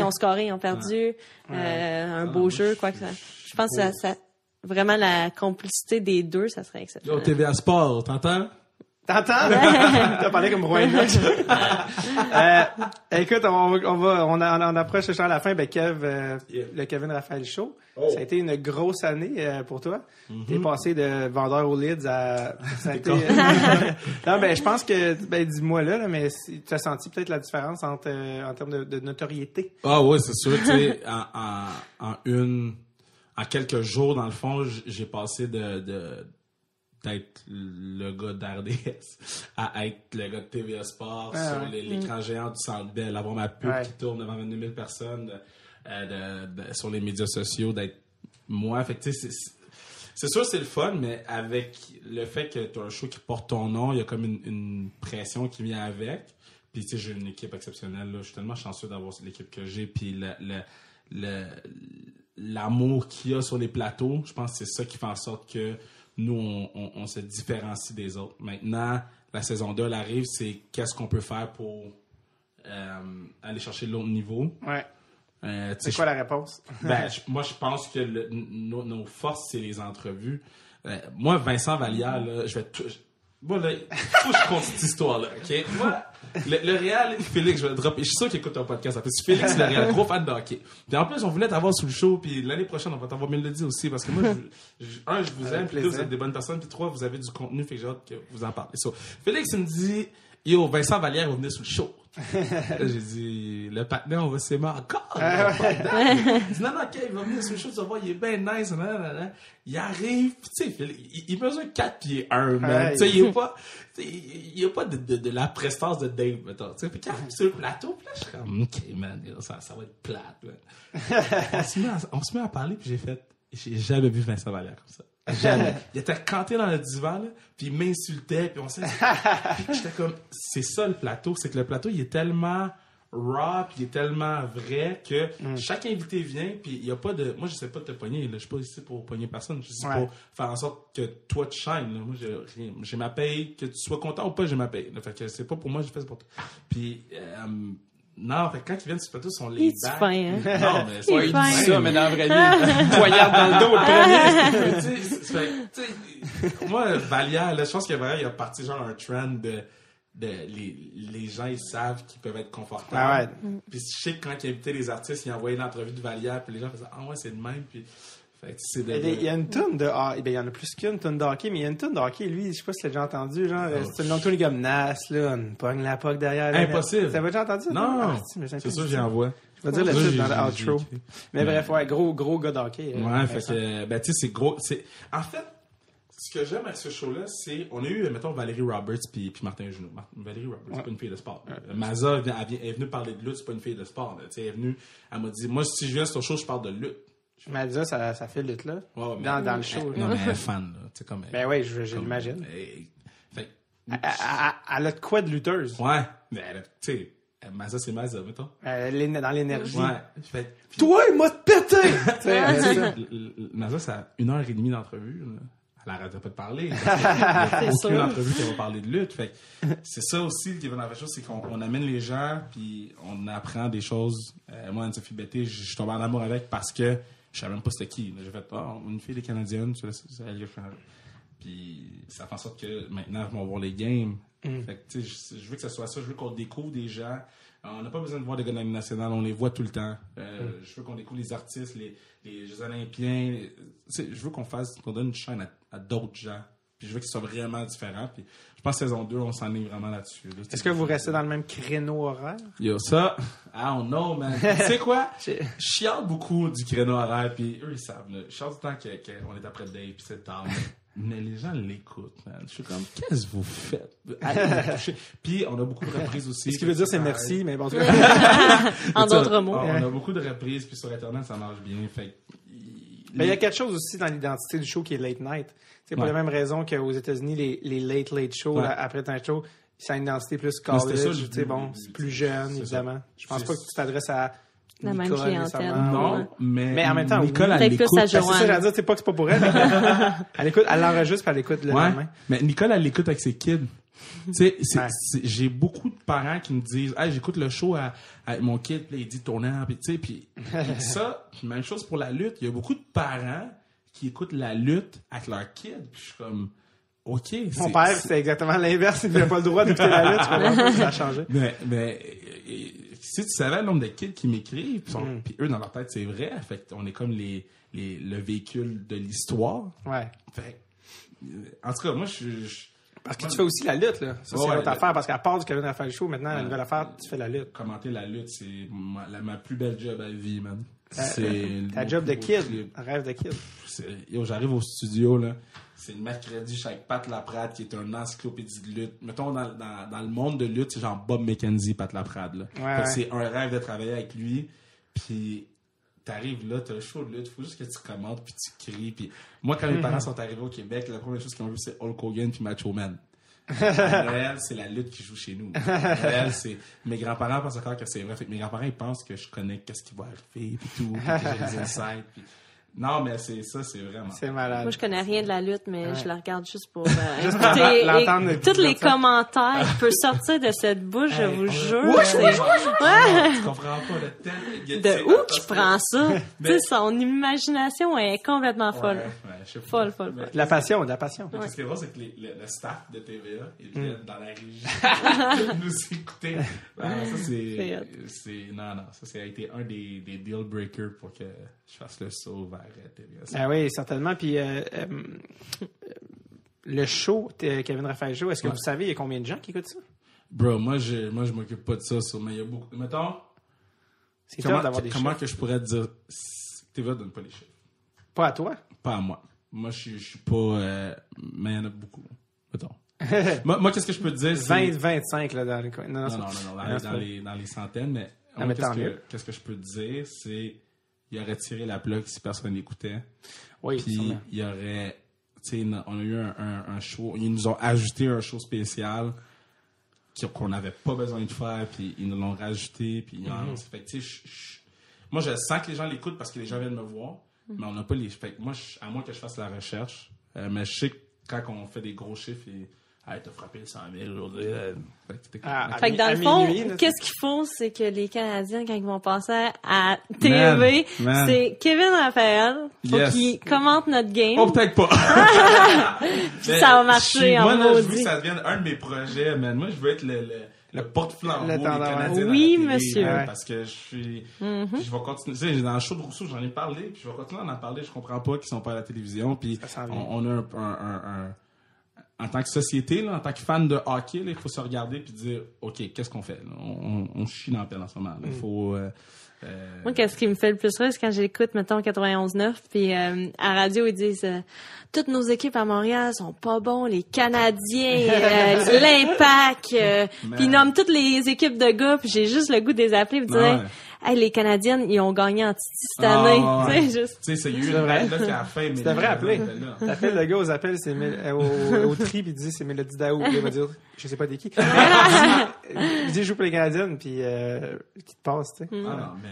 on scorait, on perdu, un beau jeu, quoi que ça. Je pense que ça vraiment la complicité des deux, ça serait exceptionnel. Yo, TVA Sport, t'entends? T'entends? T'as parlé comme Roy Knox. Écoute, on approche à la fin. Ben, le Kevin Raphaël Show. Ça a été une grosse année pour toi. T'es passé de vendeur aux leads à... Non, ben, je pense que, dis-moi là, mais tu as senti peut-être la différence en termes de notoriété. Ah oui, c'est sûr, tu sais, en quelques jours, dans le fond, j'ai passé d'être le gars d'RDS à être le gars de TVA Sport sur l'écran géant du Centre Bell, avoir ma pub qui tourne devant 22 000 personnes sur les médias sociaux, d'être moi. Fait que, tu sais, c'est sûr c'est le fun, mais avec le fait que tu as un show qui porte ton nom, il y a comme une pression qui vient avec. Puis, tu sais, j'ai une équipe exceptionnelle, là. Je suis tellement chanceux d'avoir l'équipe que j'ai. Puis, l'amour qu'il y a sur les plateaux, je pense que c'est ça qui fait en sorte que nous, on se différencie des autres. Maintenant, la saison 2, elle arrive, c'est qu'est-ce qu'on peut faire pour aller chercher l'autre niveau. Ouais. C'est quoi la réponse? Moi, je pense que nos forces, c'est les entrevues. Moi, Vincent Vallière, là, moi, là, faut que je compte cette histoire-là, OK? Moi, le Réal, Félix, je vais le dropper. Je suis sûr qu'il écoute ton podcast. En plus, Félix, le Réal, gros fan de hockey. Puis en plus, on voulait t'avoir sous le show. Puis l'année prochaine, on va t'avoir Mélodie aussi. Parce que moi, je vous aime. Puis deux, vous êtes des bonnes personnes. Puis trois, vous avez du contenu. Fait que j'ai hâte que vous en parlez. So, Félix, il me dit, yo, Vincent Vallière va venir sous le show. Là, j'ai dit, le partenaire, on va s'aimer encore. Il dit, non, OK, il va venir sur le show, tu vas voir, il est bien nice. Il arrive, tu sais, il mesure 4 pieds 1, man. Tu sais, il n'y a pas de la prestance de Dave, mettons. Tu sais, puis quand il arrive sur le plateau, puis là, je suis comme, OK, man, ça va être plate, man. On se met à parler, puis j'ai jamais vu Vincent Vallière comme ça. Jamais. Il était canté dans le divan, là, puis il m'insultait, puis on s'est... Puis j'étais comme, c'est ça le plateau, c'est que le plateau, il est tellement raw, puis il est tellement vrai que chaque invité vient, puis il y a pas de... Moi, je sais pas de te pogner, là, je suis pas ici pour pogner personne, je suis ici pour faire en sorte que toi, tu shines, là. Moi, j'ai ma paye, que tu sois content ou pas, j'ai ma paye. Là. Fait que c'est pas pour moi, je fais ça pour toi. Puis... non, fait que quand ils viennent sur le plateau, ils sont les bacs. Fin, hein? Non, mais il dit ça, mais dans la vraie vie, poignarde dans le dos, le premier. Moi, Vallière, là, je pense qu'il y a parti genre un trend de les gens, ils savent qu'ils peuvent être confortables. Ah ouais. Puis je sais que quand ils invitaient les artistes, ils envoyaient l'entrevue de Vallière, puis les gens faisaient, ah ouais, c'est le même, puis... Il y a une tonne de hockey. Il y en a plus qu'une tonne de hockey, mais il y a une tonne de hockey. Lui, je sais pas si tu l'as déjà entendu. Genre, c'est le nom de tous les gars Nas, là, on pogne la POC derrière. Impossible. T'avais déjà entendu ça? Non. C'est sûr, j'y envoie. Je vais dire le titre dans l'outro. Mais bref, ouais, gros gars de hockey. Ouais, fait que, tu sais, c'est gros. En fait, ce que j'aime avec ce show-là, c'est, on a eu, mettons, Valérie Roberts puis Martin Junot. Valérie Roberts, c'est pas une fille de sport. Maza, elle est venue parler de lutte, c'est pas une fille de sport. Tu sais, elle est venue, elle m'a dit, moi, si je viens sur ton show, je parle de lutte. Mais déjà, ça fait lutte, là. Ouais, dans le show. Non, mais elle est fan, là. Tu sais, comme. Ben oui, je l'imagine. Fait elle a de quoi de lutteuse? Ouais. Mais tu sais, Maza, c'est Maza, mettons. Dans l'énergie. Ouais. Toi, il m'a pété! Maza, ça a 1h30 d'entrevue, là. Elle arrête pas de parler. Il n'y a aucune entrevue qui va parler de lutte. Fait que c'est ça aussi qui est dans la chose, c'est qu'on amène les gens, puis on apprend des choses. Moi, Anne-Sophie Betté, je suis tombé en amour avec parce que je savais même pas c'était qui. J'ai fait, une fille des Canadiennes, c'est elle qui a fait. Puis ça fait en sorte que maintenant, ils vont voir les games. Fait que, tu sais, je veux que ça soit ça. Je veux qu'on découvre des gens. On n'a pas besoin de voir des gars de la Ligue nationale, on les voit tout le temps. Je veux qu'on découvre les artistes, les Jeux olympiens. Je veux qu'on donne une chaîne à d'autres gens. Puis je veux qu'il soit vraiment différent. Puis je pense que saison 2, on s'enligne vraiment là-dessus. Là. Est-ce que vous restez dans le même créneau horaire? Yo, ça, I don't know, man. Tu sais quoi? Je chiale beaucoup du créneau horaire, puis eux, ils savent. Là. Je chiale du temps qu'on est après Dave, puis c'est tard. Mais les gens l'écoutent, man. Je suis comme, qu'est-ce que vous faites? Puis on a beaucoup de reprises aussi. Ce qui veut dire, c'est merci, mais bon, en d'autres mots. On a beaucoup de reprises, puis sur Internet, ça marche bien. Fait mais il y a quelque chose aussi dans l'identité du show qui est late night. C'est pour la même raison qu'aux États-Unis, les late shows, après un show, ça a une identité plus college. C'est plus jeune, évidemment. Je pense pas que tu t'adresses à la Nicole, même clientèle. Non, mais en même temps, Nicole, elle l'écoute. C'est ça, j'allais dire, c'est pas que c'est pas pour elle, mais elle écoute, elle l'enregistre, puis elle l'écoute le lendemain. Mais Nicole, elle l'écoute avec ses kids. Tu sais, j'ai beaucoup de parents qui me disent, hey, j'écoute le show avec mon kid, puis il dit tournant, puis tu sais, puis ça, même chose pour la lutte. Il y a beaucoup de parents qui écoutent la lutte avec leurs kids, puis je suis comme, ok. Mon père, c'est exactement l'inverse. Il n'avait pas le droit d'écouter la lutte. Ça a changé. Mais si tu savais le nombre de kids qui m'écrivent, puis eux, dans leur tête, c'est vrai. Fait qu'on est comme le véhicule de l'histoire. Ouais. Fait, en tout cas, moi, parce que tu fais aussi la lutte, là. Ça, c'est l'autre affaire. Parce qu'à part du Kevin Raphaël Show, maintenant, la nouvelle affaire, tu fais la lutte. Commenter la lutte, c'est ma plus belle job à la vie, man. C'est ta job de kid. Un rêve de kid. J'arrive au studio, là. C'est le mercredi, je suis avec Pat Laprade, qui est un encyclopédie de lutte. Mettons, dans le monde de lutte, c'est genre Bob McKenzie, Pat Laprade, là. Ouais. C'est un rêve de travailler avec lui. Puis t'arrives là, t'as le show de lutte, faut juste que tu commentes, puis tu cries. Puis moi, quand mes parents sont arrivés au Québec, la première chose qu'ils ont vu, c'est Hulk Hogan puis Macho Man. À Noël, c'est la lutte qui joue chez nous. À Noël, c'est... Mes grands-parents pensent encore que c'est vrai. Fait que mes grands-parents, ils pensent que je connais qu'est-ce qui va arriver, puis tout, puis que j'ai des insights, puis... Non, mais c'est vraiment... C'est malade. Moi, je connais rien de la lutte, mais je la regarde juste pour l'entendre. Tous les commentaires qui peuvent sortir de cette bouche, je vous jure. Tu comprends pas le thème. De où qu'il prend ça? Tu sais, son imagination est complètement folle. Folle. La passion. Ce qui est drôle, c'est que le staff de TVA, ils viennent dans la régie nous écouter. Ça, ça a été un des deal breakers pour que je fasse le saut vers TVA. Ah oui, certainement. Puis le show, Kevin Raphaël Show, est-ce que vous savez, il y a combien de gens qui écoutent ça? Bro, moi je m'occupe pas de ça, mais il y a beaucoup. Mettons, c'est comment d'avoir des chiffres. Comment que je pourrais te dire, TVA donne pas les chiffres. Pas à toi? Pas à moi. Moi, je suis pas... mais il y en a beaucoup. Mettons. moi, qu'est-ce que je peux te dire? 20-25 là, dans les coins. Non, dans les centaines, mais qu'est-ce que je peux te dire, c'est il aurait tiré la plug si personne n'écoutait. Oui, puis il y aurait... Tu sais, on a eu un show... Ils nous ont ajouté un show spécial qu'on n'avait pas besoin de faire, puis ils nous l'ont rajouté, puis fait que tu sais, moi, je sens que les gens l'écoutent parce que les gens viennent me voir, mais on n'a pas les... Fait que moi, à moins que je fasse la recherche, mais je sais que quand on fait des gros chiffres, t'as frappé 100 000 aujourd'hui. Fait que dans le fond, qu'est-ce qu'il faut, c'est que les Canadiens, quand ils vont passer à TV, c'est Kevin Raphaël, faut qu'il commente notre game. Oh, peut-être pas. Ça va marcher en maudit. Moi, je veux que ça devienne un de mes projets, man. Moi, je veux être le porte-flambeau des Canadiens. Oui, dans la monsieur. télé, parce que je suis... Puis je vais continuer. Tu sais, dans le show de Rousseau, j'en ai parlé, puis je vais continuer à en parler. Je comprends pas qu'ils sont pas à la télévision, puis on a un en tant que société, là, en tant que fan de hockey, là, il faut se regarder puis dire, OK, qu'est-ce qu'on fait? Là? On chie dans la pelle en ce moment. Il faut... Moi, qu'est-ce qui me fait le plus rire, c'est quand j'écoute, mettons, 91.9, puis à radio, ils disent toutes nos équipes à Montréal sont pas bons, les Canadiens, l'Impact, puis ils nomment toutes les équipes de gars, puis j'ai juste le goût de les appeler et de dire hey, les Canadiennes, ils ont gagné en Titi cette année. Tu sais, juste. Tu sais, c'est eu une belle là qui a fait. Tu devrais appeler. T'appelles le gars aux appels, c'est au tri, puis il dit c'est Mélodie Daou. Il va dire, je sais pas des qui. Il dit, je joue pour les Canadiennes, puis qui te passe, tu sais.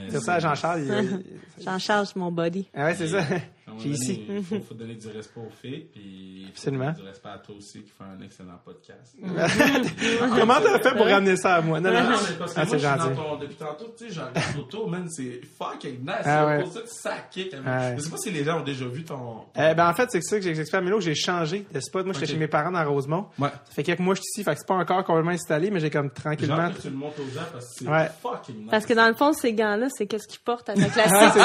C'est ça, Jean-Charles. Jean-Charles, c'est mon buddy. Ah ouais, c'est ça. J'ai ici. Il faut donner du respect aux filles, puis il faut donner du respect à toi aussi, qui fait un excellent podcast. Comment t'as fait pour ramener ça à moi? Non, mais parce que moi, je suis dans depuis tantôt, tu sais, j'en regarde autour, man, c'est fucking nice. C'est pour ça que ça kick. Je sais pas si les gens ont déjà vu ton... Ben, en fait, c'est ça que j'explique à Mélo, j'ai changé de spot. Moi, j'étais chez mes parents dans Rosemont. Ça fait quelques mois que je suis ici, fait que c'est pas encore complètement installé, mais j'ai comme tranquillement... Genre que tu le montes aux gens parce que c'est fucking nice. Parce que dans le fond, ces gants-là, c'est qu'est-ce qu'ils portent avec la classique, c'est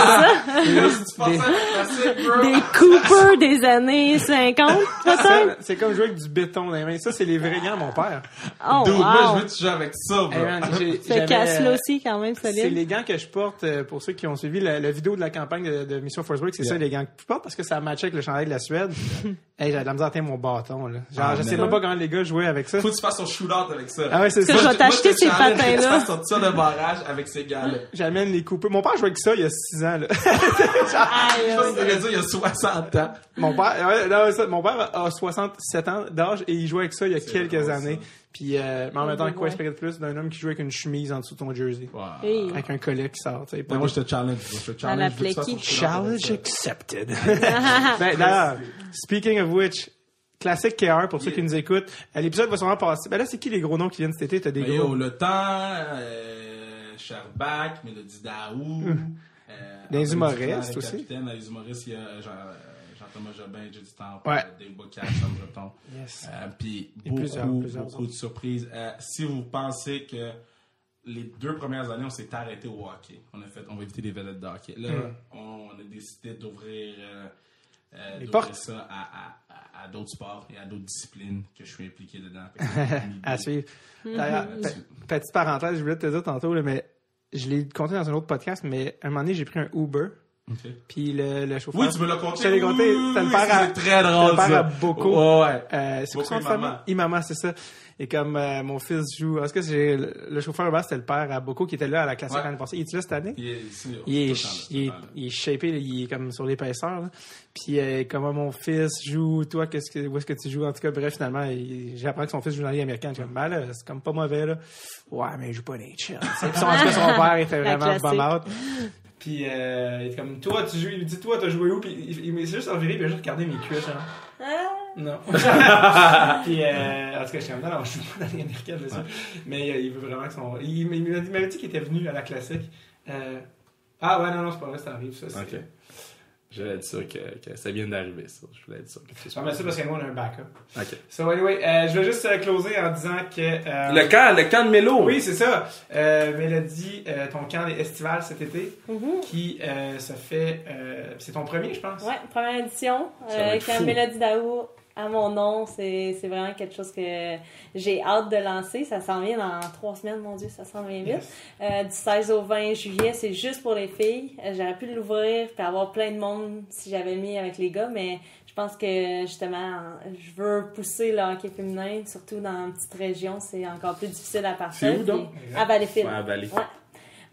ça? des Cooper des années 50, peut-être? C'est comme jouer avec du béton dans les mains. Ça, c'est les vrais gants de mon père. Oh, Dude, moi, je wow! veux jouer avec ça, bro. Hey, man, Ce casse-là aussi, quand même, c'est solide. les gants que je porte, pour ceux qui ont suivi la vidéo de la campagne de Mission Forsberg, c'est ça les gants que je porte parce que ça matchait avec le chandail de la Suède. Hey, j'avais de la misère à tenir mon bâton, là. Genre, je sais même pas comment les gars jouaient avec ça. Faut que tu fasses ton shootout avec ça. Ah ouais, c'est ça. Parce que je vais t'acheter ces patins-là. Tu fasses ton tir de barrage avec ces gars-là. J'amène les coupés. Mon père jouait avec ça il y a 6 ans, là. Je pense que ça veut dire il y a 60 ans. Mon père a 67 ans d'âge et il jouait avec ça il y a quelques drôle, années. ça. Puis, mais en même temps, quoi Ouais. espérer de plus d'un homme qui joue avec une chemise en dessous de ton jersey? Wow. Hey. Avec un collet qui sort, tu sais. Ben, moi, je te challenge. Je te challenge. la je veux que tu fasses ton Flecky. shootout avec Challenge ça. accepted. Ben, d'ailleurs, speaking of which, classique KR pour ceux qui nous écoutent. L'épisode va sûrement passer. Ben là, c'est qui les gros noms qui viennent cet été? T'as des Ben, gros. yo, Le Temps, Sherbach, Mélodie Daou. Des humoristes Duclair, aussi. Capitaine, les humoristes, il y a Jean-Thomas Jobin, Judy Temple, Ouais. Dave Bocage, Sam Breton. Yes. Puis Et plusieurs beaucoup de surprises. Si vous pensez que les 2 premières années, on s'est arrêté au hockey. On va éviter les vedettes de hockey. Là, on a décidé d'ouvrir Les d'ouvrir portes. ça à d'autres sports et à d'autres disciplines que je suis impliqué dedans. À suivre. D'ailleurs, petite parenthèse, je voulais te dire tantôt, là, mais je l'ai compté dans un autre podcast, mais à un moment donné, j'ai pris un Uber. Ok. Puis le chauffeur. Oui, tu me l'as compté. Je te l'ai compté. Oui, C'était le oui, père à. c'est très drôle, c'était le père ça. à Boko. Ouais. C'est quoi Boko son nom de et famille? maman. Imama, c'est ça. Et comme mon fils joue. Est-ce que c'est le chauffeur là-bas, c'était le père à Boko qui était là à la classique Ouais. l'année passée. Il est là cette année? Il est ici, Il tout est, le temps, là. il est shapé, là, il est comme sur l'épaisseur. Là. Puis comment mon fils joue, toi, où est-ce que tu joues? En tout cas, bref, finalement, j'apprends que son fils joue dans la Ligue américaine. Je suis comme, ben là, c'est comme pas mauvais, là. Ouais, mais il joue pas les chill. En tout cas, son père était La vraiment classique. bum out. Puis il est comme, toi, tu joues, il me dit, toi, t'as joué où? Puis il m'est juste enviré, puis il a juste regardé mes cuisses, genre. Non. Puis, en tout cas, je suis comme, non, je joue pas dans la Ligue américaine, bien sûr. Mais il veut vraiment que son. Il m'avait dit qu'il était venu à la classique. Ah, ouais, non, c'est pas vrai, ça arrive, ça. Ok. J'allais être sûr que ça vient d'arriver, ça. Je voulais être sûr que tu Je vais mettre ça parce que moi, on a un backup. Ok. So, anyway, je vais juste closer en disant que. Le camp de Mélo. Oui, c'est ça. Mélodie, ton camp estival cet été, qui se fait. C'est ton premier, je pense. Ouais, première édition. Ça va être Quand fou. Mélodie Daou à mon nom, c'est vraiment quelque chose que j'ai hâte de lancer. Ça s'en vient dans 3 semaines, mon Dieu, ça s'en vient vite. Du 16 au 20 juillet, c'est juste pour les filles. J'aurais pu l'ouvrir et avoir plein de monde si j'avais mis avec les gars, mais je pense que justement, je veux pousser le hockey féminin, surtout dans une petite région, c'est encore plus difficile à partir. C'est où, donc? À Valleyfield. Ouais, à Valley. Ouais.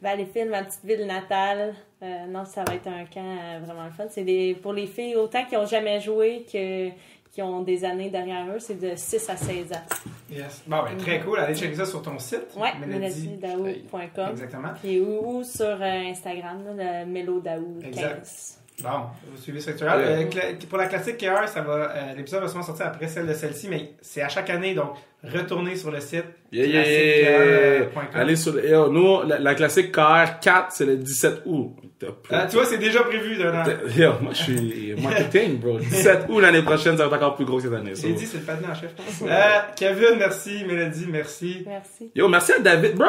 Valleyfield, ma petite ville natale. Non, ça va être un camp vraiment le fun. C'est pour les filles, autant qui n'ont jamais joué que qui ont des années derrière eux, c'est de 6 à 16 ans. Yes. Bon, ben, très cool. Allez checker ça sur ton site. Ouais, Mélodie. melodiedaou.com. Exactement. Puis ou sur Instagram, là, le Melodaou 15. Exact. Bon, vous suivez structural. Pour la classique KR, ça va, l'épisode va sûrement sortir après celle de celle-ci, mais c'est à chaque année, donc retournez sur le site. classiquekr.com. Allez sur le. Nous, la classique KR4, c'est le 17 août. Tu vois, c'est déjà prévu d'un an. Yo, moi, je suis marketing, bro. 17 août l'année prochaine, ça va être encore plus gros que cette année. J'ai dit, c'est le patin en chef. Kevin, merci. Mélodie, merci. Merci. Yo, merci à David. Bro,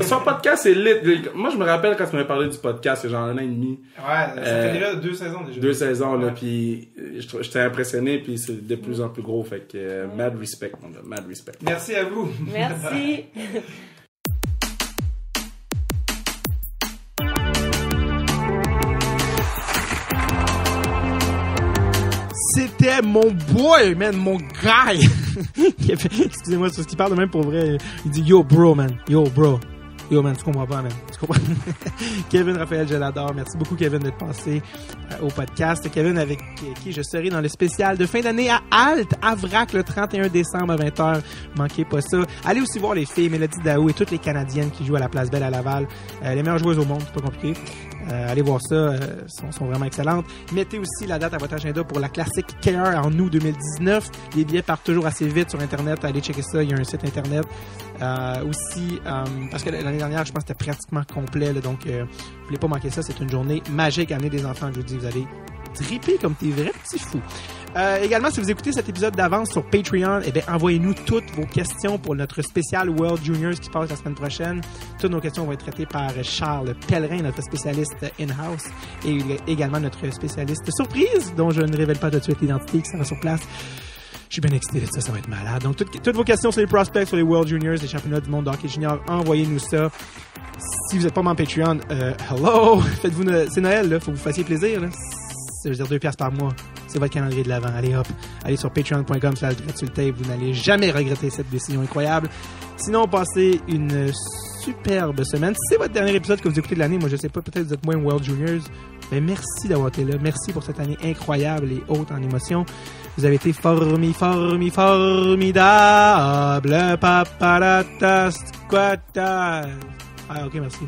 son podcast est lit. Moi, je me rappelle quand tu m'avais parlé du podcast, il y a genre 1 an et demi. Ouais, ça fait déjà 2 saisons déjà. 2 saisons, là, Ouais. puis j'étais impressionné, puis c'est de plus en plus gros. Fait que, mad respect, mon gars, mad respect. Merci à vous. Merci. C'était mon boy, man, mon guy. Excusez-moi, c'est ce qu'il parle de même pour vrai. Il dit yo bro, man. Yo bro. Yo man, tu comprends pas, man. Tu comprends? Kevin Raphaël, je l'adore. Merci beaucoup, Kevin, d'être passé au podcast. Kevin, avec qui je serai dans le spécial de fin d'année à Alt, à Vrac, le 31 décembre à 20h. Manquez pas ça. Allez aussi voir les filles, Mélodie Daou et toutes les Canadiennes qui jouent à la Place Belle à Laval. Les meilleures joueuses au monde, c'est pas compliqué. Allez voir ça, sont vraiment excellentes. Mettez aussi la date à votre agenda pour la classique KR en août 2019. Les billets partent toujours assez vite sur Internet. Allez checker ça, il y a un site Internet. Aussi, parce que l'année dernière, je pense que c'était pratiquement complet. Là, donc, vous voulez pas manquer ça. C'est une journée magique. Amenez des enfants, je vous dis, vous allez triper comme tes vrais petits fous. Également, si vous écoutez cet épisode d'avance sur Patreon, eh bien, envoyez-nous toutes vos questions pour notre spécial World Juniors qui se passe la semaine prochaine. Toutes nos questions vont être traitées par Charles Pellerin, notre spécialiste in-house, et également notre spécialiste surprise, dont je ne révèle pas tout de suite l'identité, qui sera sur place. Je suis bien excité de ça, ça va être malade. Donc, toutes vos questions sur les prospects, sur les World Juniors, les championnats du monde de hockey junior, envoyez-nous ça. Si vous n'êtes pas membre Patreon, hello! Faites-vous c'est Noël, là. Faut que vous fassiez plaisir, là. Je veux dire, 2$ par mois. C'est votre calendrier de l'avant. Allez hop, allez sur patreon.com/Dreadsultape. Vous n'allez jamais regretter cette décision incroyable. Sinon, passez une superbe semaine. Si c'est votre dernier épisode que vous écoutez de l'année, moi je sais pas, peut-être vous êtes moins World Juniors, mais merci d'avoir été là. Merci pour cette année incroyable et haute en émotion. Vous avez été formidable. Paparata squata. Ah, ok, merci.